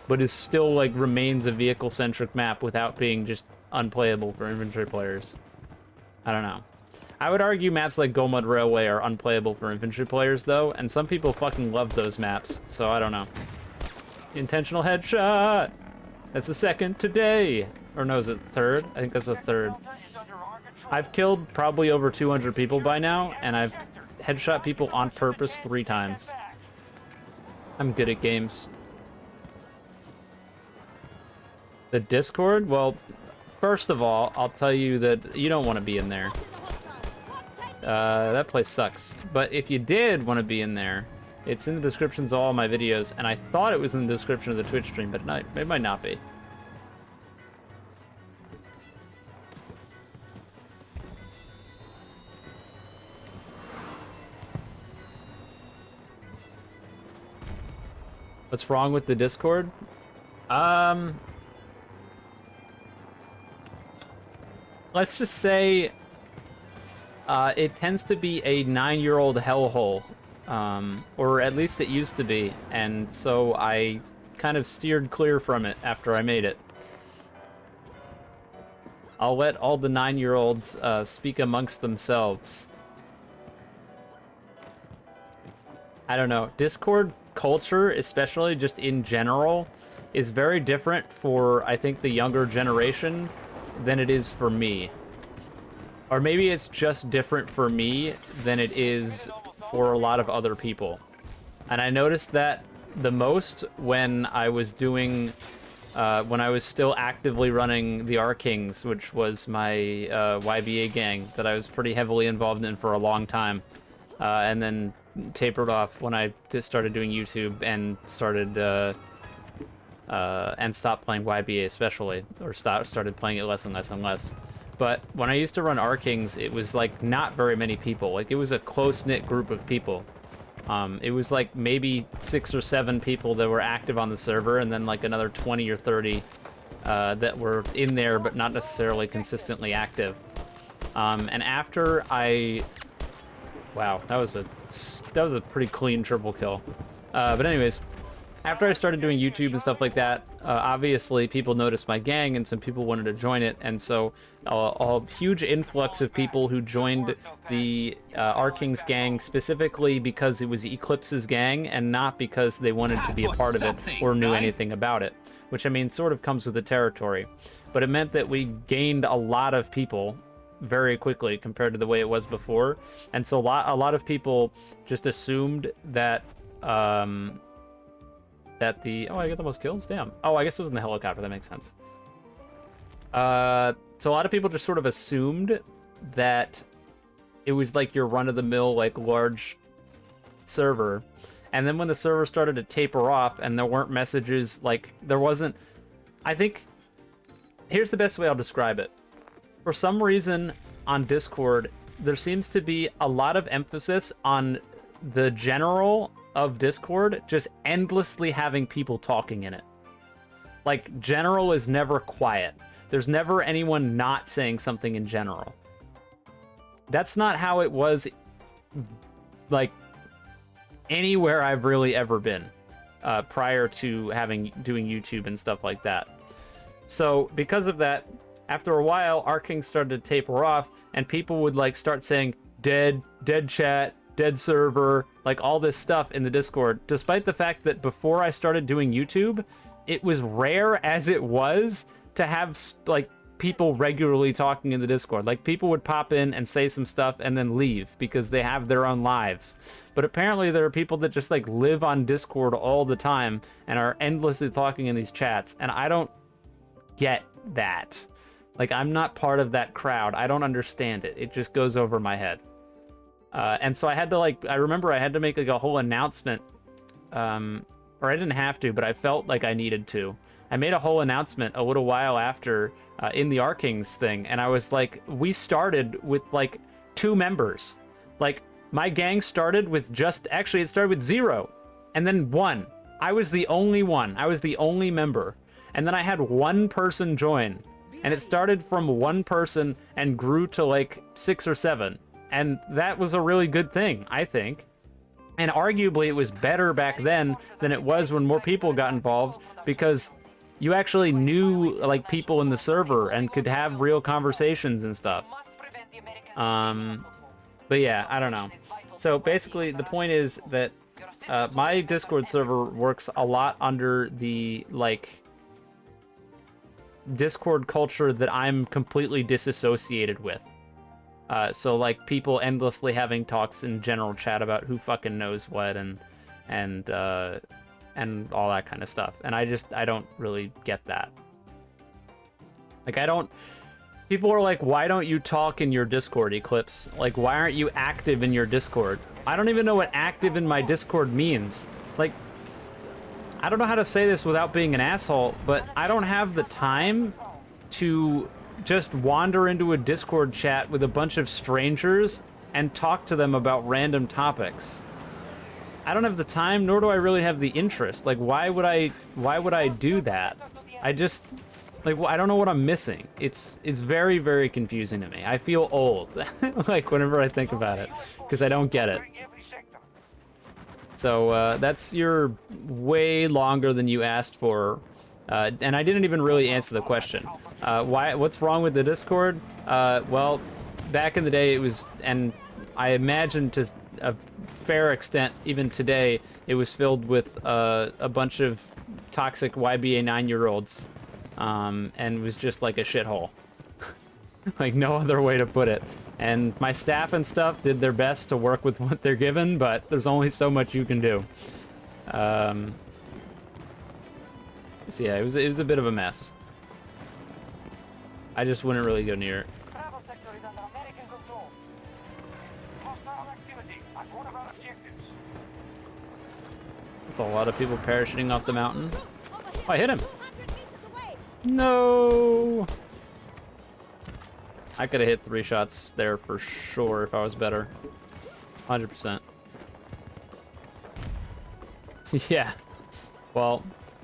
but is still, like, remains a vehicle-centric map without being just unplayable for infantry players? I don't know. I would argue maps like Gomud Railway are unplayable for infantry players, though, and some people fucking love those maps, so I don't know. Intentional headshot! That's the second today! Or no, is it third? I think that's the third. I've killed probably over 200 people by now, and I've headshot people on purpose 3 times. I'm good at games. The Discord? Well, first of all, I'll tell you that you don't want to be in there. That place sucks. But if you did want to be in there, it's in the descriptions of all my videos, and I thought it was in the description of the Twitch stream, but it might not be. What's wrong with the Discord? Let's just say It tends to be a 9-year-old hellhole, or at least it used to be, and so I kind of steered clear from it after I made it. I'll let all the 9-year-olds speak amongst themselves. I don't know. Discord culture, especially just in general, is very different for, I think, the younger generation than it is for me. Or maybe it's just different for me than it is for a lot of other people. And I noticed that the most when I was doing, when I was still actively running the R-Kings, which was my YBA gang that I was pretty heavily involved in for a long time. And then tapered off when I started doing YouTube and started, and stopped playing YBA especially, or started playing it less and less and less. But when I used to run R-Kings, it was like not very many people. Like it was a close-knit group of people. It was like maybe 6 or 7 people that were active on the server, and then like another 20 or 30 that were in there but not necessarily consistently active. And after I... Wow, that was a pretty clean triple kill. But anyways, after I started doing YouTube and stuff like that, obviously people noticed my gang and some people wanted to join it, and so a huge influx of people who joined the R-Kings gang specifically because it was Eclipse's gang and not because they wanted to be a part of it or knew anything about it, which I mean sort of comes with the territory. But it meant that we gained a lot of people very quickly compared to the way it was before, and so a lot of people just assumed that that the... Oh, I get the most kills? Damn. Oh, I guess it was in the helicopter. That makes sense. So a lot of people just sort of assumed that it was like your run-of-the-mill, like, large server. And then when the server started to taper off and there weren't messages, like, there wasn't... I think... Here's the best way I'll describe it. For some reason, on Discord, there seems to be a lot of emphasis on the general of Discord just endlessly having people talking in it. Like, general is never quiet. There's never anyone not saying something in general. That's not how it was, like, anywhere I've really ever been prior to doing YouTube and stuff like that. So, because of that, after a while, R-King started to taper off, and people would, like, start saying, dead chat, dead server, like all this stuff in the Discord, despite the fact that before I started doing YouTube, it was rare as it was to have like people regularly talking in the Discord. Like people would pop in and say some stuff and then leave because they have their own lives. But apparently there are people that just like live on Discord all the time and are endlessly talking in these chats, and I don't get that. Like I'm not part of that crowd. I don't understand it. It just goes over my head. And so I had to I remember I had to make like a whole announcement, or I didn't have to, but I felt like I needed to. I made a whole announcement a little while after in the R-Kings thing, and I was like, we started with like 2 members. Like my gang started with actually it started with 0, and then 1. I was the only one. I was the only member. And then I had 1 person join, and it started from 1 person and grew to like 6 or 7. And that was a really good thing, I think. And arguably it was better back then than it was when more people got involved, because you actually knew like people in the server and could have real conversations and stuff. But yeah, I don't know. So basically the point is that my Discord server works a lot under the like Discord culture that I'm completely disassociated with. So like people endlessly having talks in general chat about who fucking knows what and all that kind of stuff. And I don't really get that. Like people are like, why don't you talk in your Discord, Eclipse? Like, why aren't you active in your Discord? I don't even know what active in my Discord means. Like, I don't know how to say this without being an asshole, but I don't have the time to just wander into a Discord chat with a bunch of strangers and talk to them about random topics. I don't have the time, nor do I really have the interest. Like, why would I do that? Like, I don't know what I'm missing. It's very, very confusing to me. I feel old, like, whenever I think about it, because I don't get it. Every sector. So, that's your way longer than you asked for. And I didn't even really answer the question. What's wrong with the Discord? Well, back in the day it was, and I imagine to a fair extent, even today, it was filled with a bunch of toxic YBA 9-year-olds. And was just like a shithole. Like, no other way to put it. And my staff and stuff did their best to work with what they're given, but there's only so much you can do. So yeah, it was a bit of a mess. I just wouldn't really go near it. Travel sector is under American control. Hostile activity at one of our objectives. That's a lot of people parachuting off the mountain. Troops over here. Oh, I hit him. 200 meters away. No! I could have hit 3 shots there for sure if I was better. 100%. Yeah. Well,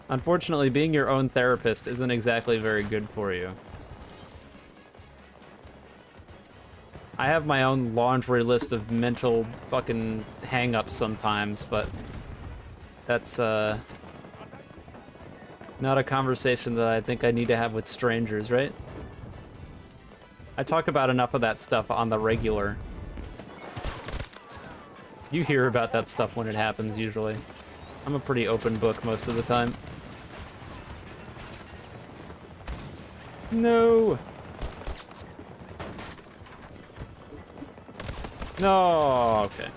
unfortunately, being your own therapist isn't exactly very good for you. I have my own laundry list of mental fucking hang-ups sometimes, but that's, not a conversation that I think I need to have with strangers, right? I talk about enough of that stuff on the regular. You hear about that stuff when it happens, usually. I'm a pretty open book most of the time. No! No, okay.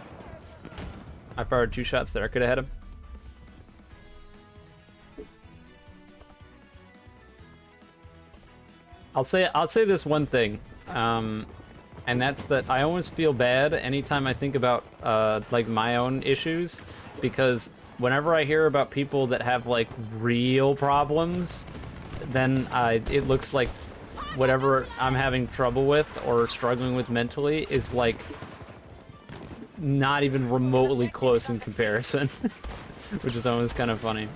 I fired 2 shots there. I could have hit him. I'll say this one thing, and that's that I always feel bad anytime I think about like my own issues, because whenever I hear about people that have like real problems, then it looks like whatever I'm having trouble with or struggling with mentally is like not even remotely close in comparison, which is always kind of funny.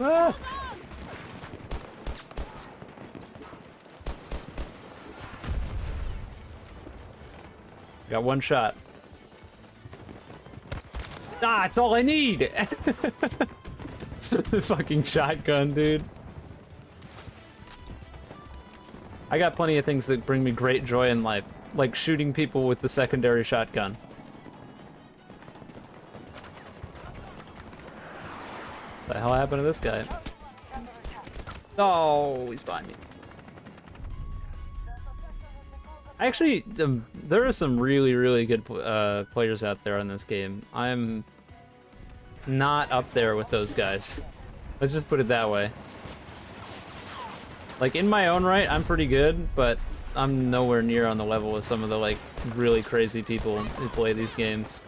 Ah! Got 1 shot. Ah, it's all I need! Fucking shotgun, dude. I got plenty of things that bring me great joy in life, like shooting people with the secondary shotgun. What the hell happened to this guy? Oh, he's behind me. Actually, there are some really, really good players out there on this game. I'm not up there with those guys. Let's just put it that way. Like, in my own right, I'm pretty good, but I'm nowhere near on the level with some of the, like, really crazy people who play these games.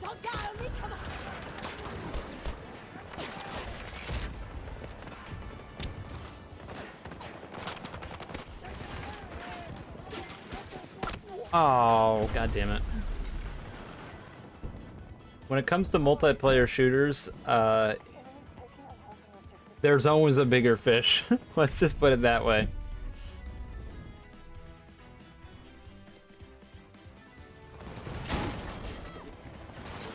Don't die on me, come on. Oh, god damn it. When it comes to multiplayer shooters, there's always a bigger fish. Let's just put it that way.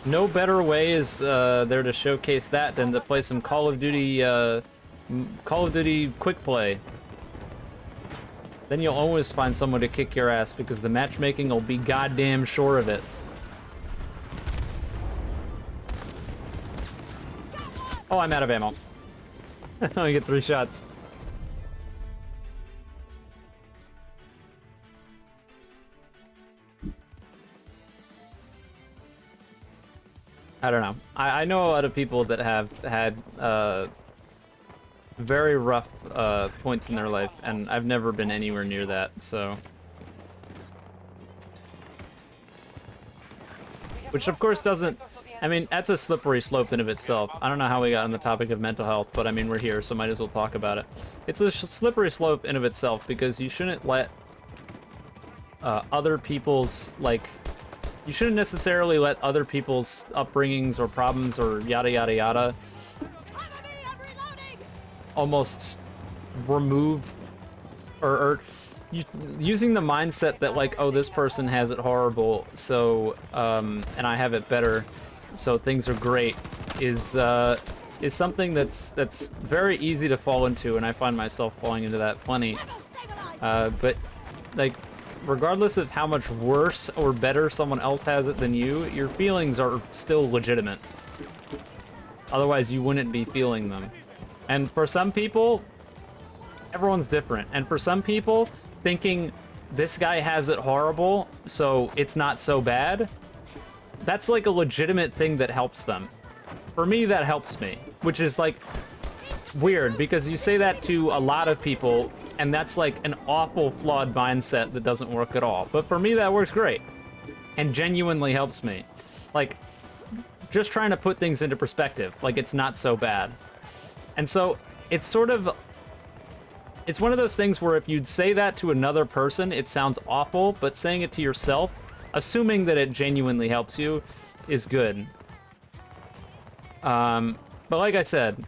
No better way is there to showcase that than to play some Call of Duty quick play. Then you'll always find someone to kick your ass because the matchmaking will be goddamn sure of it. Oh, I'm out of ammo. I only get 3 shots. I don't know. I know a lot of people that have had very rough points in their life, and I've never been anywhere near that, so... Which, of course, doesn't... I mean, that's a slippery slope in of itself. I don't know how we got on the topic of mental health, but I mean, we're here, so might as well talk about it. It's a slippery slope in of itself, because you shouldn't let other people's, like, you shouldn't necessarily let other people's upbringings or problems or yada yada yada almost remove or using the mindset that, like, oh, this person has it horrible, so and I have it better, so things are great, is something that's very easy to fall into, and I find myself falling into that plenty. But like, regardless of how much worse or better someone else has it than you, your feelings are still legitimate. Otherwise, you wouldn't be feeling them. And for some people, everyone's different. And for some people, thinking this guy has it horrible, so it's not so bad, that's like a legitimate thing that helps them. For me, that helps me, which is like weird because you say that to a lot of people and that's like an awful flawed mindset that doesn't work at all. But for me, that works great and genuinely helps me. Like, just trying to put things into perspective, like it's not so bad. And so it's sort of, it's one of those things where if you'd say that to another person, it sounds awful, but saying it to yourself, assuming that it genuinely helps you, is good. But like I said,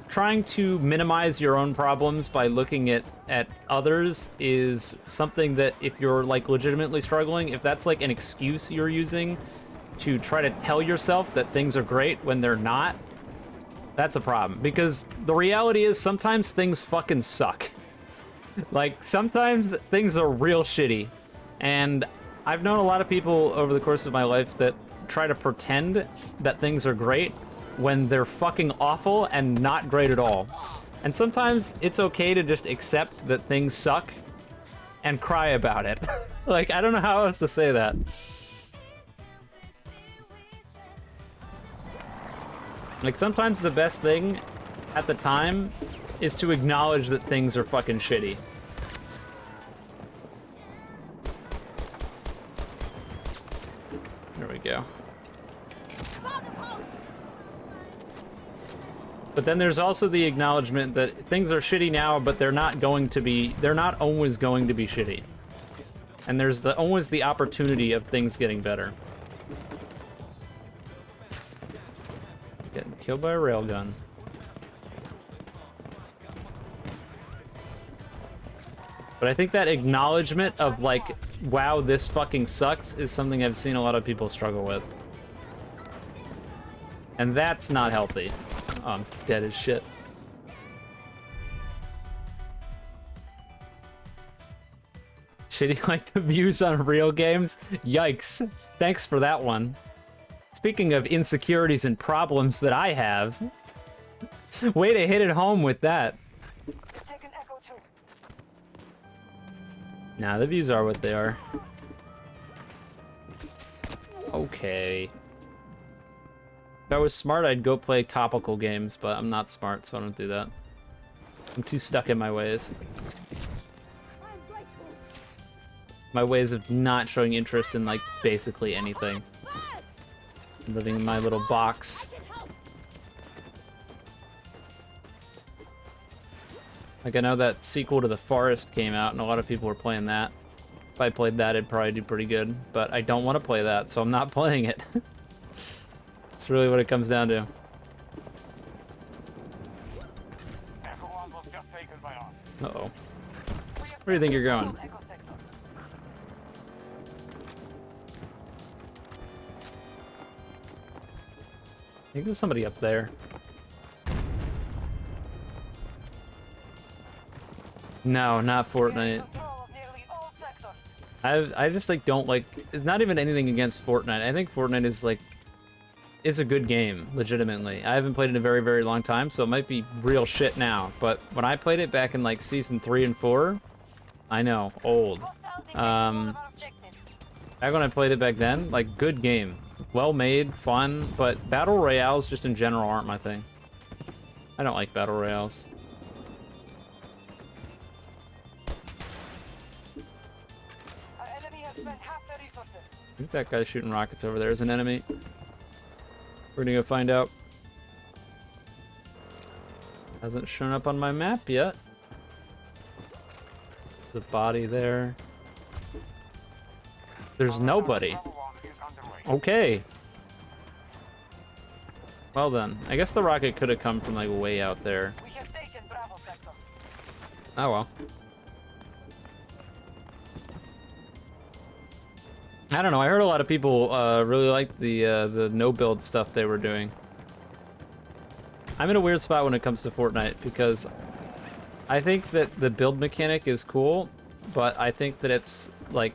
trying to minimize your own problems by looking at others is something that, if you're like legitimately struggling, if that's like an excuse you're using to try to tell yourself that things are great when they're not, that's a problem. Because the reality is sometimes things fucking suck. Like, sometimes things are real shitty. And I've known a lot of people over the course of my life that try to pretend that things are great when they're fucking awful and not great at all. And sometimes it's okay to just accept that things suck and cry about it. Like, I don't know how else to say that. Like, sometimes the best thing at the time is to acknowledge that things are fucking shitty. There we go. But then there's also the acknowledgement that things are shitty now, but they're not always going to be shitty. And there's always the opportunity of things getting better. Getting killed by a railgun. But I think that acknowledgement of, like, wow, this fucking sucks, is something I've seen a lot of people struggle with. And that's not healthy. Oh, I'm dead as shit. Shitty like the views on real games? Yikes. Thanks for that one. Speaking of insecurities and problems that I have, way to hit it home with that. Take an echo too. Nah, the views are what they are. Okay. If I was smart, I'd go play topical games, but I'm not smart, so I don't do that. I'm too stuck in my ways. My ways of not showing interest in, like, basically anything. Living in my little box. Like, I know that sequel to The Forest came out, and a lot of people were playing that. If I played that, it'd probably do pretty good. But I don't want to play that, so I'm not playing it. That's really what it comes down to. Everyone was just taken by us. Uh-oh. Where do you think you're going? Echo sector. I think there's somebody up there. No, not Fortnite. Control of nearly all sectors. I just, like, don't like... It's not even anything against Fortnite. I think Fortnite is, like... It's a good game, legitimately. I haven't played it in a very, very long time, so it might be real shit now. But when I played it back in, like, Season 3 and 4... I know, old. Back when I played it back then, like, good game. Well made, fun, but Battle Royales just in general aren't my thing. I don't like Battle Royales. Our enemy has spent half their resources. I think that guy shooting rockets over there is an enemy. We're gonna go find out. Hasn't shown up on my map yet. The body there. There's nobody. Okay. Well then, I guess the rocket could have come from like way out there. We have taken Bravo sector. Oh well. I don't know. I heard a lot of people really liked the no build stuff they were doing. I'm in a weird spot when it comes to Fortnite because I think that the build mechanic is cool, but I think that it's like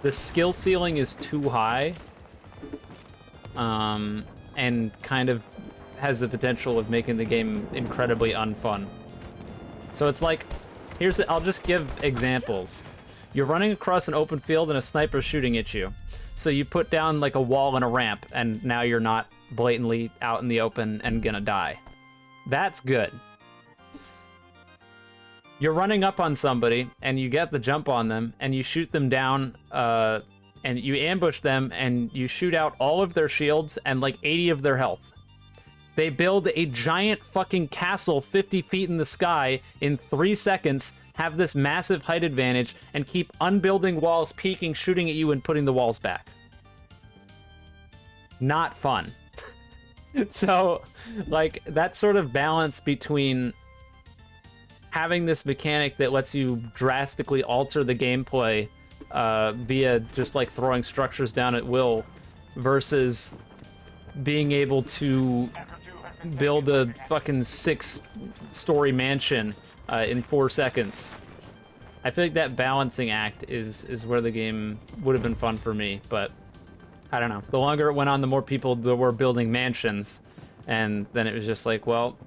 the skill ceiling is too high, and kind of has the potential of making the game incredibly unfun. So it's like, I'll just give examples. You're running across an open field and a sniper's shooting at you. So you put down like a wall and a ramp, and now you're not blatantly out in the open and gonna die. That's good. You're running up on somebody, and you get the jump on them, and you shoot them down, and you ambush them, and you shoot out all of their shields and like 80 of their health. They build a giant fucking castle 50 feet in the sky in 3 seconds, have this massive height advantage, and keep unbuilding walls, peeking, shooting at you, and putting the walls back. Not fun. So, like, that sort of balance between having this mechanic that lets you drastically alter the gameplay via just, like, throwing structures down at will versus being able to build a fucking 6-story mansion in 4 seconds. I feel like that balancing act is where the game would have been fun for me, but I don't know. The longer it went on, the more people there were building mansions, and then it was just like, well,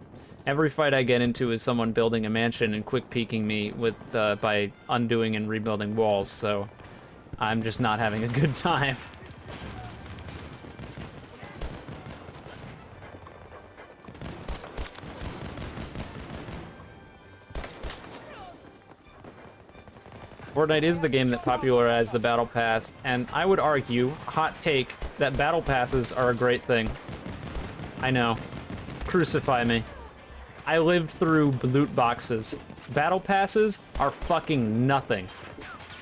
every fight I get into is someone building a mansion and quick peeking me with by undoing and rebuilding walls, so I'm just not having a good time. Fortnite is the game that popularized the Battle Pass, and I would argue, hot take, that Battle Passes are a great thing. I know. Crucify me. I lived through loot boxes. Battle Passes are fucking nothing.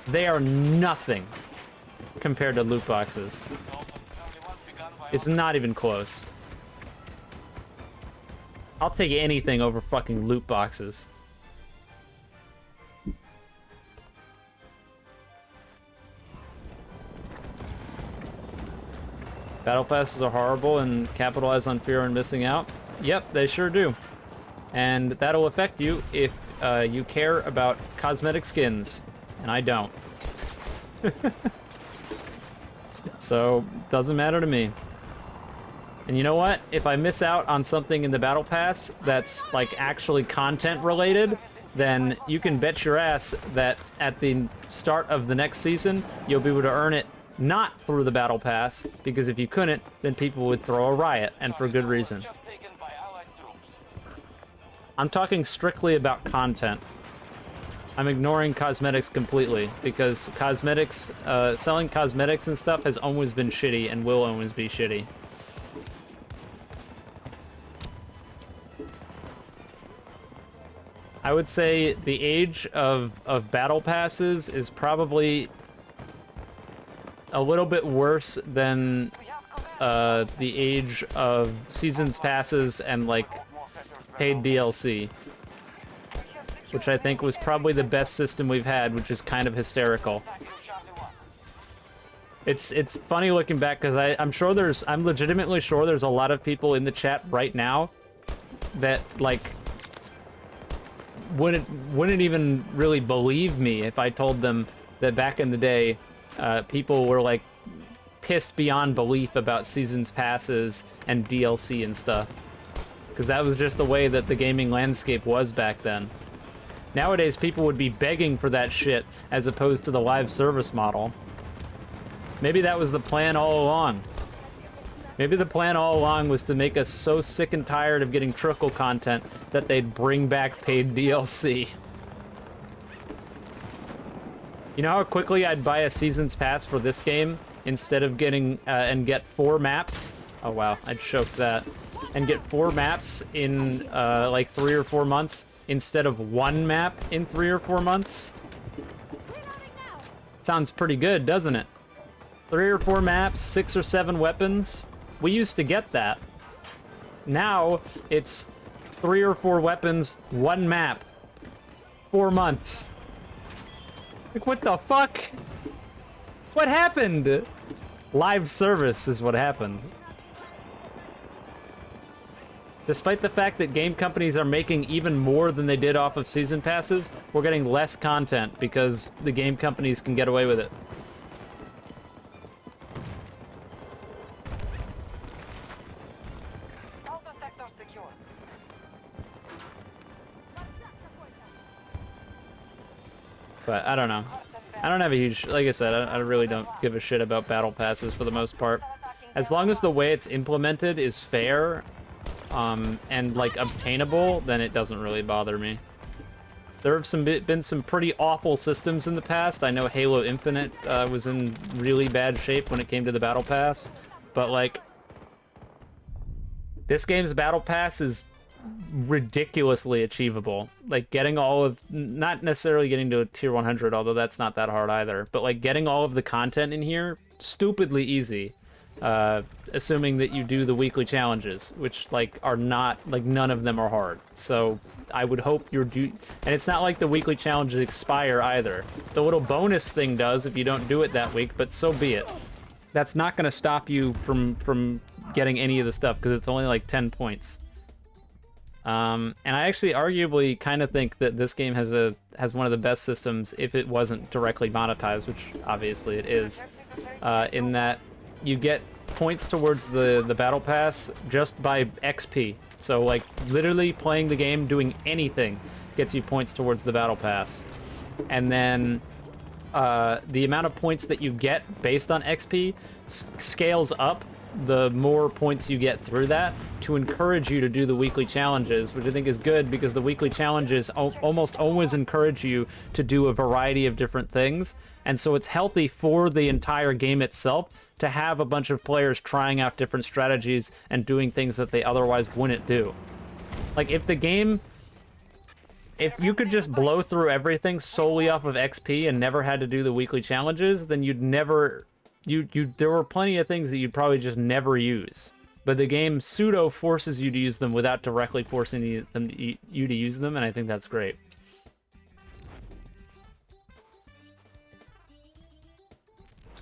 They are nothing compared to loot boxes. It's not even close. I'll take anything over fucking loot boxes. Battle passes are horrible and capitalize on fear and missing out. Yep, they sure do. And that'll affect you if you care about cosmetic skins, and I don't. So, doesn't matter to me. And you know what? If I miss out on something in the Battle Pass that's like actually content related, then you can bet your ass that at the start of the next season, you'll be able to earn it not through the Battle Pass, because if you couldn't, then people would throw a riot, and for good reason. I'm talking strictly about content. I'm ignoring cosmetics completely, because cosmetics, selling cosmetics and stuff has always been shitty and will always be shitty. I would say the age of Battle Passes is probably a little bit worse than the age of Seasons Passes and, like, paid DLC. Which I think was probably the best system we've had, which is kind of hysterical. It's funny looking back, because I'm legitimately sure there's a lot of people in the chat right now that, like, wouldn't even really believe me if I told them that back in the day, people were like pissed beyond belief about Seasons Passes and DLC and stuff. Because that was just the way that the gaming landscape was back then. Nowadays, people would be begging for that shit as opposed to the live service model. Maybe that was the plan all along. Maybe the plan all along was to make us so sick and tired of getting trickle content that they'd bring back paid DLC. You know how quickly I'd buy a Seasons Pass for this game instead of getting, and get 4 maps? Oh wow, I choked that. And get 4 maps in, like 3 or 4 months instead of 1 map in 3 or 4 months? Sounds pretty good, doesn't it? 3 or 4 maps, 6 or 7 weapons. We used to get that. Now, it's 3 or 4 weapons, 1 map. 4 months. Like, what the fuck? What happened? Live service is what happened. Despite the fact that game companies are making even more than they did off of season passes, we're getting less content because the game companies can get away with it. Alpha sector secure. But I don't know. I don't have a huge, like I said, I really don't give a shit about battle passes for the most part. As long as the way it's implemented is fair, and like obtainable, then it doesn't really bother me. There have been some pretty awful systems in the past. I know Halo Infinite was in really bad shape when it came to the battle pass, but like this game's battle pass is ridiculously achievable. Like getting all of, not necessarily getting to a tier 100, although that's not that hard either, but like getting all of the content in here, stupidly easy. Assuming that you do the weekly challenges, which like are not, like none of them are hard. So I would hope you're and it's not like the weekly challenges expire either. The little bonus thing does if you don't do it that week, but so be it. That's not going to stop you from getting any of the stuff because it's only like 10 points. And I actually arguably kind of think that this game has one of the best systems if it wasn't directly monetized, which obviously it is, in that you get points towards the battle pass just by XP. So like literally playing the game, doing anything gets you points towards the battle pass. And then the amount of points that you get based on XP scales up the more points you get through that to encourage you to do the weekly challenges, which I think is good because the weekly challenges almost always encourage you to do a variety of different things. And so it's healthy for the entire game itself to have a bunch of players trying out different strategies and doing things that they otherwise wouldn't do. Like if you could just blow through everything solely off of XP and never had to do the weekly challenges, then you'd never, there were plenty of things that you'd probably just never use. But the game pseudo forces you to use them without directly forcing you to use them, and I think that's great.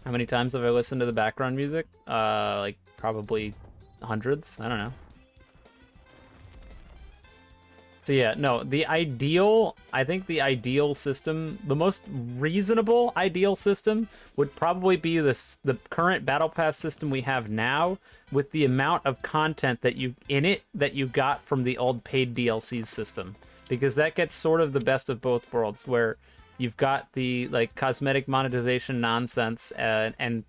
How many times have I listened to the background music? Like probably hundreds. I don't know. So yeah, no, I think the ideal system, the most reasonable ideal system would probably be the current Battle Pass system we have now with the amount of content that you got from the old paid DLCs system. Because that gets sort of the best of both worlds, where you've got the like cosmetic monetization nonsense and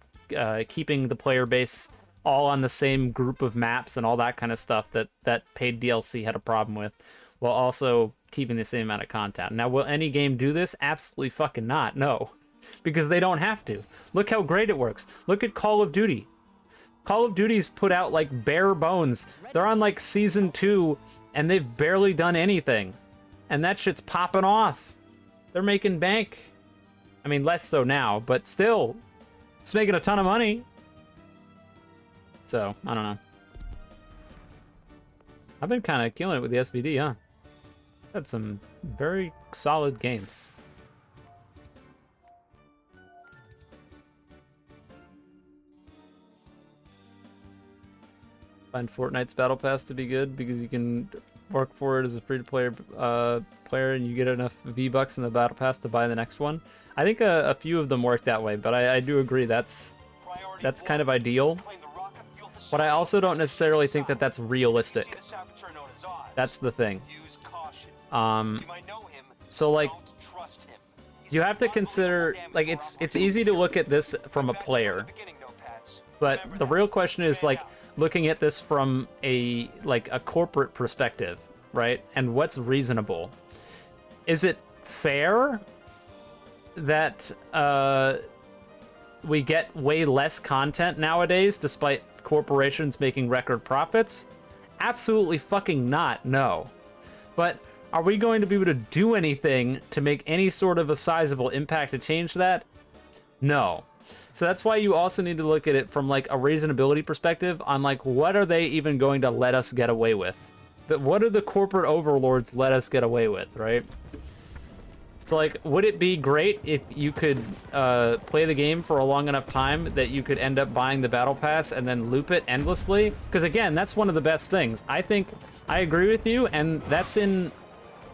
keeping the player base all on the same group of maps and all that kind of stuff that paid DLC had a problem with, while also keeping the same amount of content. Now, will any game do this? Absolutely fucking not, no. Because they don't have to. Look how great it works. Look at Call of Duty. Call of Duty's put out like bare bones. They're on like season 2 and they've barely done anything. And that shit's popping off. They're making bank. I mean, less so now, but still, it's making a ton of money. So, I don't know. I've been kind of killing it with the SVD, huh? Had some very solid games. Find Fortnite's Battle Pass to be good because you can work for it as a free-to-play player and you get enough V-Bucks in the Battle Pass to buy the next one. I think a few of them work that way, but I do agree that's kind of ideal. But I also don't necessarily think that that's realistic. That's the thing. So like, you have to consider, like, it's easy to look at this from a player, but the real question is like looking at this from a corporate perspective, right? And what's reasonable? Is it fair that we get way less content nowadays despite corporations making record profits? Absolutely fucking not, no. But are we going to be able to do anything to make any sort of a sizable impact to change that? No. So that's why you also need to look at it from like a reasonability perspective on like what are they even going to let us get away with? What are the corporate overlords let us get away with, right? So like, would it be great if you could play the game for a long enough time that you could end up buying the battle pass and then loop it endlessly? Because again, that's one of the best things. I think I agree with you, and that's in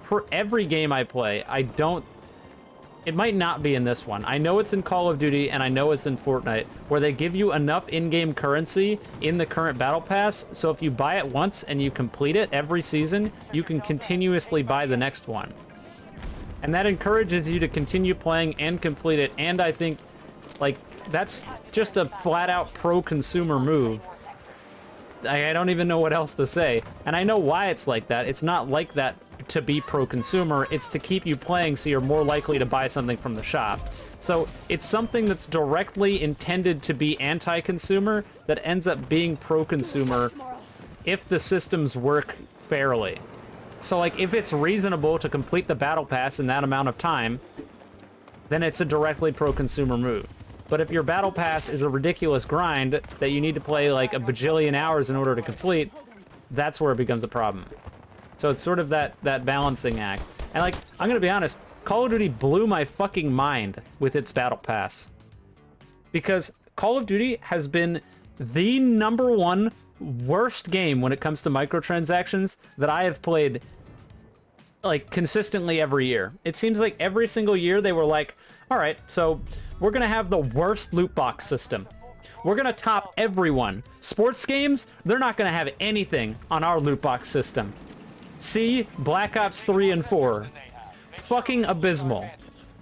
for every game I play. It might not be in this one. I know it's in Call of Duty, and I know it's in Fortnite, where they give you enough in-game currency in the current battle pass, so if you buy it once and you complete it every season, you can continuously buy the next one. And that encourages you to continue playing and complete it, and I think, like, that's just a flat-out pro-consumer move. I don't even know what else to say. And I know why it's like that. It's not like that to be pro-consumer, it's to keep you playing so you're more likely to buy something from the shop. So it's something that's directly intended to be anti-consumer that ends up being pro-consumer if the systems work fairly. So like, if it's reasonable to complete the battle pass in that amount of time, then it's a directly pro-consumer move. But if your battle pass is a ridiculous grind that you need to play like a bajillion hours in order to complete, that's where it becomes a problem. So it's sort of that balancing act. And like, I'm gonna be honest, Call of Duty blew my fucking mind with its battle pass. Because Call of Duty has been the #1 worst game when it comes to microtransactions that I have played like consistently every year. It seems like every single year they were like, all right, so we're gonna have the worst loot box system. We're gonna top everyone. Sports games, they're not gonna have anything on our loot box system. See, Black Ops 3 and 4. Fucking abysmal.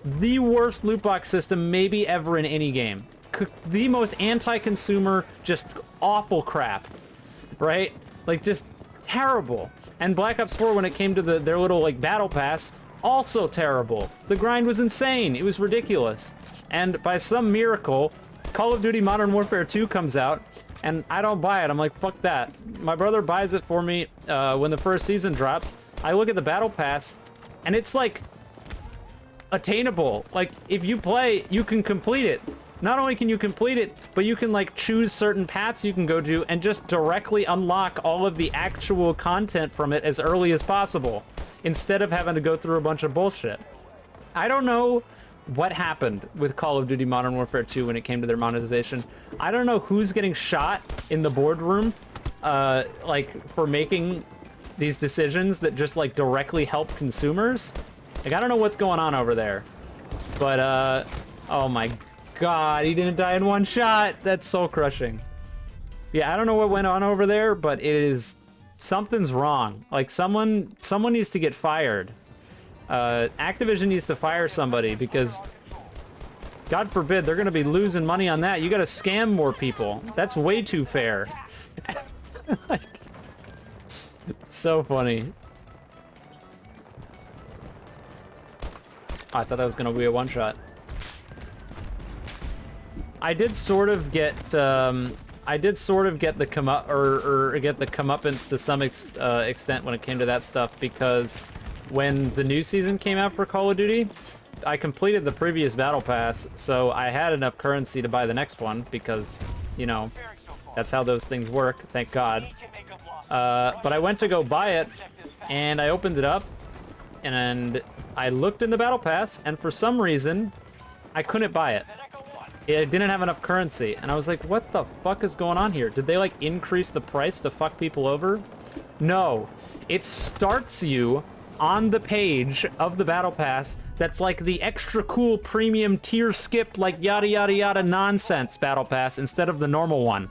The worst loot box system maybe ever in any game. The most anti-consumer, just awful crap. Right? Like, just terrible. And Black Ops 4, when it came to their little, like, battle pass, also terrible. The grind was insane. It was ridiculous. And by some miracle, Call of Duty Modern Warfare 2 comes out, and I don't buy it. I'm like, fuck that. My brother buys it for me when the first season drops. I look at the battle pass, and it's, like, attainable. Like, if you play, you can complete it. Not only can you complete it, but you can, like, choose certain paths you can go to and just directly unlock all of the actual content from it as early as possible, instead of having to go through a bunch of bullshit. I don't know what happened with Call of Duty Modern Warfare 2 when it came to their monetization. I don't know who's getting shot in the boardroom, like, for making these decisions that just, like, directly help consumers. Like, I don't know what's going on over there. But, oh my god, he didn't die in one shot! That's soul crushing. Yeah, I don't know what went on over there, but it is... something's wrong. Like, someone needs to get fired. Activision needs to fire somebody, because God forbid they're gonna be losing money on that. You gotta scam more people. That's way too fair. Like, it's so funny. I thought that was gonna be a one-shot. I did sort of get the comeuppance to some extent when it came to that stuff, because when the new season came out for Call of Duty, I completed the previous battle pass, so I had enough currency to buy the next one, because, you know, that's how those things work, thank God. But I went to go buy it, and I opened it up, and I looked in the battle pass, and for some reason, I couldn't buy it. It didn't have enough currency, and I was like, what the fuck is going on here? Did they, like, increase the price to fuck people over? No. It starts you on the page of the battle pass that's like the extra cool premium tier skip, like yada yada yada nonsense battle pass instead of the normal one.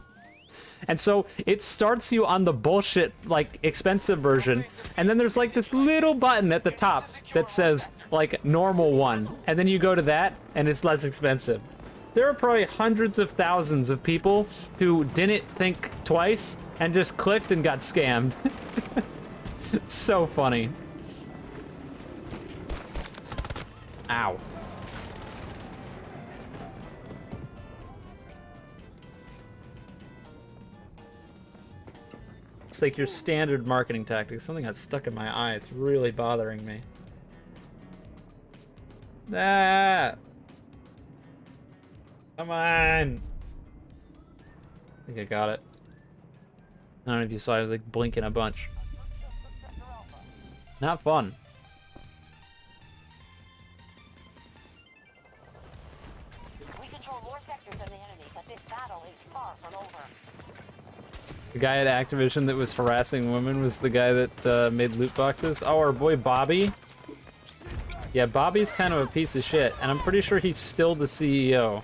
And so it starts you on the bullshit, like, expensive version, and then there's like this little button at the top that says, like, normal one, and then you go to that and it's less expensive. There are probably hundreds of thousands of people who didn't think twice and just clicked and got scammed. It's so funny. Ow. It's like your standard marketing tactic. Something got stuck in my eye. It's really bothering me. Ah! Come on. I think I got it. I don't know if you saw, I was like blinking a bunch. Not fun. We control more sectors than the enemy, but this battle is far from over. The guy at Activision that was harassing women was the guy that made loot boxes. Oh, our boy Bobby. Yeah, Bobby's kind of a piece of shit, and I'm pretty sure he's still the CEO.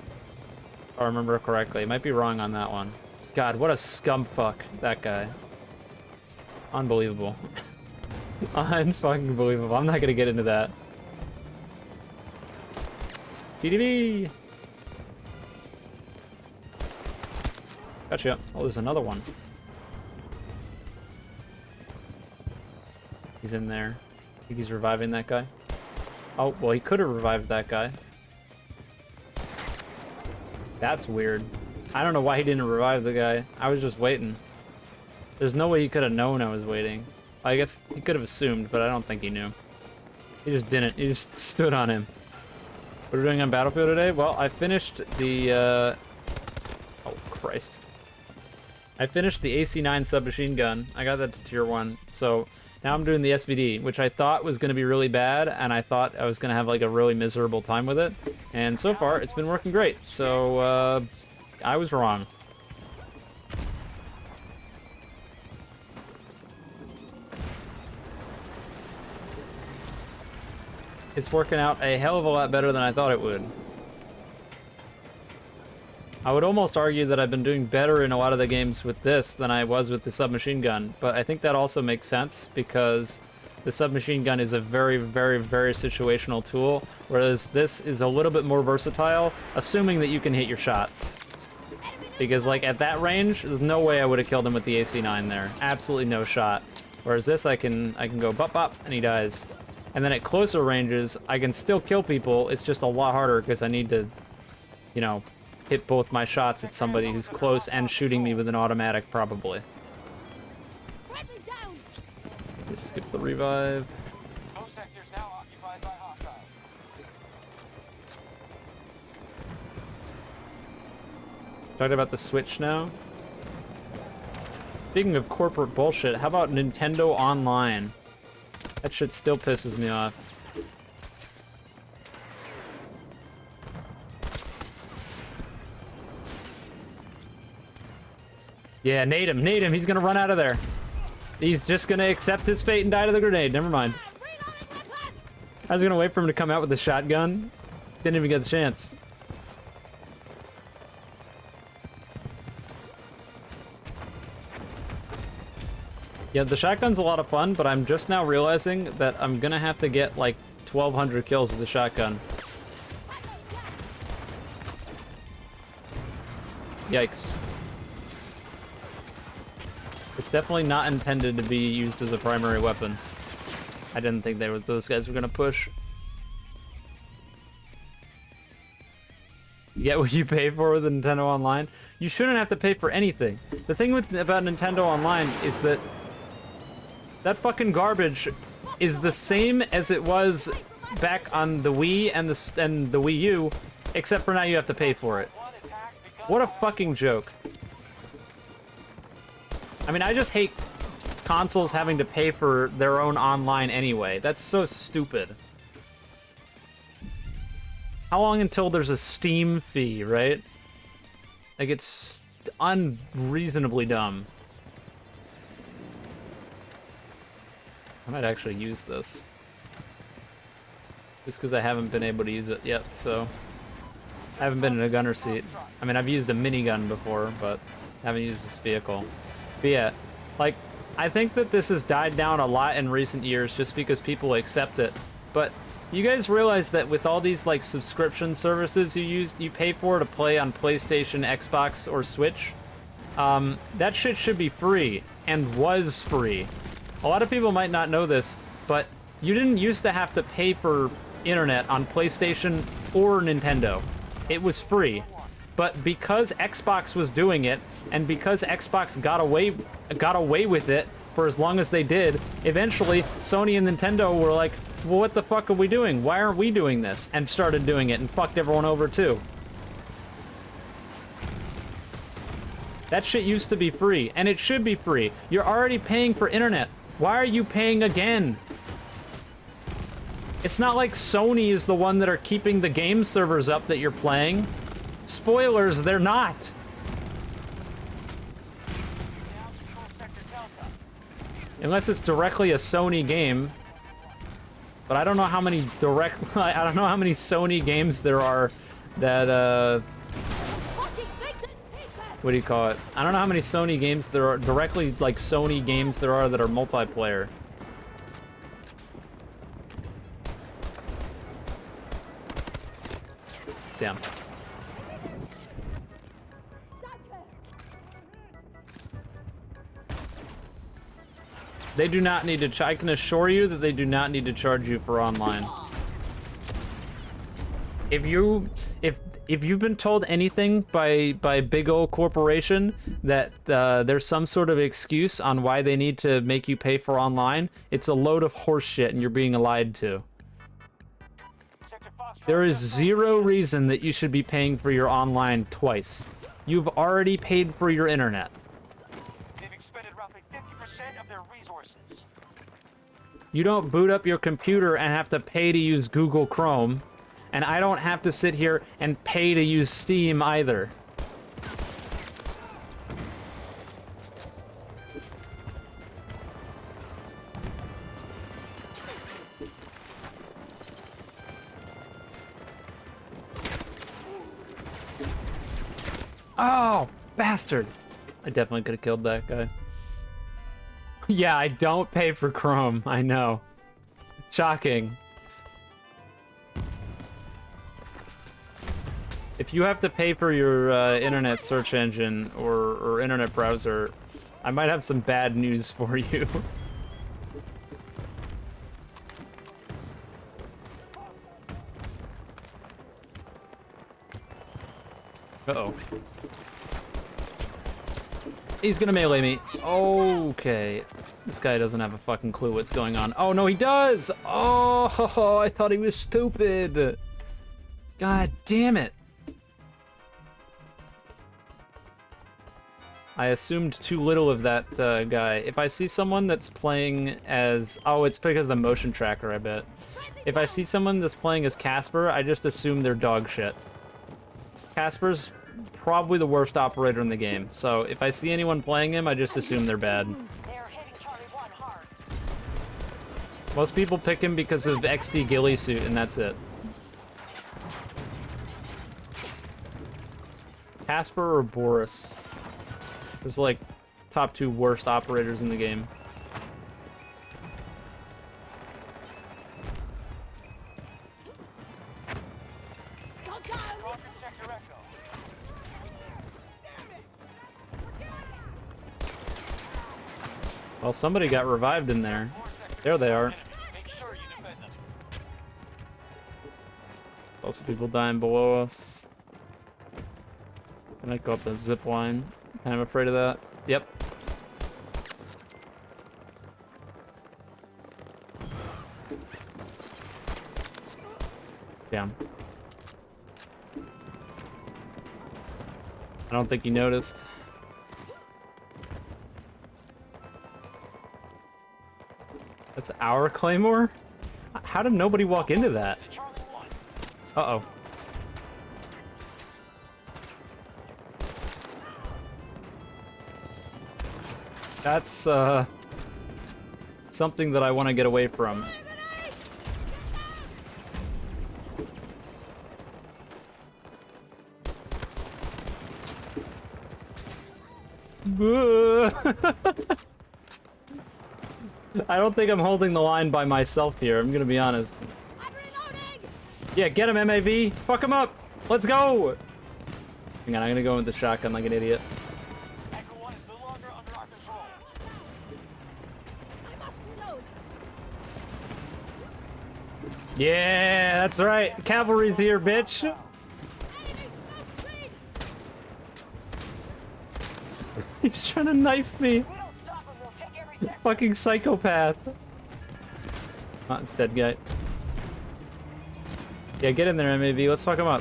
If I remember correctly. I might be wrong on that one. God, what a scumfuck, that guy. Unbelievable. Unfucking believable. I'm not gonna get into that. TDB! Gotcha. Oh, there's another one. He's in there. I think he's reviving that guy. Oh, well, he could have revived that guy. That's weird. I don't know why he didn't revive the guy. I was just waiting. There's no way he could have known I was waiting. I guess he could have assumed, but I don't think he knew. He just didn't. He just stood on him. What are we doing on Battlefield today? Well, I finished the, oh, Christ. I finished the AC-9 submachine gun. I got that to tier 1. So now I'm doing the SVD, which I thought was going to be really bad, and I thought I was going to have like a really miserable time with it. And so far, it's been working great. So, I was wrong. It's working out a hell of a lot better than I thought it would. I would almost argue that I've been doing better in a lot of the games with this than I was with the submachine gun, but I think that also makes sense because the submachine gun is a very, very, very situational tool, whereas this is a little bit more versatile, assuming that you can hit your shots. Because, like, at that range, there's no way I would have killed him with the AC-9 there. Absolutely no shot. Whereas this, I can go bop bop, and he dies. And then at closer ranges, I can still kill people, it's just a lot harder because I need to, you know, hit both my shots at somebody who's close and shooting me with an automatic, probably. Friendly down. Just skip the revive. Those sectors now occupied by hostiles. Talking about the Switch now. Speaking of corporate bullshit, how about Nintendo Online? That shit still pisses me off. Yeah, nade him, he's gonna run out of there. He's just gonna accept his fate and die to the grenade, never mind. I was gonna wait for him to come out with the shotgun. Didn't even get the chance. Yeah, the shotgun's a lot of fun, but I'm just now realizing that I'm gonna have to get like 1,200 kills with the shotgun. Yikes. It's definitely not intended to be used as a primary weapon. I didn't think those guys were gonna push. You get what you pay for with Nintendo Online? You shouldn't have to pay for anything. The thing about Nintendo Online is that that fucking garbage is the same as it was back on the Wii and the Wii U, except for now you have to pay for it. What a fucking joke. I mean, I just hate consoles having to pay for their own online anyway. That's so stupid. How long until there's a Steam fee, right? Like, it's unreasonably dumb. I might actually use this. Just because I haven't been able to use it yet, so... I haven't been in a gunner seat. I mean, I've used a minigun before, but I haven't used this vehicle. But yeah, like, I think that this has died down a lot in recent years just because people accept it. But you guys realize that with all these, like, subscription services you pay for to play on PlayStation, Xbox, or Switch? That shit should be free, and was free. A lot of people might not know this, but you didn't used to have to pay for internet on PlayStation or Nintendo. It was free. But because Xbox was doing it, and because Xbox got away with it for as long as they did, eventually Sony and Nintendo were like, well, what the fuck are we doing? Why aren't we doing this? And started doing it and fucked everyone over too. That shit used to be free, and it should be free. You're already paying for internet. Why are you paying again? It's not like Sony is the one that are keeping the game servers up that you're playing. Spoilers, they're not. Now control sector Delta. Unless it's directly a Sony game. But I don't know how many I don't know how many Sony games there are that, Fucking things in pieces! what do you call it? I don't know how many Sony games there are, directly like Sony games there are that are multiplayer. Damn. They do not need to I can assure you that they do not need to charge you for online. If you've been told anything by big old corporation that there's some sort of excuse on why they need to make you pay for online, it's a load of horse shit and you're being lied to. Sector Foxtrot. There is zero reason that you should be paying for your online twice. You've already paid for your internet. They've expended roughly 50% of their resources. You don't boot up your computer and have to pay to use Google Chrome, and I don't have to sit here and pay to use Steam either. Oh, bastard. I definitely could have killed that guy. Yeah, I don't pay for Chrome. I know. Shocking. If you have to pay for your internet search engine or internet browser, I might have some bad news for you. Uh-oh. He's gonna melee me. Okay. This guy doesn't have a fucking clue what's going on. Oh, no, he does! Oh, I thought he was stupid. God damn it. I assumed too little of that guy. If I see someone that's playing as... Oh, it's because of the motion tracker, I bet. If I see someone that's playing as Casper, I just assume they're dog shit. Casper's probably the worst operator in the game, so if I see anyone playing him, I just assume they're bad. They're hitting Charlie 1 hard. Most people pick him because of XT ghillie suit, and that's it. Casper or Boris? There's like top 2 worst operators in the game. Roger sector Echo. Well, somebody got revived in there. More sector. There they are. Enemy. Make sure you defend them. Also people dying below us. Can I go up the zip line? I'm afraid of that. Yep. Damn. I don't think he noticed. That's our Claymore? How did nobody walk into that? To Charlie 1. Uh-oh. That's, something that I want to get away from. I don't think I'm holding the line by myself here, I'm gonna be honest. I'm reloading! Yeah, get him, MAV! Fuck him up! Let's go! Hang on, I'm gonna go with the shotgun like an idiot. Echo 1 is no longer under our control. I must reload! Yeah, that's right. Cavalry's here, bitch. Enemy smoke screen! He's trying to knife me. If we don't stop them, they'll take every sector. Fucking psychopath. Not instead, guy. Yeah, get in there, MAV. Let's fuck him up.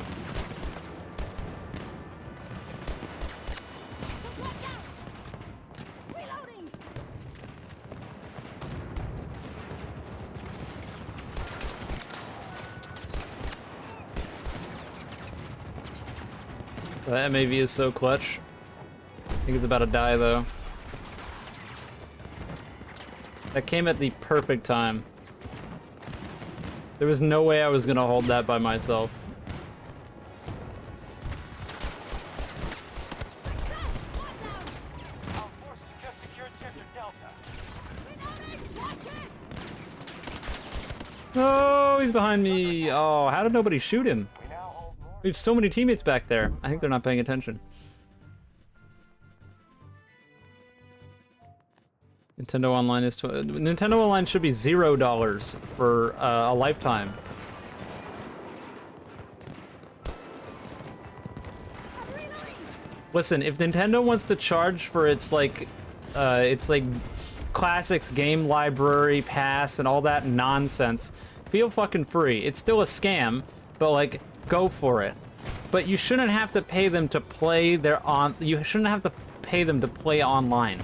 That MAV is so clutch. I think it's about to die though. That came at the perfect time. There was no way I was gonna hold that by myself. Our forces just secured Sector Delta. Oh, he's behind me. Oh, how did nobody shoot him? We now hold more. We have so many teammates back there. I think they're not paying attention. Nintendo Online is Nintendo Online should be $0 for a lifetime. Listen, if Nintendo wants to charge for its like classics game library pass and all that nonsense, feel fucking free. It's still a scam, but like go for it. But you shouldn't have to pay them to play you shouldn't have to pay them to play online.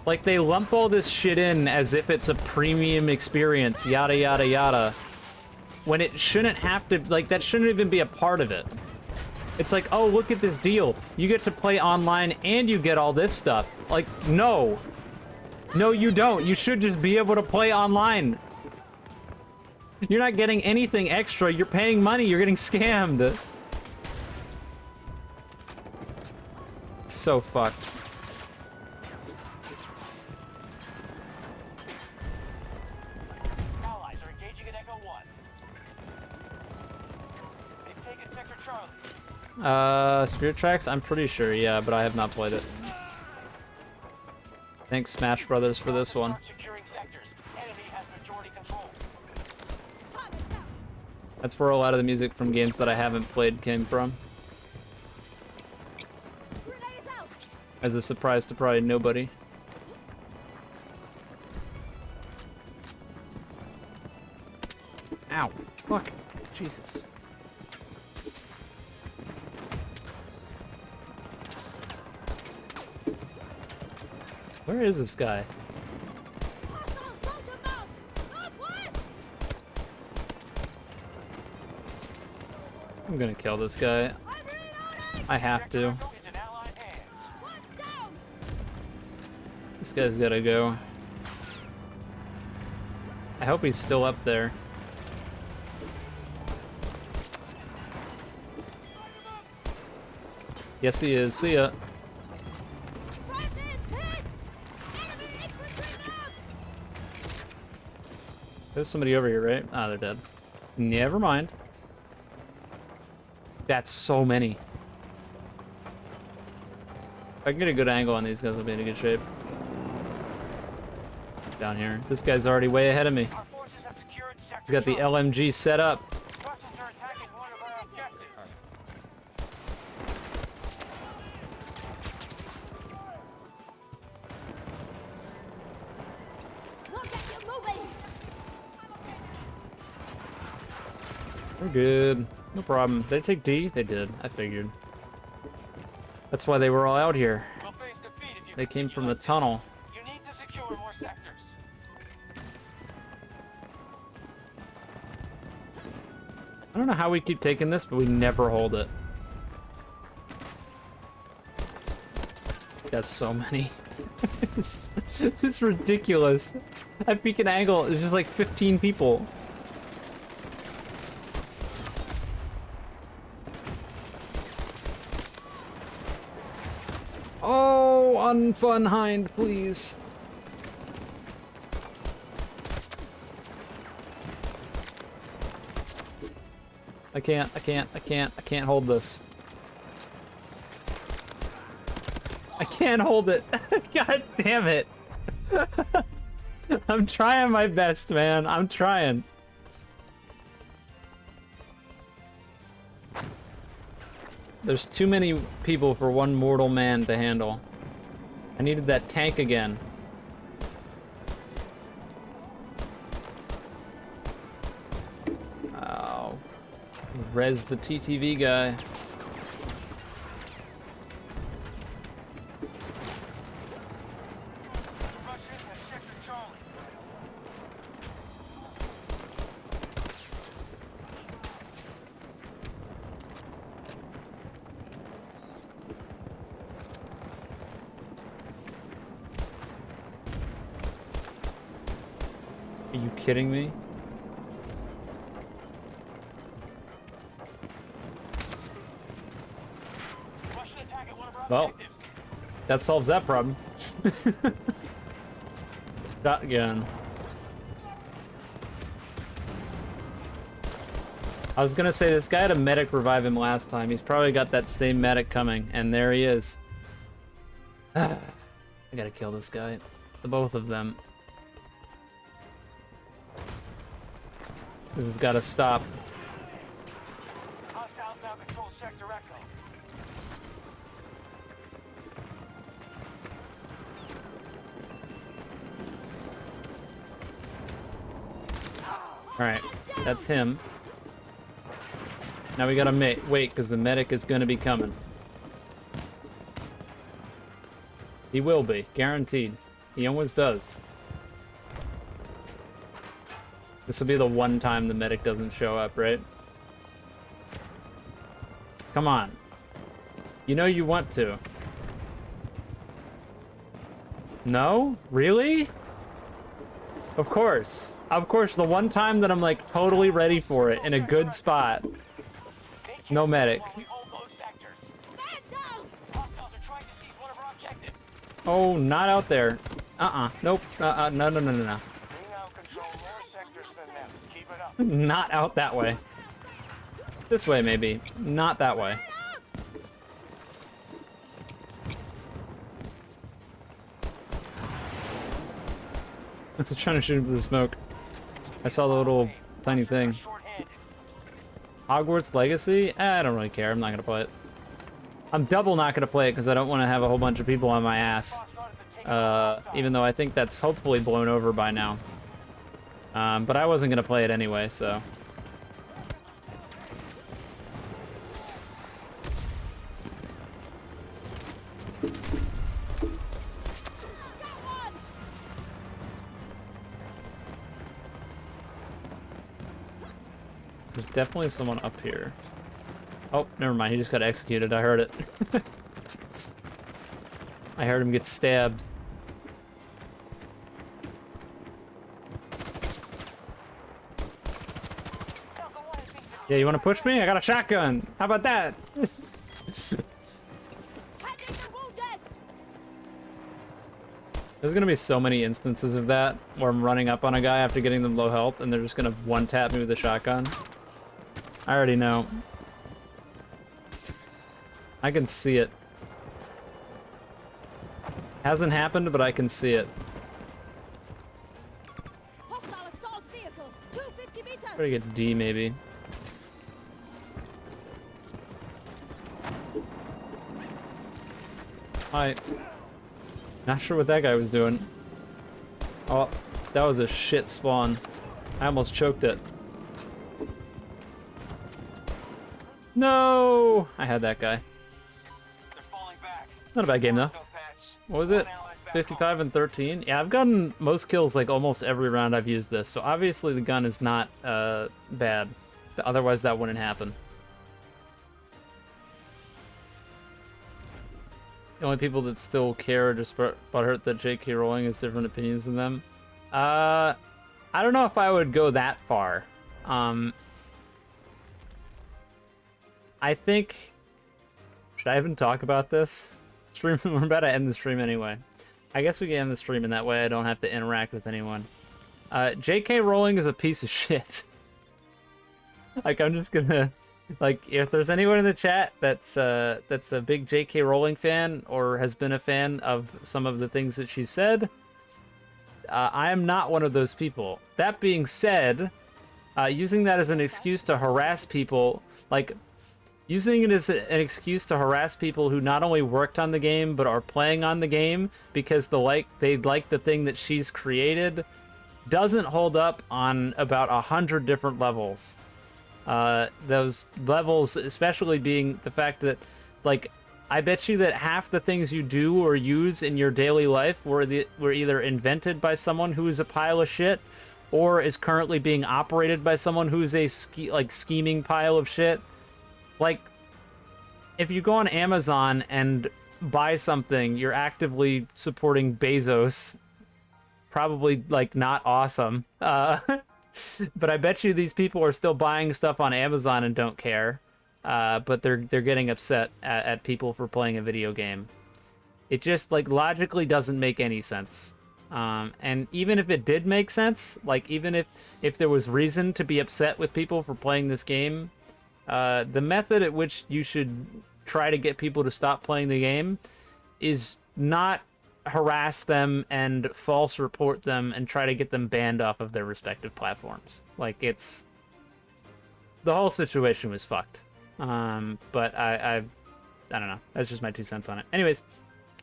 Like, they lump all this shit in as if it's a premium experience, yada yada yada. When it shouldn't have to, like, that shouldn't even be a part of it. It's like, oh, look at this deal. You get to play online and you get all this stuff. Like, no. No, you don't. You should just be able to play online. You're not getting anything extra. You're paying money. You're getting scammed. It's so fucked. Allies are engaging at Echo 1. They've taken Sector Charlie. Spirit Tracks? I'm pretty sure, yeah, but I have not played it. Thanks, Smash Brothers, for this one. Start securing sectors. Enemy has majority control. Target down. That's where a lot of the music from games that I haven't played came from. Grenade is out. As a surprise to probably nobody. Ow. Fuck. Jesus. Where is this guy? Hostile soldier mount. Northwest. I'm gonna kill this guy. I'm reloading. I have to. Sector Echo is in Allied hands. One down. This guy's gotta go. I hope he's still up there. Yes, he is. See ya. Prices hit. Enemy infantry down. There's somebody over here, right? Ah, they're dead. Never mind. That's so many. If I can get a good angle on these guys, I'll be in a good shape. Down here. This guy's already way ahead of me. Our forces have secured Sector He's got the Charlie. LMG set up. Russians are attacking one of our objectives. We'll get you moving. We're good. No problem. Did they take D? They did. I figured. That's why they were all out here. We'll face defeat if you They came continue from the like this. tunnel. You need to secure more sectors. I don't know how we keep taking this, but we never hold it. That's so many. It's ridiculous. At beacon angle, it's just like 15 people. Oh, unfun hind, please. I can't hold this. I can't hold it. God damn it. I'm trying my best, man. I'm trying. There's too many people for one mortal man to handle. I needed that tank again. Oh. Res the TTV guy. Russians have Sector Charlie. kidding me? Russian attack at one of our Well, objectives. that solves that problem. Shotgun. I was gonna say, this guy had a medic revive him last time. He's probably got that same medic coming, and there he is. I gotta kill this guy. The both of them. This has gotta stop. Hostiles now control Sector Echo. Alright, that's him. Now we gotta wait, because the medic is gonna be coming. He will be, guaranteed. He always does. This will be the one time the medic doesn't show up, right? Come on. You know you want to. No? Really? Of course. Of course, the one time that I'm like totally ready for it in a good spot. No medic. While we hold those sectors. Man down! Hostiles are trying to seize one of our objectives. Oh, not out there. Nope. No, no, no, no, no. We now control more sectors than them. Keep it up. Not out that way. This way, maybe. Not that way. I was trying to shoot him through the smoke. I saw the little tiny thing. Short-handed. Hogwarts Legacy? I don't really care. I'm not gonna play it. I'm double not gonna play it because I don't want to have a whole bunch of people on my ass. Even though I think that's hopefully blown over by now. But I wasn't gonna play it anyway, so. There's definitely someone up here. Oh, never mind. He just got executed. I heard it. I heard him get stabbed. Yeah, you want to push me? I got a shotgun. How about that? Tending the wounded! There's gonna be so many instances of that where I'm running up on a guy after getting them low health and they're just gonna one-tap me with a shotgun. I already know. I can see it. Hasn't happened, but I can see it. Hostile assault vehicle! 250 meters! Try to get D, maybe. Hi. Not sure what that guy was doing. Oh, that was a shit spawn. I almost choked it. No! I had that guy. They're falling back. Not a bad game, though. Patch. What was it? One ally's back 55 and 13? Yeah, I've gotten most kills like almost every round I've used this, so obviously the gun is not bad. Otherwise that wouldn't happen. The only people that still care are just butthurt that J.K. Rowling has different opinions than them. I don't know if I would go that far. I think... Should I even talk about this? Stream. We're about to end the stream anyway. I guess we can end the stream in that way I don't have to interact with anyone. J.K. Rowling is a piece of shit. Like, I'm just gonna... Like, if there's anyone in the chat that's a big J.K. Rowling fan or has been a fan of some of the things that she said, I am not one of those people. That being said, using that as an excuse to harass people, like, using it as an excuse to harass people who not only worked on the game but are playing on the game because they like the thing that she's created, doesn't hold up on about 100 different levels. Those levels especially being the fact that, like, I bet you that half the things you do or use in your daily life were either invented by someone who is a pile of shit or is currently being operated by someone who is a scheming pile of shit. Like, if you go on Amazon and buy something, you're actively supporting Bezos probably like not awesome. But I bet you these people are still buying stuff on Amazon and don't care. But they're getting upset at people for playing a video game. It just like logically doesn't make any sense. And even if it did make sense, like even if there was reason to be upset with people for playing this game, the method at which you should try to get people to stop playing the game is not harass them and false report them and try to get them banned off of their respective platforms. Like it's the whole situation was fucked. But I don't know. That's just my 2 cents on it. Anyways,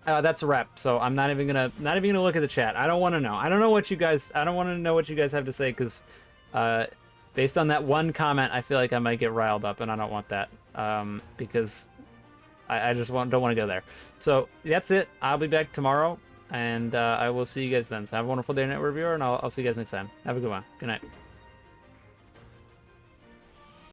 that's a wrap. So I'm not even gonna look at the chat. I don't want to know. I don't want to know what you guys have to say because based on that one comment, I feel like I might get riled up, and I don't want that because I just don't want to go there. So that's it. I'll be back tomorrow, and I will see you guys then. So have a wonderful day, Net Reviewer, and I'll see you guys next time. Have a good one. Good night.